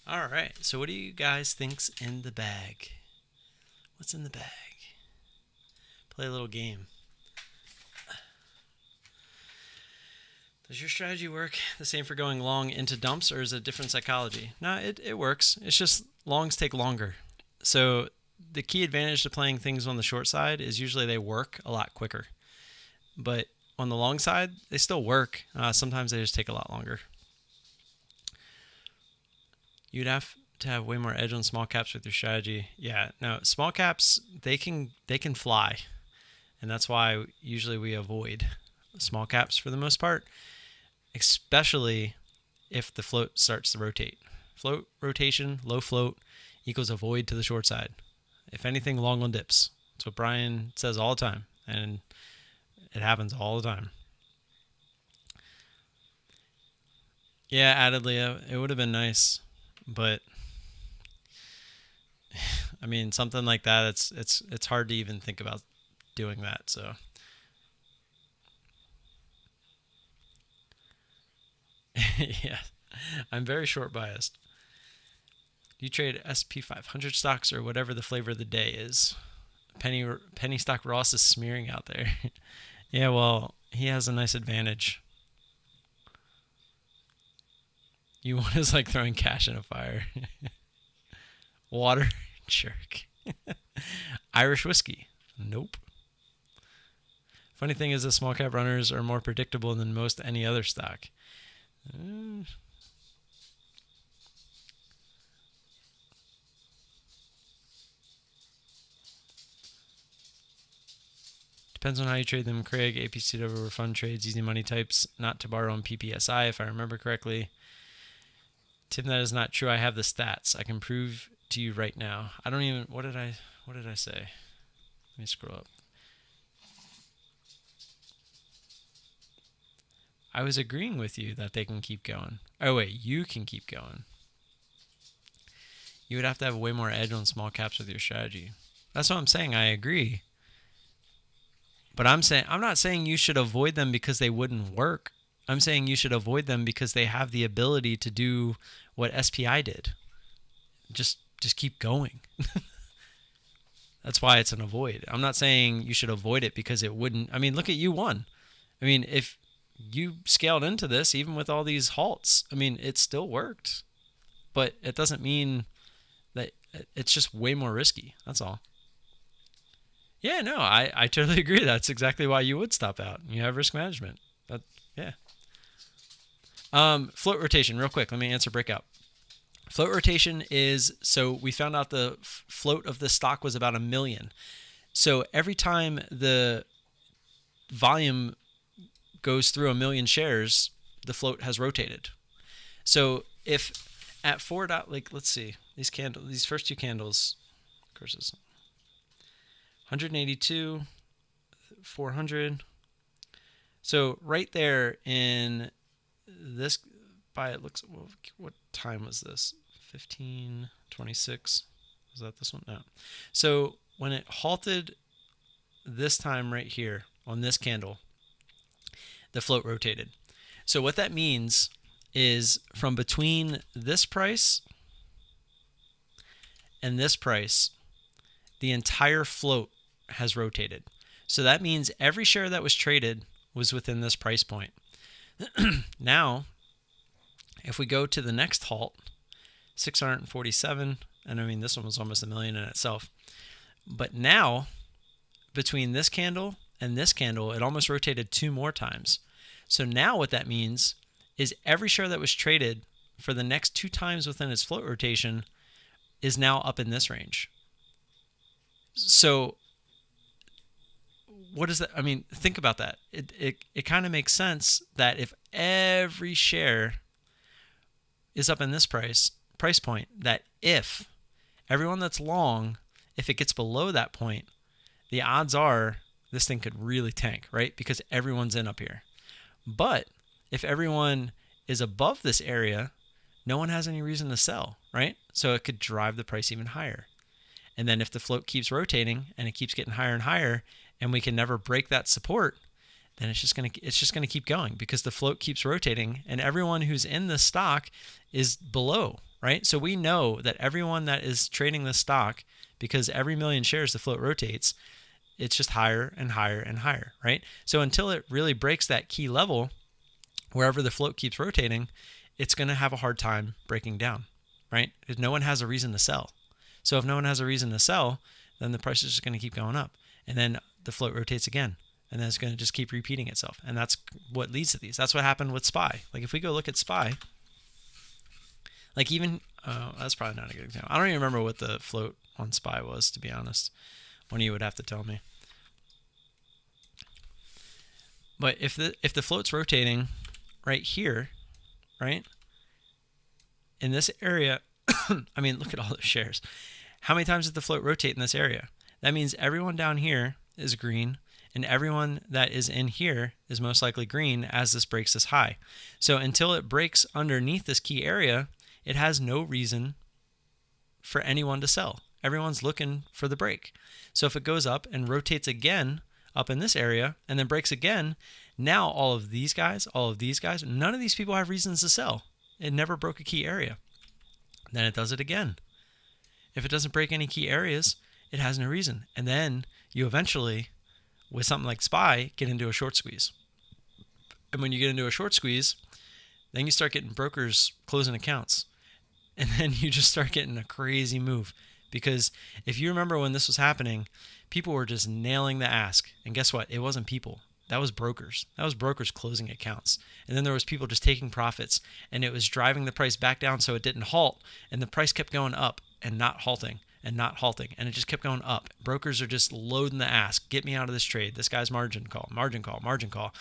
All right, so what do you guys think's in the bag? What's in the bag? Play a little game. Does your strategy work the same for going long into dumps, or is it a different psychology? No, it works. It's just longs take longer. So the key advantage to playing things on the short side is usually they work a lot quicker. But on the long side, they still work. Sometimes they just take a lot longer. You'd have to have way more edge on small caps with your strategy. Yeah, no, small caps, they can fly. And that's why usually we avoid small caps for the most part, especially if the float starts to rotate. Float rotation, low float equals avoid to the short side. If anything, long on dips. That's what Brian says all the time, and it happens all the time. Yeah, addedly, it would have been nice. But I mean, something like that, it's hard to even think about doing that. So yeah, I'm very short biased. You trade SP 500 stocks or whatever the flavor of the day is. Penny stock Ross is smearing out there. Yeah, well, he has a nice advantage. U1 is like throwing cash in a fire. Water, jerk. Irish whiskey, nope. Funny thing is the small cap runners are more predictable than most any other stock. Depends on how you trade them, Craig. APCW were fun trades, easy money types, not to borrow on PPSI, if I remember correctly. Tim, that is not true. I have the stats. I can prove to you right now. I don't even. What did I say? Let me scroll up. I was agreeing with you that they can keep going. Oh wait, you can keep going. You would have to have way more edge on small caps with your strategy. That's what I'm saying. I agree. But I'm not saying you should avoid them because they wouldn't work. I'm saying you should avoid them because they have the ability to do what SPI did. Just keep going. That's why it's an avoid. I'm not saying you should avoid it because it wouldn't. I mean, look at U1. I mean, if you scaled into this, even with all these halts, I mean, it still worked. But it doesn't mean that it's just way more risky. That's all. Yeah, no, I totally agree. That's exactly why you would stop out. You have risk management. Yeah. Float rotation, real quick. Let me answer breakout. Float rotation is, so we found out the float of the stock was about 1 million. So every time the volume goes through 1 million shares, the float has rotated. So if at let's see, these first two candles, of course, it's 182, 400. So right there in this, it looks, what time was this? 15:26. Was that this one? No. So when it halted this time right here on this candle, the float rotated. So what that means is from between this price and this price, the entire float has rotated. So that means every share that was traded was within this price point. Now, if we go to the next halt, 647, and I mean, this one was almost 1 million in itself. But now, between this candle and this candle, it almost rotated 2 more times. So now what that means is every share that was traded for the next 2 times within its float rotation is now up in this range. So what is that? I mean, think about that. It kind of makes sense that if every share is up in this price point, that if everyone that's long, if it gets below that point, the odds are this thing could really tank, right? Because everyone's in up here. But if everyone is above this area, no one has any reason to sell, right? So it could drive the price even higher. And then if the float keeps rotating and it keeps getting higher and higher, and we can never break that support, then it's just gonna keep going because the float keeps rotating, and everyone who's in the stock is below, right? So we know that everyone that is trading this stock, because every 1 million shares the float rotates, it's just higher and higher and higher, right? So until it really breaks that key level, wherever the float keeps rotating, it's going to have a hard time breaking down, right? Because no one has a reason to sell. So if no one has a reason to sell, then the price is just going to keep going up. And then the float rotates again. And then it's going to just keep repeating itself. And that's what leads to these. That's what happened with SPY. Like if we go look at SPY, like even, that's probably not a good example. I don't even remember what the float on SPY was, to be honest. One of you would have to tell me. But if the float's rotating right here, right, in this area, I mean, look at all those shares. How many times did the float rotate in this area? That means everyone down here is green, and everyone that is in here is most likely green as this breaks this high. So until it breaks underneath this key area, it has no reason for anyone to sell. Everyone's looking for the break. So if it goes up and rotates again up in this area and then breaks again, now all of these guys, none of these people have reasons to sell. It never broke a key area. Then it does it again. If it doesn't break any key areas, it has no reason. And then you eventually, with something like SPY, get into a short squeeze. And when you get into a short squeeze, then you start getting brokers closing accounts. And then you just start getting a crazy move. Because if you remember when this was happening, people were just nailing the ask. And guess what? It wasn't people. That was brokers. That was brokers closing accounts. And then there was people just taking profits, and it was driving the price back down so it didn't halt, and the price kept going up and not halting and not halting, and it just kept going up. Brokers are just loading the ass. Get me out of this trade. This guy's margin call, margin call, margin call.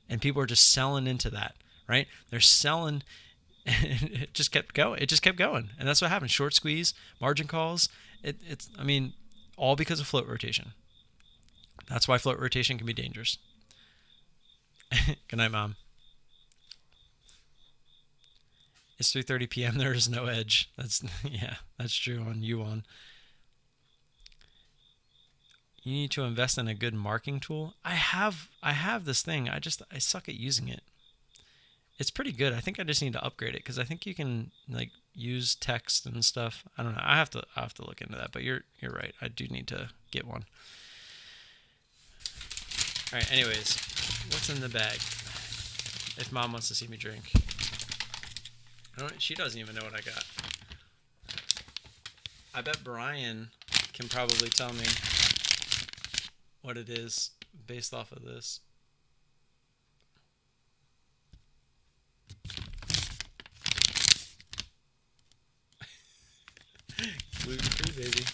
And people are just selling into that, right? They're selling, and it just kept going. It just kept going. And that's what happened. Short squeeze, margin calls. It's all because of float rotation. That's why float rotation can be dangerous. Good night, Mom. It's 3:30 p.m. There is no edge. That's true on Yuan. You need to invest in a good marking tool. I have this thing. I suck at using it. It's pretty good. I think I just need to upgrade it because I think you can like use text and stuff. I don't know. I have to look into that. But you're right. I do need to get one. All right. Anyways, what's in the bag? If Mom wants to see me drink, she doesn't even know what I got. I bet Brian can probably tell me what it is based off of this. Gluten-free, baby.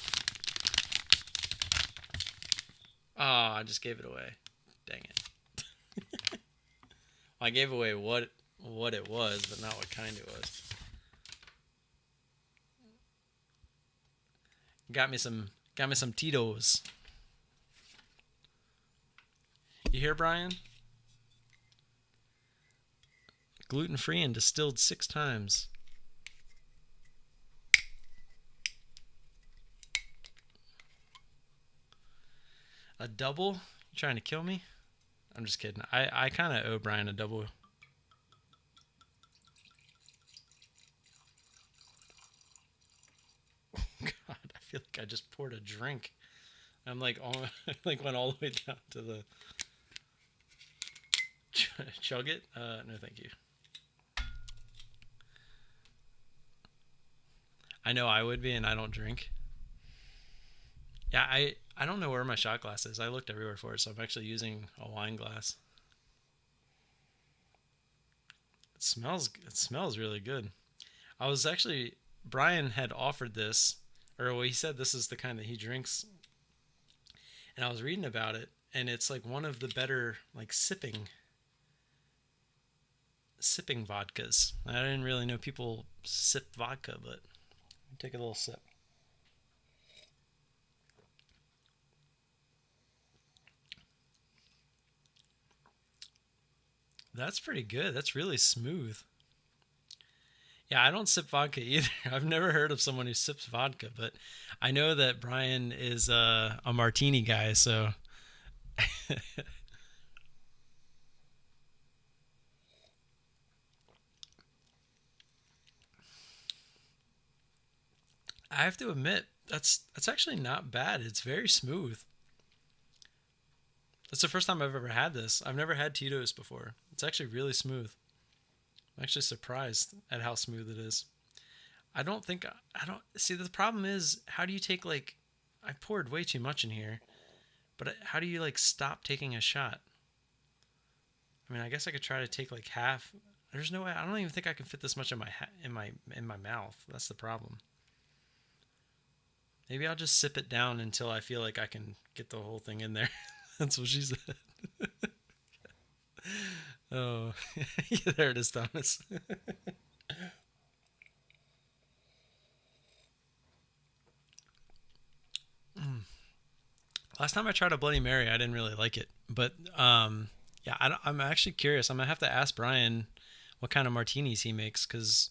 Oh, I just gave it away. Dang it. Well, I gave away what it was, but not what kind it was. Got me some Tito's. You hear, Brian? Gluten-free and distilled 6 times. A double? You trying to kill me? I'm just kidding. I kind of owe Brian a double. God, I feel like I just poured a drink. I'm like, went all the way down to the chug it. No, thank you. I know I would be, and I don't drink. Yeah, I don't know where my shot glass is. I looked everywhere for it, so I'm actually using a wine glass. It smells really good. Brian had offered this, or well, he said this is the kind that he drinks. And I was reading about it, and it's like one of the better like sipping vodkas. I didn't really know people sip vodka, but take a little sip. That's pretty good. That's really smooth. Yeah, I don't sip vodka either. I've never heard of someone who sips vodka, but I know that Brian is a martini guy, so I have to admit that's actually not bad. It's very smooth. That's the first time I've ever had this. I've never had Tito's before. It's actually really smooth. I'm actually surprised at how smooth it is. I don't see the problem is how do you take like I poured way too much in here, but how do you like stop taking a shot? I mean, I guess I could try to take like half. There's no way. I don't even think I can fit this much in my mouth. That's the problem. Maybe I'll just sip it down until I feel like I can get the whole thing in there. That's what she said. Oh, yeah, there it is, Thomas. Last time I tried a Bloody Mary, I didn't really like it. But yeah, I'm actually curious. I'm gonna have to ask Brian what kind of martinis he makes because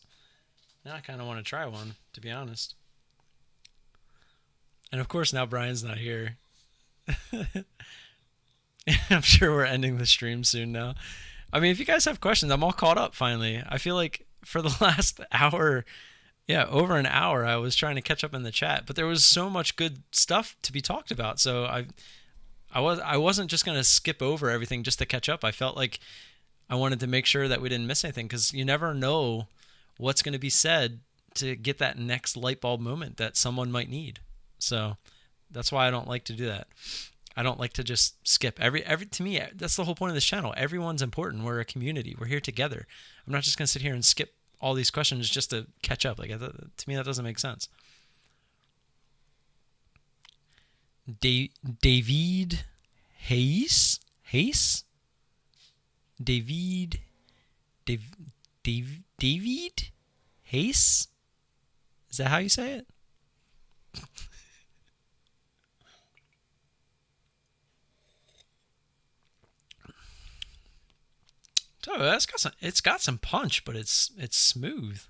now I kind of want to try one, to be honest. And of course, now Brian's not here. I'm sure we're ending the stream soon now. I mean, if you guys have questions, I'm all caught up finally. I feel like for the last hour, over an hour, I was trying to catch up in the chat, but there was so much good stuff to be talked about. So I wasn't just going to skip over everything just to catch up. I felt like I wanted to make sure that we didn't miss anything because you never know what's going to be said to get that next light bulb moment that someone might need. So that's why I don't like to do that. I don't like to just skip every to me. That's the whole point of this channel. Everyone's important. We're a community. We're here together. I'm not just gonna sit here and skip all these questions just to catch up. Like, to me, that doesn't make sense. David Hayes? David Hayes? Is that how you say it? So it's got some punch, but it's smooth.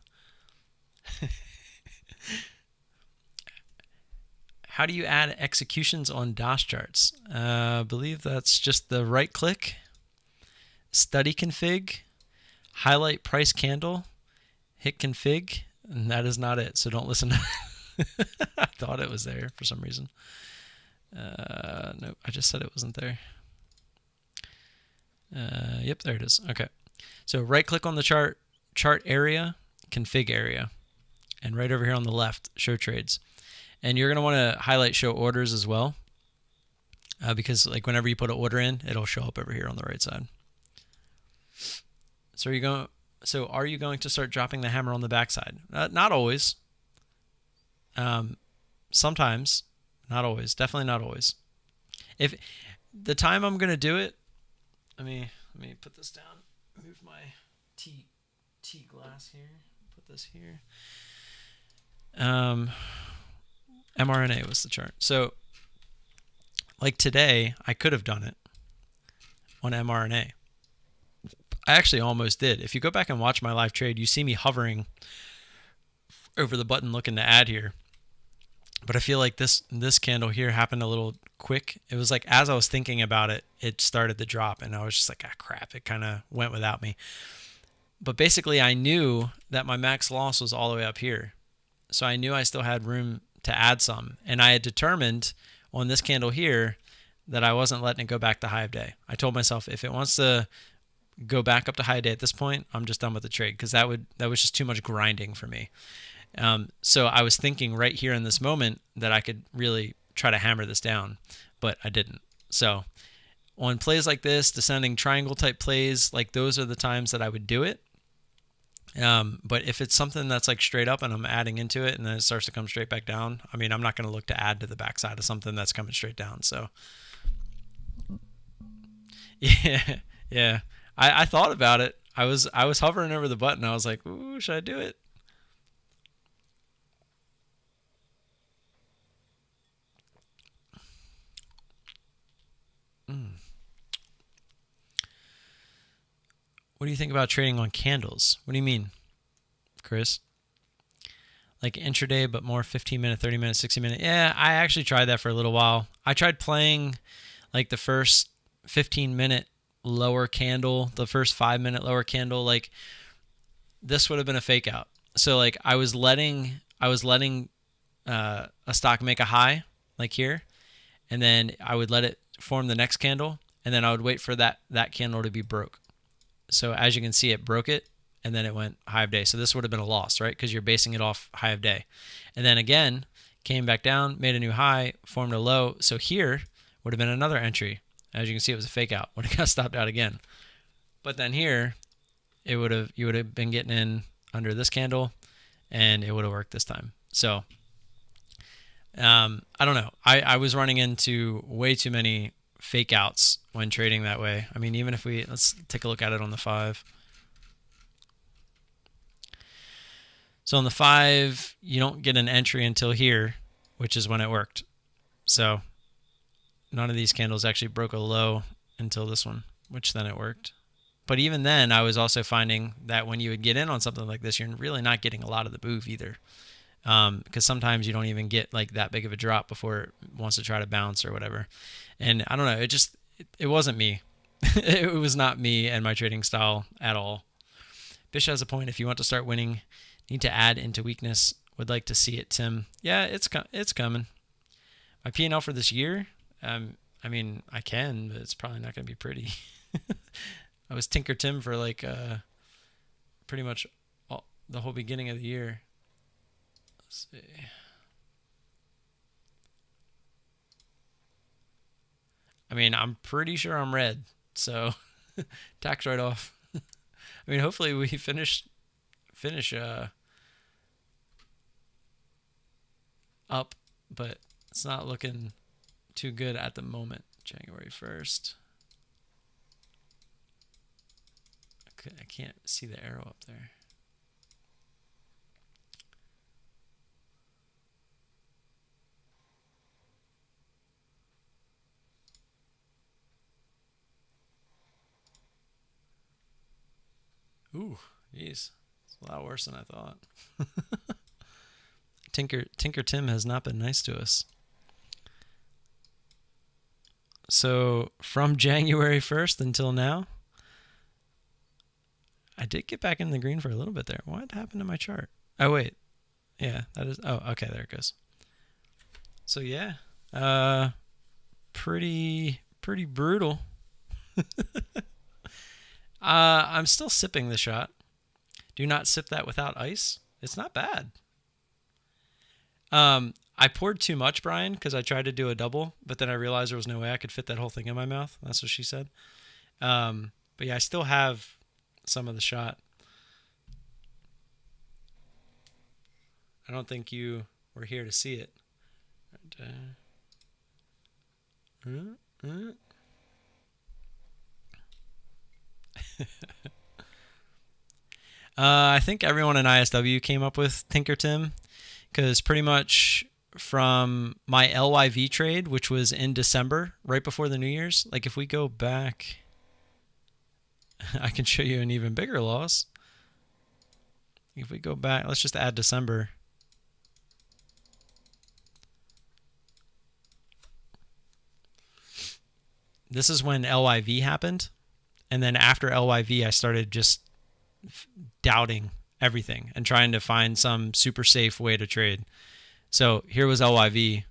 How do you add executions on DOS charts? I believe that's just the right click, study config, highlight price candle, hit config, and that is not it. So don't listen to I thought it was there for some reason. No, I just said it wasn't there. Yep, there it is. Okay. So right click on the chart area, config area, and right over here on the left, show trades. And you're going to want to highlight show orders as well, because like whenever you put an order in, it'll show up over here on the right side. So are you going to start dropping the hammer on the backside? Not always. Sometimes, not always. Definitely not always. If the time I'm going to do it, let me put this down. Move my tea glass here. Put this here. mRNA was the chart. So, like today, I could have done it on mRNA. I actually almost did. If you go back and watch my live trade, you see me hovering over the button looking to add here. But I feel like this candle here happened a little quick. It was like as I was thinking about it, it started to drop, and I was just like, ah, crap. It kind of went without me. But basically, I knew that my max loss was all the way up here. So I knew I still had room to add some. And I had determined on this candle here that I wasn't letting it go back to high of day. I told myself if it wants to go back up to high day at this point, I'm just done with the trade, because that was just too much grinding for me. So I was thinking right here in this moment that I could really try to hammer this down, but I didn't. So on plays like this, descending triangle type plays, like those are the times that I would do it. But if it's something that's like straight up and I'm adding into it and then it starts to come straight back down, I mean, I'm not going to look to add to the backside of something that's coming straight down. So yeah. I thought about it. I was hovering over the button. I was like, ooh, should I do it? What do you think about trading on candles? What do you mean, Chris? Like intraday, but more 15-minute, 30-minute, 60-minute. Yeah, I actually tried that for a little while. I tried playing like the first 15-minute lower candle, the first 5-minute lower candle. Like this would have been a fake out. So like I was letting a stock make a high like here, and then I would let it form the next candle, and then I would wait for that candle to be broke. So as you can see, it broke it, and then it went high of day. So this would have been a loss, right? Because you're basing it off high of day. And then again, came back down, made a new high, formed a low. So here would have been another entry. As you can see, it was a fake out. Would have got stopped out again. But then here, you would have been getting in under this candle, and it would have worked this time. So I don't know. I was running into way too many fake outs when trading that way. I mean, even if let's take a look at it on the 5. So on the 5, you don't get an entry until here, which is when it worked. So none of these candles actually broke a low until this one, which then it worked. But even then, I was also finding that when you would get in on something like this, you're really not getting a lot of the move either. Because sometimes you don't even get like that big of a drop before it wants to try to bounce or whatever. And I don't know, it wasn't me. It was not me and my trading style at all. Bish has a point. If you want to start winning, need to add into weakness. Would like to see it, Tim. Yeah, it's coming. My P&L for this year, I mean, I can, but it's probably not going to be pretty. I was Tinker Tim for like pretty much the whole beginning of the year. Let's see. mean, I'm pretty sure I'm red, so tax write-off. I mean, hopefully we finish up, but it's not looking too good at the moment. January 1st. Okay, I can't see the arrow up there. Ooh, jeez. It's a lot worse than I thought. Tinker Tim has not been nice to us. So from January 1st until now, I did get back in the green for a little bit there. What happened to my chart? Oh, wait. Yeah, that is... Oh, okay, there it goes. So, yeah. Pretty brutal. I'm still sipping the shot. Do not sip that without ice. It's not bad. I poured too much, Brian, because I tried to do a double, but then I realized there was no way I could fit that whole thing in my mouth. That's what she said. But yeah, I still have some of the shot. I don't think you were here to see it. I think everyone in ISW came up with Tinker Tim, because pretty much from my LYV trade, which was in December, right before the New Year's, like if we go back, I can show you an even bigger loss. If we go back, let's just add December. This is when LYV happened. And then after LYV, I started just doubting everything and trying to find some super safe way to trade. So here was LYV.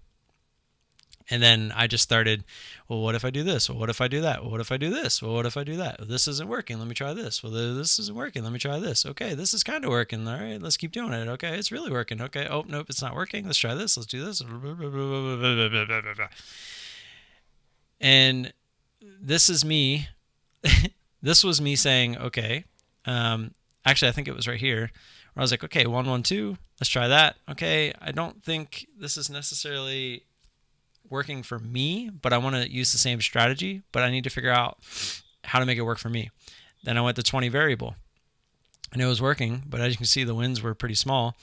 And then I just started, well, what if I do this? Well, what if I do that? Well, what if I do this? Well, what if I do that? Well, this isn't working. Let me try this. Well, this isn't working. Let me try this. Okay, this is kind of working. All right, let's keep doing it. Okay, it's really working. Okay, oh, nope, it's not working. Let's try this. Let's do this. And this is me. This was me saying, okay, actually, I think it was right here where I was like, okay, 112, let's try that. Okay, I don't think this is necessarily working for me, but I want to use the same strategy, but I need to figure out how to make it work for me. Then I went to 20 variable and it was working, but as you can see, the wins were pretty small.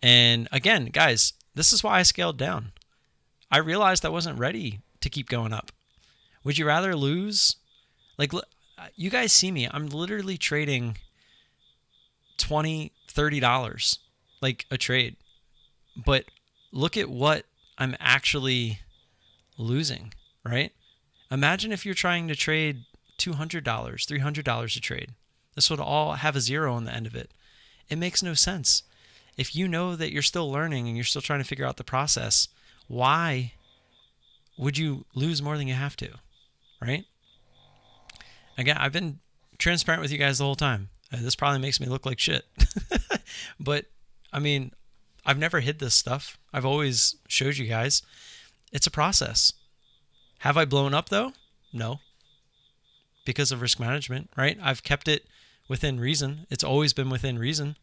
And again, guys, this is why I scaled down. I realized I wasn't ready to keep going up. Would you rather lose? Like, you guys see me, I'm literally trading $20, $30 like a trade, but look at what I'm actually losing, right? Imagine if you're trying to trade $200, $300 a trade. This would all have a zero on the end of it. It makes no sense. If you know that you're still learning and you're still trying to figure out the process, why would you lose more than you have to, right? Again, I've been transparent with you guys the whole time. This probably makes me look like shit. But, I mean, I've never hid this stuff. I've always showed you guys. It's a process. Have I blown up, though? No. Because of risk management, right? I've kept it within reason. It's always been within reason.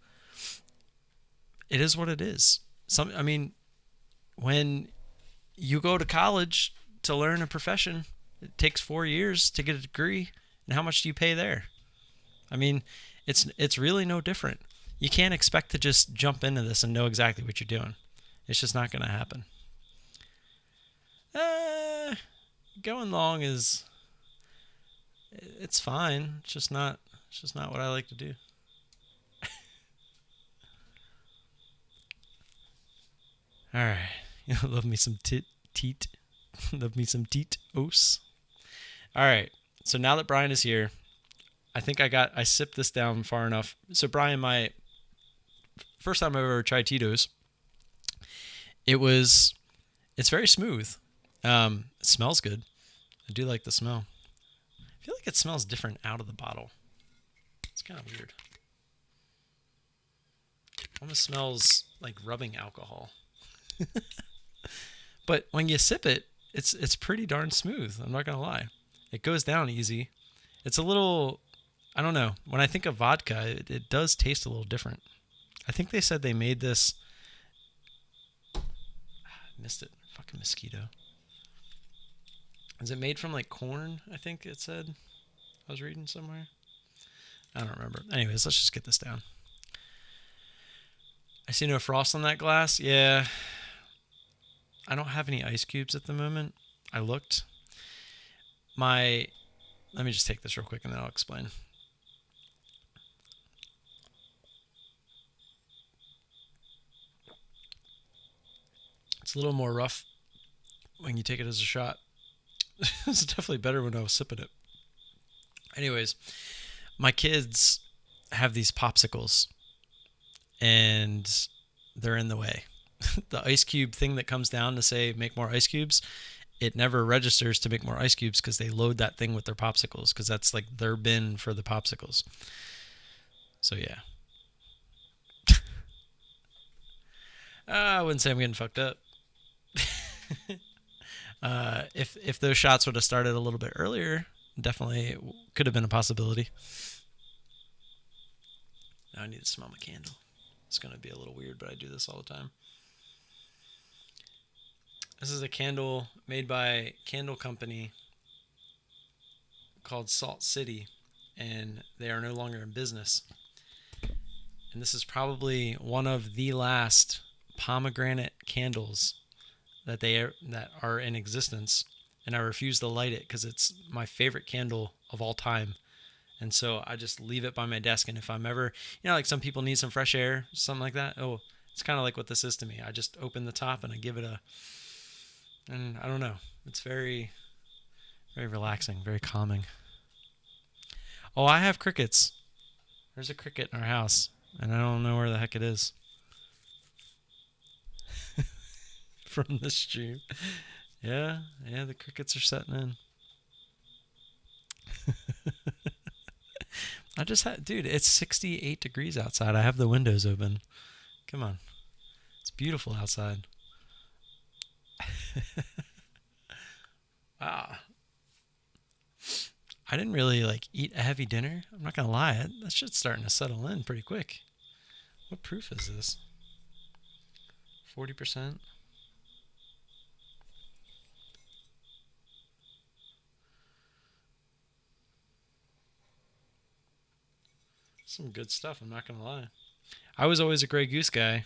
It is what it is. I mean, when you go to college to learn a profession, it takes 4 years to get a degree. And how much do you pay there? I mean, it's really no different. You can't expect to just jump into this and know exactly what you're doing. It's just not going to happen. Going long it's fine. It's just not what I like to do. All right. Love me some teat. Love me some teat-os. All right. So now that Brian is here, I think I sipped this down far enough. So Brian, my first time I ever tried Tito's, it's very smooth. It smells good. I do like the smell. I feel like it smells different out of the bottle. It's kind of weird. Almost smells like rubbing alcohol. But when you sip it, it's pretty darn smooth. I'm not gonna lie. It goes down easy. It's a little, I don't know. When I think of vodka, it does taste a little different. I think they said they made this. I missed it. Fucking mosquito. Is it made from like corn? I think it said. I was reading somewhere. I don't remember. Anyways, let's just get this down. I see no frost on that glass. Yeah. I don't have any ice cubes at the moment. I looked. Let me just take this real quick and then I'll explain. It's a little more rough when you take it as a shot. It's definitely better when I was sipping it. Anyways, my kids have these popsicles and they're in the way. The ice cube thing that comes down to say make more ice cubes, it never registers to make more ice cubes because they load that thing with their popsicles because that's like their bin for the popsicles. So yeah. I wouldn't say I'm getting fucked up. If those shots would have started a little bit earlier, definitely could have been a possibility. Now I need to smell my candle. It's going to be a little weird, but I do this all the time. This is a candle made by a candle company called Salt City, and they are no longer in business. And this is probably one of the last pomegranate candles that are in existence, and I refuse to light it because it's my favorite candle of all time. And so I just leave it by my desk, and if I'm ever, like some people need some fresh air, something like that. Oh, it's kind of like what this is to me. I just open the top and I give it and I don't know. It's very, very relaxing, very calming. Oh, I have crickets. There's a cricket in our house, and I don't know where the heck it is. From the stream. Yeah, the crickets are setting in. I just had, dude, it's 68 degrees outside. I have the windows open. Come on. It's beautiful outside. Wow. I didn't really eat a heavy dinner. I'm not going to lie. That shit's starting to settle in pretty quick. What proof is this? 40%? Some good stuff, I'm not going to lie. I was always a Grey Goose guy,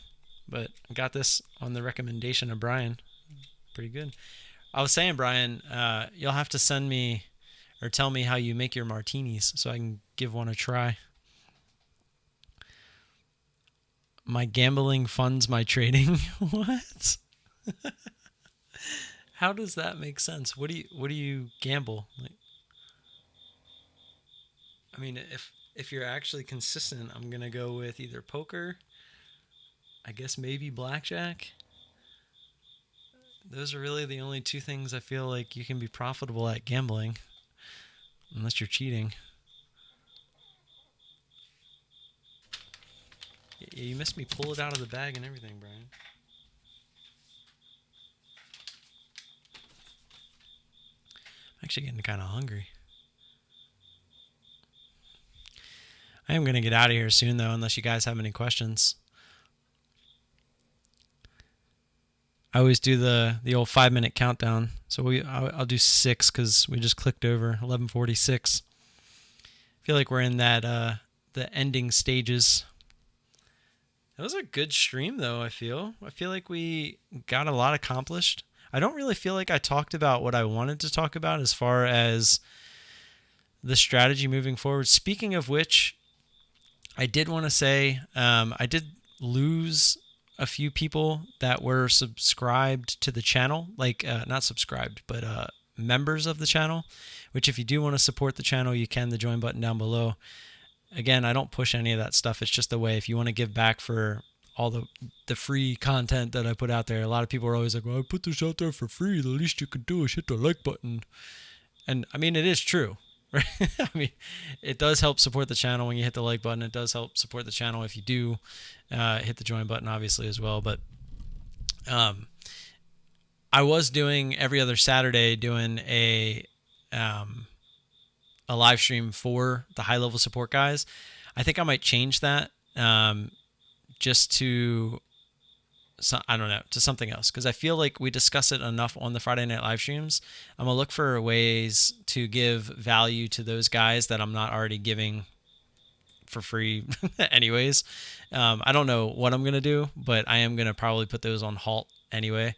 but I got this on the recommendation of Brian. Pretty good. I was saying, Brian, you'll have to send me or tell me how you make your martinis so I can give one a try. My gambling funds my trading. What? How does that make sense? What do you gamble? I mean, if you're actually consistent, I'm going to go with either poker, I guess maybe blackjack. Those are really the only two things I feel like you can be profitable at gambling, unless you're cheating. Yeah, you missed me pull it out of the bag and everything, Brian. I'm actually getting kind of hungry. I am going to get out of here soon, though, unless you guys have any questions. I always do the old 5-minute countdown. So I'll do 6 because we just clicked over 11:46. I feel like we're in that the ending stages. That was a good stream, though. I feel like we got a lot accomplished. I don't really feel like I talked about what I wanted to talk about as far as the strategy moving forward. Speaking of which, I did want to say I did lose a few people that were subscribed to the channel, not subscribed, but members of the channel, which if you do want to support the channel, you can, the join button down below. Again, I don't push any of that stuff. It's just a way if you want to give back for all the free content that I put out there. A lot of people are always like, well, I put this out there for free. The least you can do is hit the like button. And I mean, it is true. Right? I mean, it does help support the channel when you hit the like button. It does help support the channel if you do hit the join button, obviously, as well. But I was doing every other Saturday doing a live stream for the high level support guys. I think I might change that just to, I don't know, to something else, because I feel like we discuss it enough on the Friday night live streams. I'm gonna look for ways to give value to those guys that I'm not already giving for free anyways. I don't know what I'm gonna do, but I am gonna probably put those on halt anyway.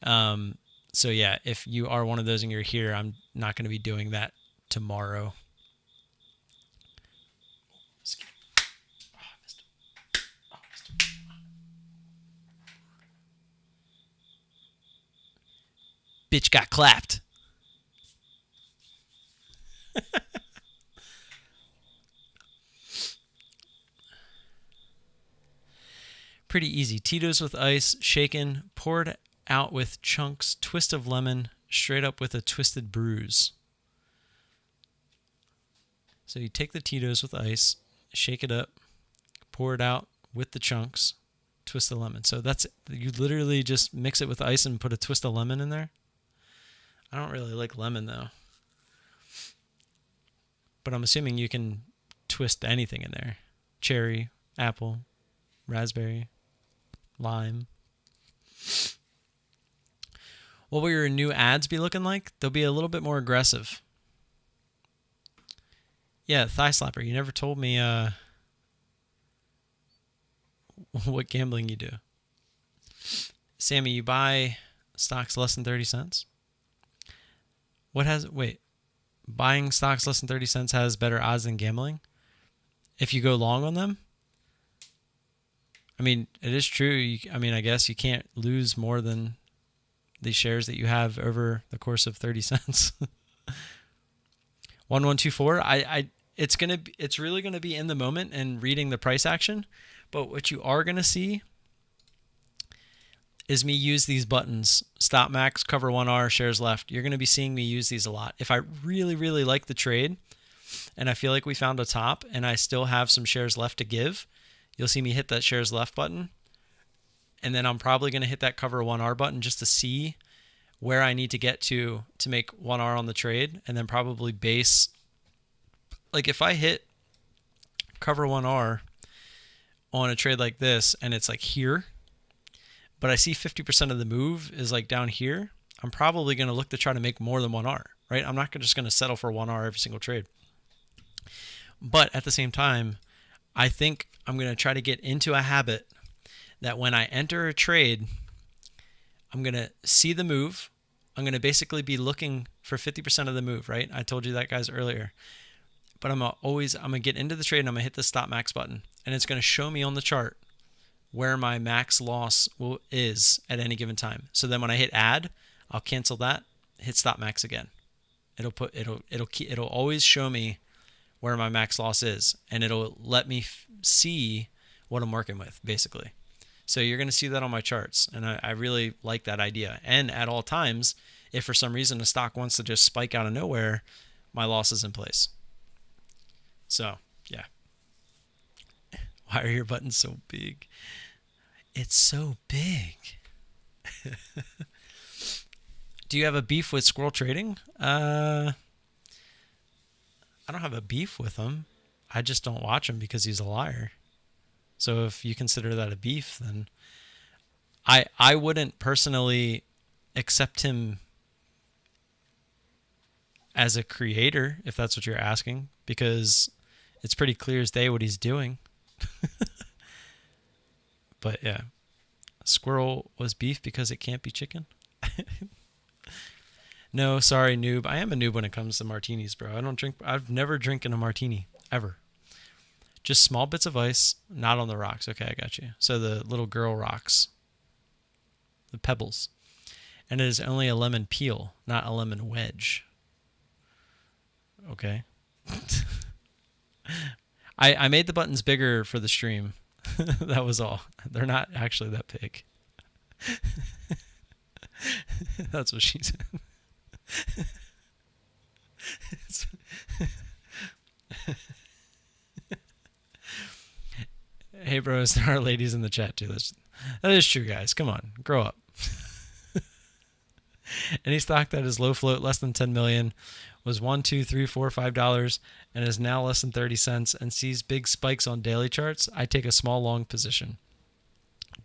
So yeah, if you are one of those and you're here, I'm not gonna be doing that tomorrow. Bitch got clapped. Pretty easy. Tito's with ice, shaken, poured out with chunks, twist of lemon, straight up with a twisted bruise. So you take the Tito's with ice, shake it up, pour it out with the chunks, twist the lemon. So that's it. You literally just mix it with ice and put a twist of lemon in there. I don't really like lemon though. But I'm assuming you can twist anything in there. Cherry, apple, raspberry, lime. What will your new ads be looking like? They'll be a little bit more aggressive. Yeah, thigh slapper. You never told me what gambling you do. Sammy, you buy stocks less than 30 cents? Buying stocks less than 30 cents has better odds than gambling? If you go long on them? I mean, it is true. I guess you can't lose more than the shares that you have over the course of 30 cents. 1124. It's really gonna be in the moment and reading the price action. But what you are gonna see is me use these buttons: stop max, cover 1R, shares left. You're gonna be seeing me use these a lot. If I really, really like the trade and I feel like we found a top and I still have some shares left to give, you'll see me hit that shares left button. And then I'm probably gonna hit that cover 1R button just to see where I need to get to make 1R on the trade, and then probably base. Like if I hit cover 1R on a trade like this and it's like here, but I see 50% of the move is like down here, I'm probably going to look to try to make more than 1R, right? I'm not just going to settle for 1R every single trade. But at the same time, I think I'm going to try to get into a habit that when I enter a trade, I'm going to see the move. I'm going to basically be looking for 50% of the move, right? I told you that, guys, earlier. But I'm going to get into the trade and I'm going to hit the stop max button. And it's going to show me on the chart where my max loss is at any given time. So then when I hit add, I'll cancel that, hit stop max again. It'll always show me where my max loss is, and it'll let me see what I'm working with, basically. So you're going to see that on my charts, and I really like that idea. And at all times, if for some reason a stock wants to just spike out of nowhere, my loss is in place. So, yeah. Why are your buttons so big? It's so big. Do you have a beef with Squirrel Trading? I don't have a beef with him. I just don't watch him because he's a liar. So if you consider that a beef, then I wouldn't personally accept him as a creator, if that's what you're asking, because it's pretty clear as day what he's doing. But yeah, squirrel was beef because it can't be chicken. No, sorry, noob. I am a noob when it comes to martinis, bro. I've never drinking a martini, ever. Just small bits of ice, not on the rocks. Okay, I got you. So the little girl rocks, the pebbles. And it is only a lemon peel, not a lemon wedge. Okay. I made the buttons bigger for the stream. That was all. They're not actually that big. That's what she said. Hey bros, there are ladies in the chat too. That is true, guys. Come on, grow up. Any stock that is low float, less than 10 million, was $1, $2, $3, $4, $5, and is now less than 30 cents and sees big spikes on daily charts, I take a small long position.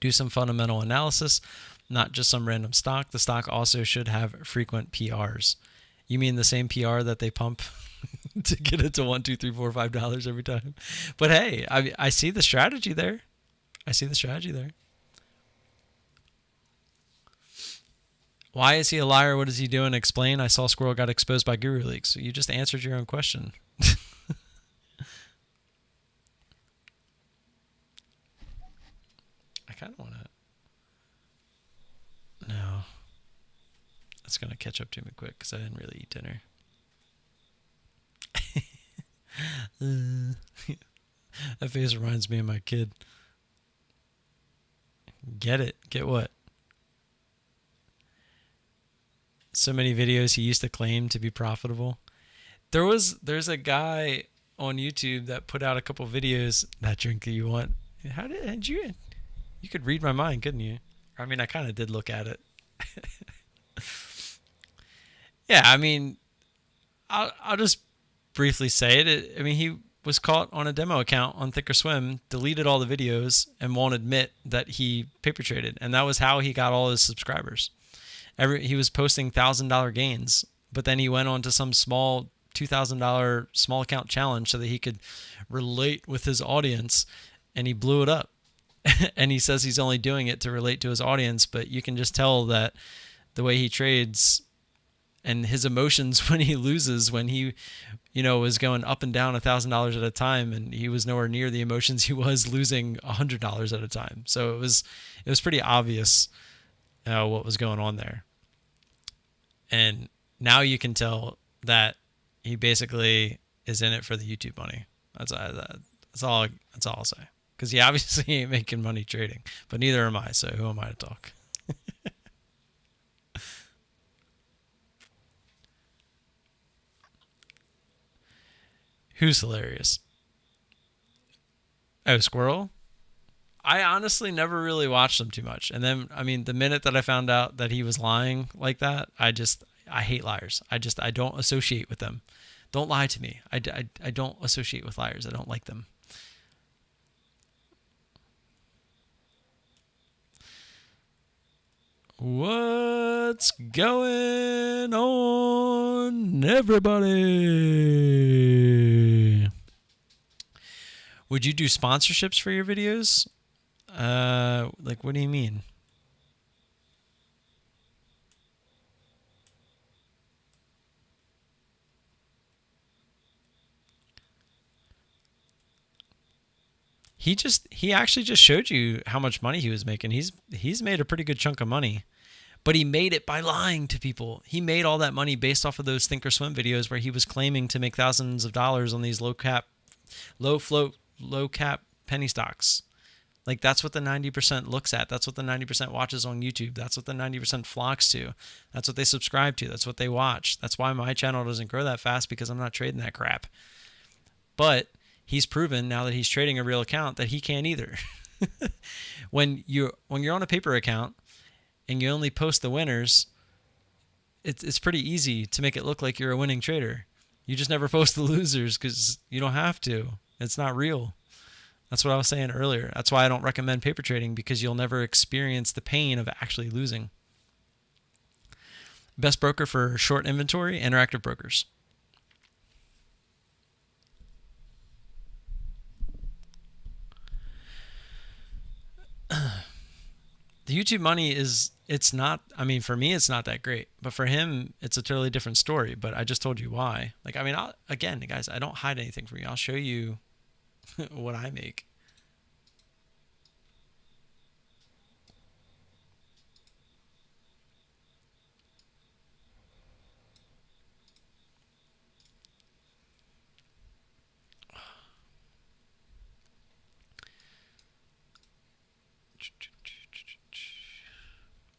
Do some fundamental analysis, not just some random stock. The stock also should have frequent PRs. You mean the same PR that they pump to get it to $1, $2, $3, $4, $5 every time? But hey, I see the strategy there. Why is he a liar? What is he doing? Explain. I saw Squirrel got exposed by Guru Leaks. So you just answered your own question. I kind of want to. No. That's going to catch up to me quick because I didn't really eat dinner. That face reminds me of my kid. Get it? Get what? So many videos he used to claim to be profitable. There's a guy on YouTube that put out a couple videos. That drink that you want. How did you could read my mind, couldn't you? I mean, I kind of did look at it. Yeah, I mean, I'll just briefly say it. I mean, he was caught on a demo account on Thinkorswim, deleted all the videos, and won't admit that he paper traded. And that was how he got all his subscribers. He was posting $1,000 gains, but then he went on to some small $2,000 small account challenge so that he could relate with his audience, and he blew it up. And he says he's only doing it to relate to his audience, but you can just tell that the way he trades and his emotions when he loses, when he, was going up and down $1,000 at a time, and he was nowhere near the emotions he was losing $100 at a time. So it was pretty obvious what was going on there. And now you can tell that he basically is in it for the YouTube money. That's all I'll say. Because he obviously ain't making money trading, but neither am I. So who am I to talk? Who's hilarious? Oh, Squirrel? I honestly never really watched him too much. And then, I mean, the minute that I found out that he was lying like that, I hate liars. I don't associate with them. Don't lie to me. I don't associate with liars. I don't like them. What's going on, everybody? Would you do sponsorships for your videos? Like, what do you mean? He actually just showed you how much money he was making. He's made a pretty good chunk of money, but he made it by lying to people. He made all that money based off of those Thinkorswim videos where he was claiming to make thousands of dollars on these low cap penny stocks. Like, that's what the 90% looks at. That's what the 90% watches on YouTube. That's what the 90% flocks to. That's what they subscribe to. That's what they watch. That's why my channel doesn't grow that fast, because I'm not trading that crap. But he's proven now that he's trading a real account that he can't either. When you're on a paper account and you only post the winners, it's pretty easy to make it look like you're a winning trader. You just never post the losers because you don't have to. It's not real. That's what I was saying earlier. That's why I don't recommend paper trading, because you'll never experience the pain of actually losing. Best broker for short inventory, Interactive Brokers. The YouTube money it's not, I mean, for me, it's not that great, but for him, it's a totally different story. But I just told you why. Like, I mean, again, guys, I don't hide anything from you. I'll show you what I make.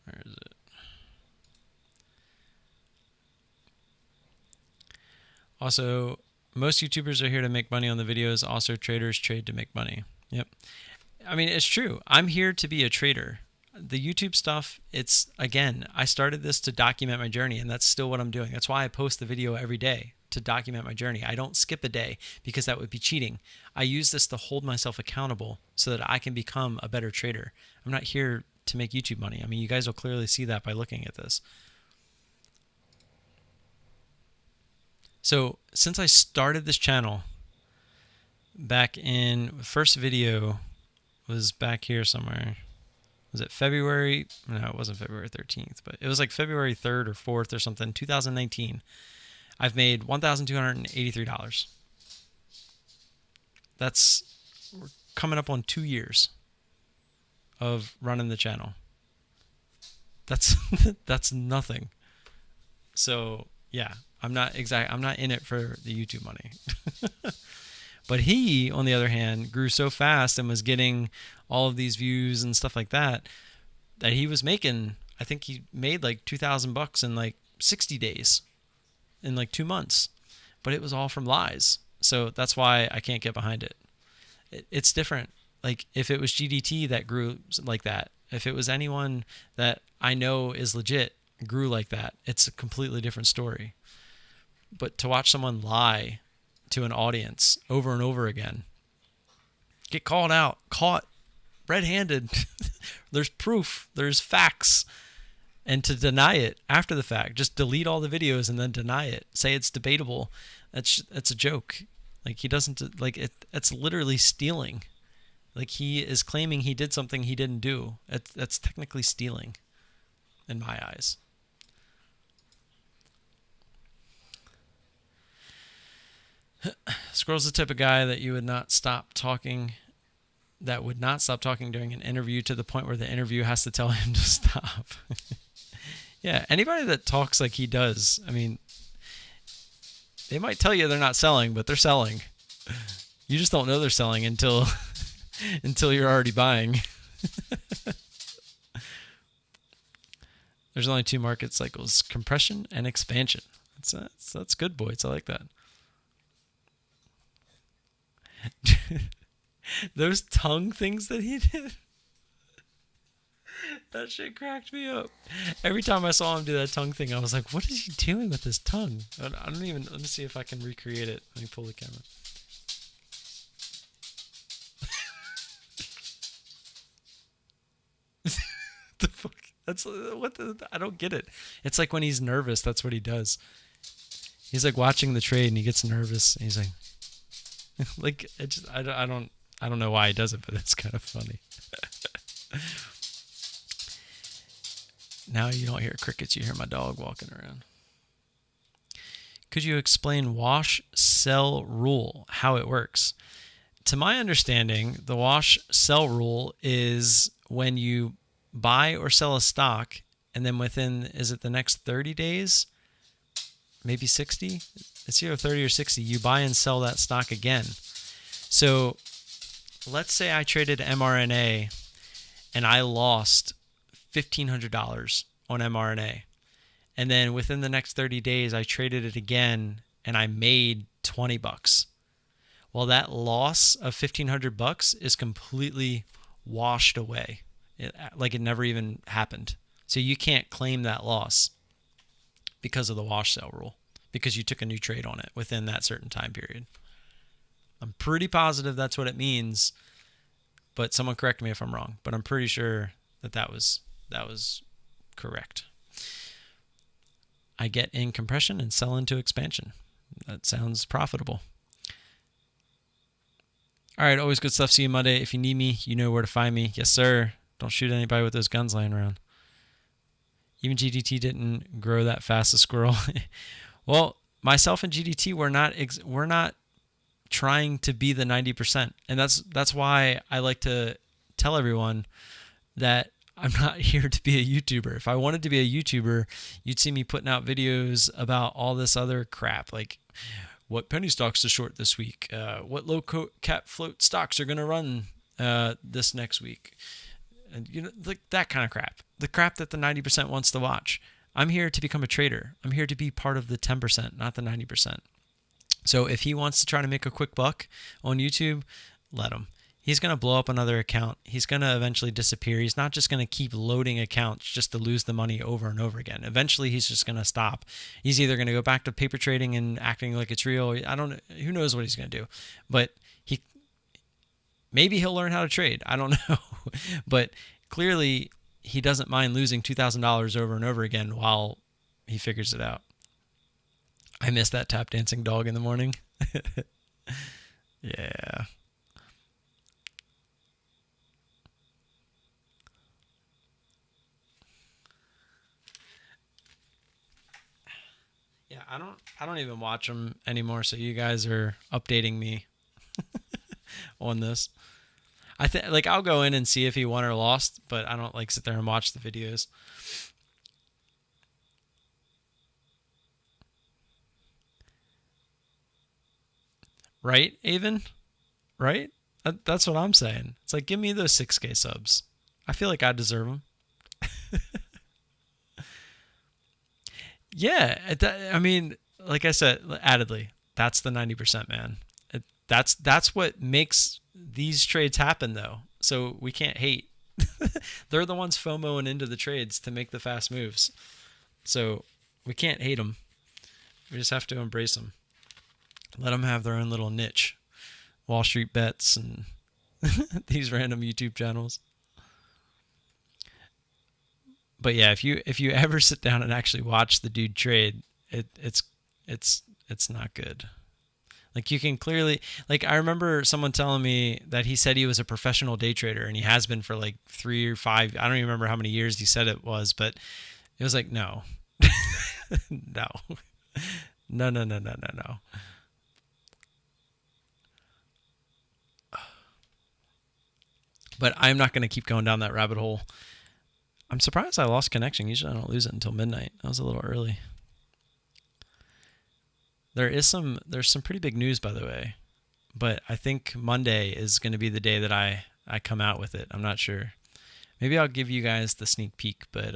Where is it? Also, most YouTubers are here to make money on the videos. Also, traders trade to make money. Yep. I mean, it's true. I'm here to be a trader. the YouTube stuff, it's, again, I started this to document my journey, and that's still what I'm doing. That's why I post the video every day, to document my journey. I don't skip a day because that would be cheating. I use this to hold myself accountable so that I can become a better trader. I'm not here to make YouTube money. I mean, you guys will clearly see that by looking at this. So since I started this channel back in, first video was back here somewhere. Was it February? No, it wasn't February 13th, but it was like February 3rd or 4th or something, 2019. I've made $1,283. We're coming up on 2 years of running the channel. That's nothing. So yeah, I'm not in it for the YouTube money. But he, on the other hand, grew so fast and was getting all of these views and stuff like that, that he was making, I think he made like $2,000 in like 60 days, in like 2 months. But it was all from lies. So that's why I can't get behind it. It's different. Like if it was GDT that grew like that, if it was anyone that I know is legit grew like that, it's a completely different story. But to watch someone lie to an audience over and over again, get called out, caught red-handed, there's proof, there's facts, and to deny it after the fact, just delete all the videos and then deny it, say it's debatable, that's a joke. Like he doesn't, like it's literally stealing. Like he is claiming he did something he didn't do. That's technically stealing in my eyes. Squirrel's the type of guy that would not stop talking during an interview to the point where the interview has to tell him to stop. Yeah, anybody that talks like he does, I mean, they might tell you they're not selling, but they're selling. You just don't know they're selling until you're already buying. There's only 2 market cycles: compression and expansion. That's good, boys. I like that. Those tongue things that he did, that shit cracked me up. Every time I saw him do that tongue thing, I was like, what is he doing with his tongue? I don't even, let me see if I can recreate it. Let me pull the camera. The fuck? I don't get it. It's like when he's nervous, that's what he does. He's like watching the trade and he gets nervous and he's like, like I don't know why he does it, but it's kind of funny. Now you don't hear crickets, you hear my dog walking around. Could you explain wash sell rule, how it works? To my understanding, the wash sell rule is when you buy or sell a stock and then within, is it the next 30 days? Maybe 60? It's either 30 or 60. You buy and sell that stock again. So let's say I traded mRNA and I lost $1,500 on mRNA. And then within the next 30 days, I traded it again and I made $20. Well, that loss of $1,500 is completely washed away. Like it never even happened. So you can't claim that loss because of the wash sell rule, because you took a new trade on it within that certain time period. I'm pretty positive that's what it means, but someone correct me if I'm wrong, but I'm pretty sure that was correct. I get in compression and sell into expansion. That sounds profitable. All right, always good stuff. See you Monday. If you need me, you know where to find me. Yes, sir. Don't shoot anybody with those guns lying around. Even GDT didn't grow that fast, a squirrel. Well, myself and GDT, we're not trying to be the 90%. And that's why I like to tell everyone that I'm not here to be a YouTuber. If I wanted to be a YouTuber, you'd see me putting out videos about all this other crap, like what penny stocks to short this week, what low cap float stocks are going to run this next week. And you know, like that kind of crap. The crap that the 90% wants to watch. I'm here to become a trader. I'm here to be part of the 10%, not the 90%. So if he wants to try to make a quick buck on YouTube, let him. He's going to blow up another account. He's going to eventually disappear. He's not just going to keep loading accounts just to lose the money over and over again. Eventually, he's just going to stop. He's either going to go back to paper trading and acting like it's real. I don't know. Who knows what he's going to do? But maybe he'll learn how to trade. I don't know. But clearly, he doesn't mind losing $2,000 over and over again while he figures it out. I miss that tap dancing dog in the morning. Yeah. Yeah, I don't even watch them anymore, so you guys are updating me on this. I think like I'll go in and see if he won or lost, but I don't like sit there and watch the videos. Right, Avon? Right? That's what I'm saying. It's like give me those 6K subs. I feel like I deserve them. Yeah, I mean, like I said, addedly, that's the 90%, man. That's what makes these trades happen, though. So we can't hate. They're the ones FOMOing into the trades to make the fast moves. So we can't hate them. We just have to embrace them. Let them have their own little niche. Wall Street Bets and these random YouTube channels. But yeah, if you ever sit down and actually watch the dude trade, it's not good. Like you can clearly, like I remember someone telling me that he said he was a professional day trader and he has been for like 3 or 5. I don't even remember how many years he said it was, but it was like no, no, no, no, no, no, no, no. But I'm not going to keep going down that rabbit hole. I'm surprised I lost connection. Usually I don't lose it until midnight. That was a little early. There's some pretty big news, by the way, but I think Monday is going to be the day that I come out with it. I'm not sure. Maybe I'll give you guys the sneak peek, but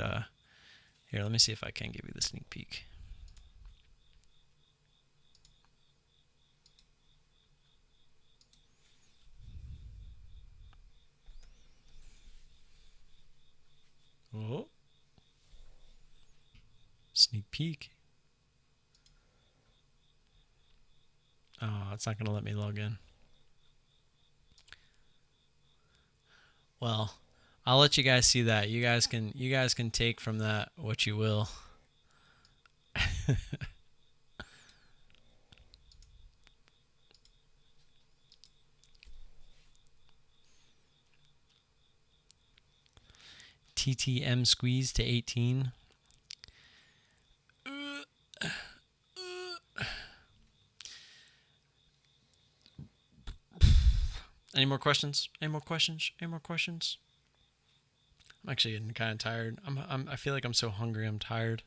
here, let me see if I can give you the sneak peek. Oh, sneak peek. Oh, it's not going to let me log in. Well, I'll let you guys see that. You guys can take from that what you will. TTM squeeze to 18. Any more questions? Any more questions? Any more questions? I'm actually getting kind of tired. I feel like I'm so hungry. I'm tired.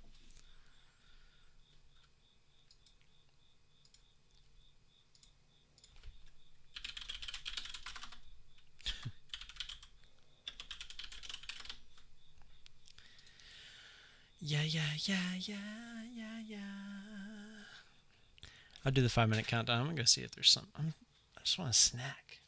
Yeah. I'll do the 5-minute countdown. I'm gonna go see if there's some. I just want a snack.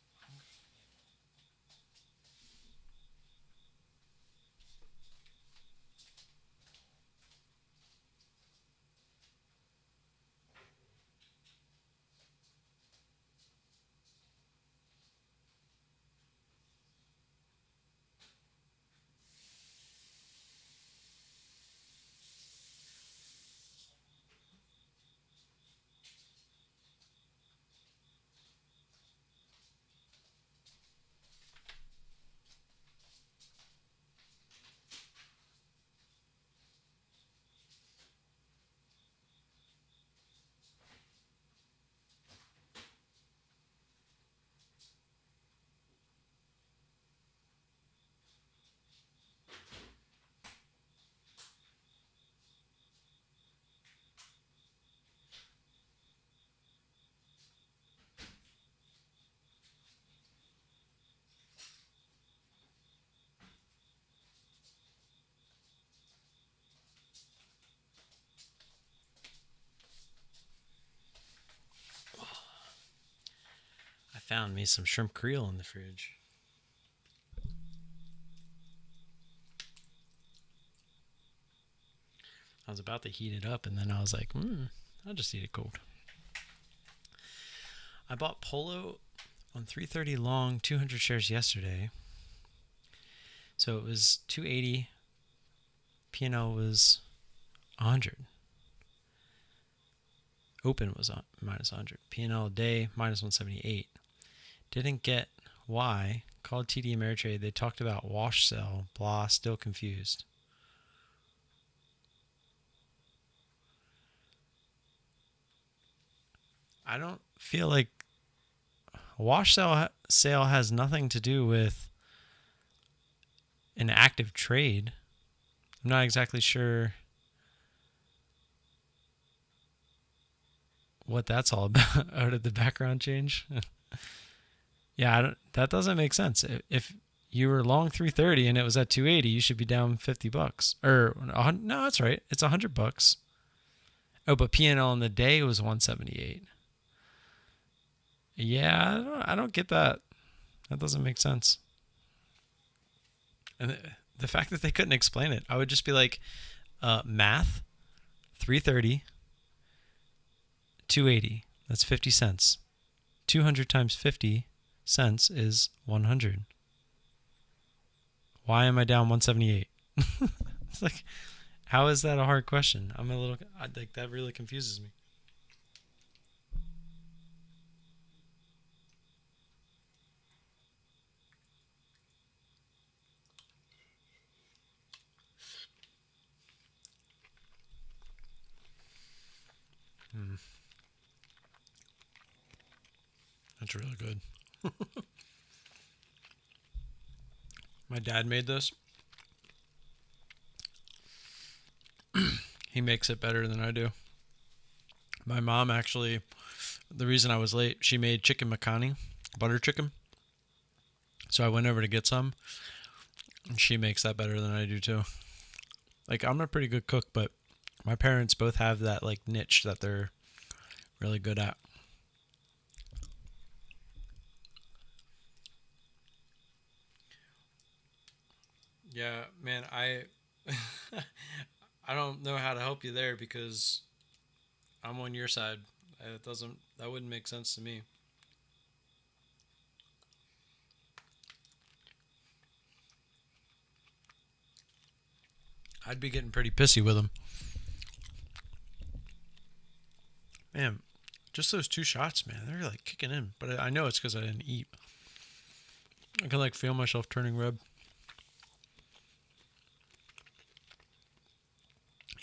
found me some shrimp creel in the fridge. I was about to heat it up, and then I was like, I'll just eat it cold. I bought Polo on 330 long, 200 shares yesterday. So it was 280. P&L was 100. Open was minus 100. P&L day minus 178. Didn't get why. Called TD Ameritrade. They talked about wash sell. Blah. Still confused. I don't feel like wash sale has nothing to do with an active trade. I'm not exactly sure what that's all about. Oh, did the background change? Yeah, that doesn't make sense. If you were long 330 and it was at 280, you should be down $50. Or no, that's right. It's $100. Oh, but P&L in the day was 178. Yeah, I don't get that. That doesn't make sense. And the fact that they couldn't explain it, I would just be like, math, 330, 280. That's 50 cents. 200 times 50 cents is 100. Why am I down 178? It's like, how is that a hard question? Like, that really confuses me. That's really good. My dad made this. He makes it better than I do. My mom actually, the reason I was late, she made chicken makhani, butter chicken. So I went over to get some, and she makes that better than I do too. Like, I'm a pretty good cook, but my parents both have that like niche that they're really good at. Yeah, man, I I don't know how to help you there because I'm on your side. That wouldn't make sense to me. I'd be getting pretty pissy with them. Man, just those 2 shots, man, they're like kicking in. But I know it's because I didn't eat. I can like feel myself turning red.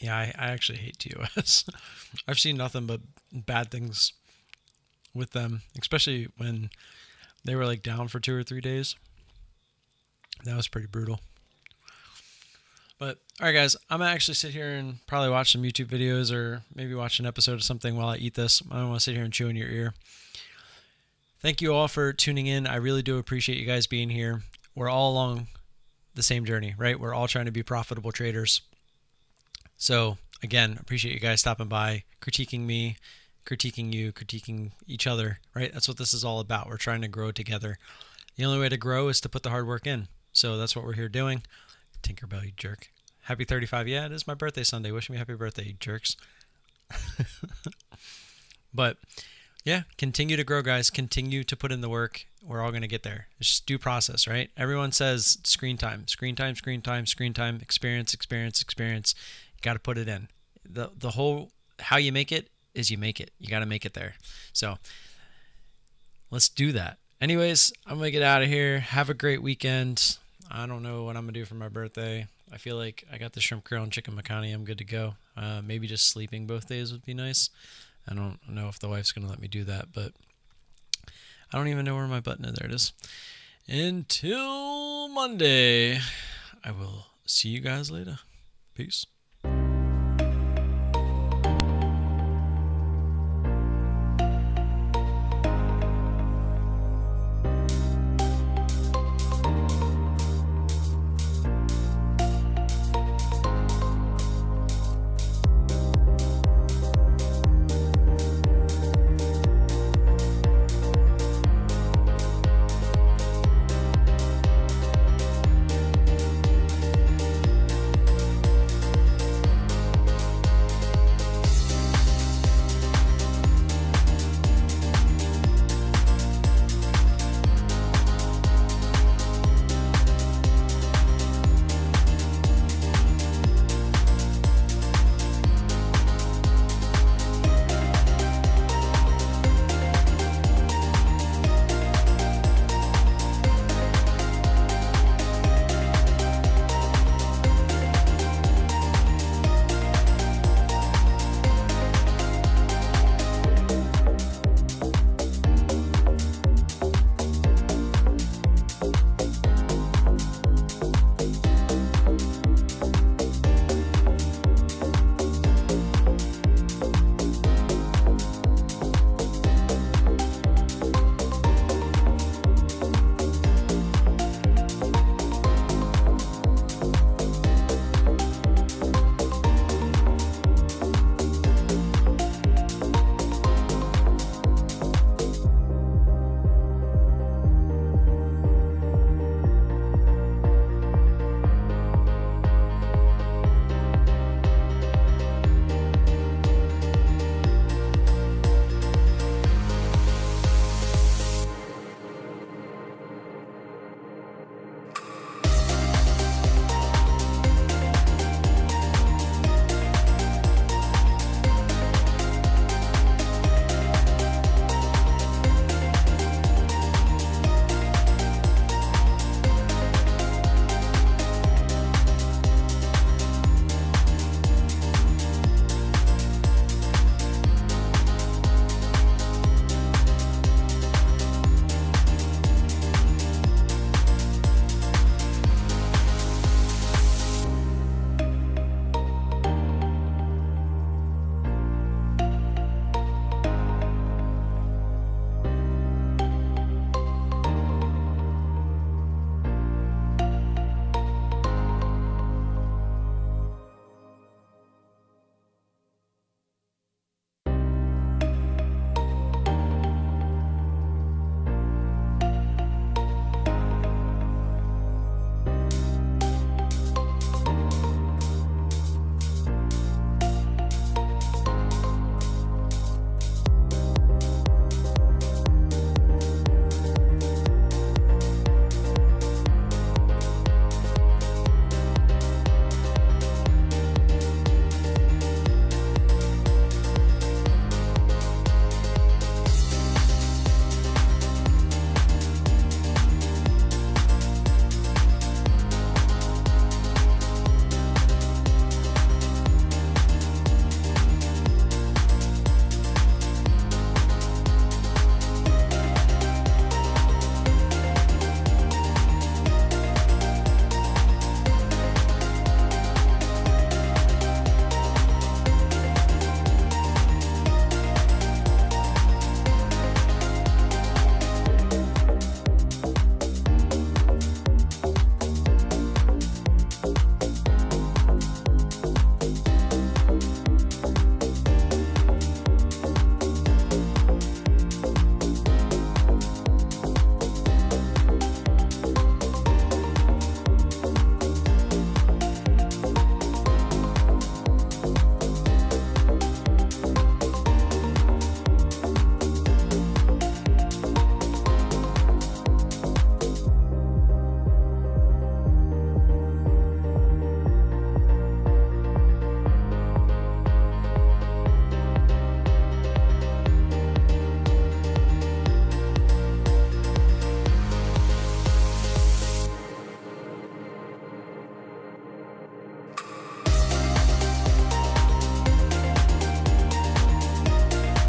Yeah, I actually hate TOS. I've seen nothing but bad things with them, especially when they were like down for 2 or 3 days. That was pretty brutal. But all right, guys, I'm gonna actually sit here and probably watch some YouTube videos or maybe watch an episode of something while I eat this. I don't want to sit here and chew in your ear. Thank you all for tuning in. I really do appreciate you guys being here. We're all along the same journey, right? We're all trying to be profitable traders. So again, appreciate you guys stopping by, critiquing me, critiquing you, critiquing each other, right? That's what this is all about. We're trying to grow together. The only way to grow is to put the hard work in. So that's what we're here doing. Tinkerbell, you jerk. Happy 35. Yeah, it is my birthday Sunday. Wish me happy birthday, you jerks. But yeah, continue to grow, guys. Continue to put in the work. We're all going to get there. It's just due process, right? Everyone says screen time, screen time, screen time, screen time, experience, experience, experience. You got to put it in. The whole, how you make it is you make it. You got to make it there. So let's do that. Anyways, I'm going to get out of here. Have a great weekend. I don't know what I'm going to do for my birthday. I feel like I got the shrimp curl and chicken makhani. I'm good to go. Maybe just sleeping both days would be nice. I don't know if the wife's going to let me do that, but I don't even know where my button is. There it is. Until Monday, I will see you guys later. Peace.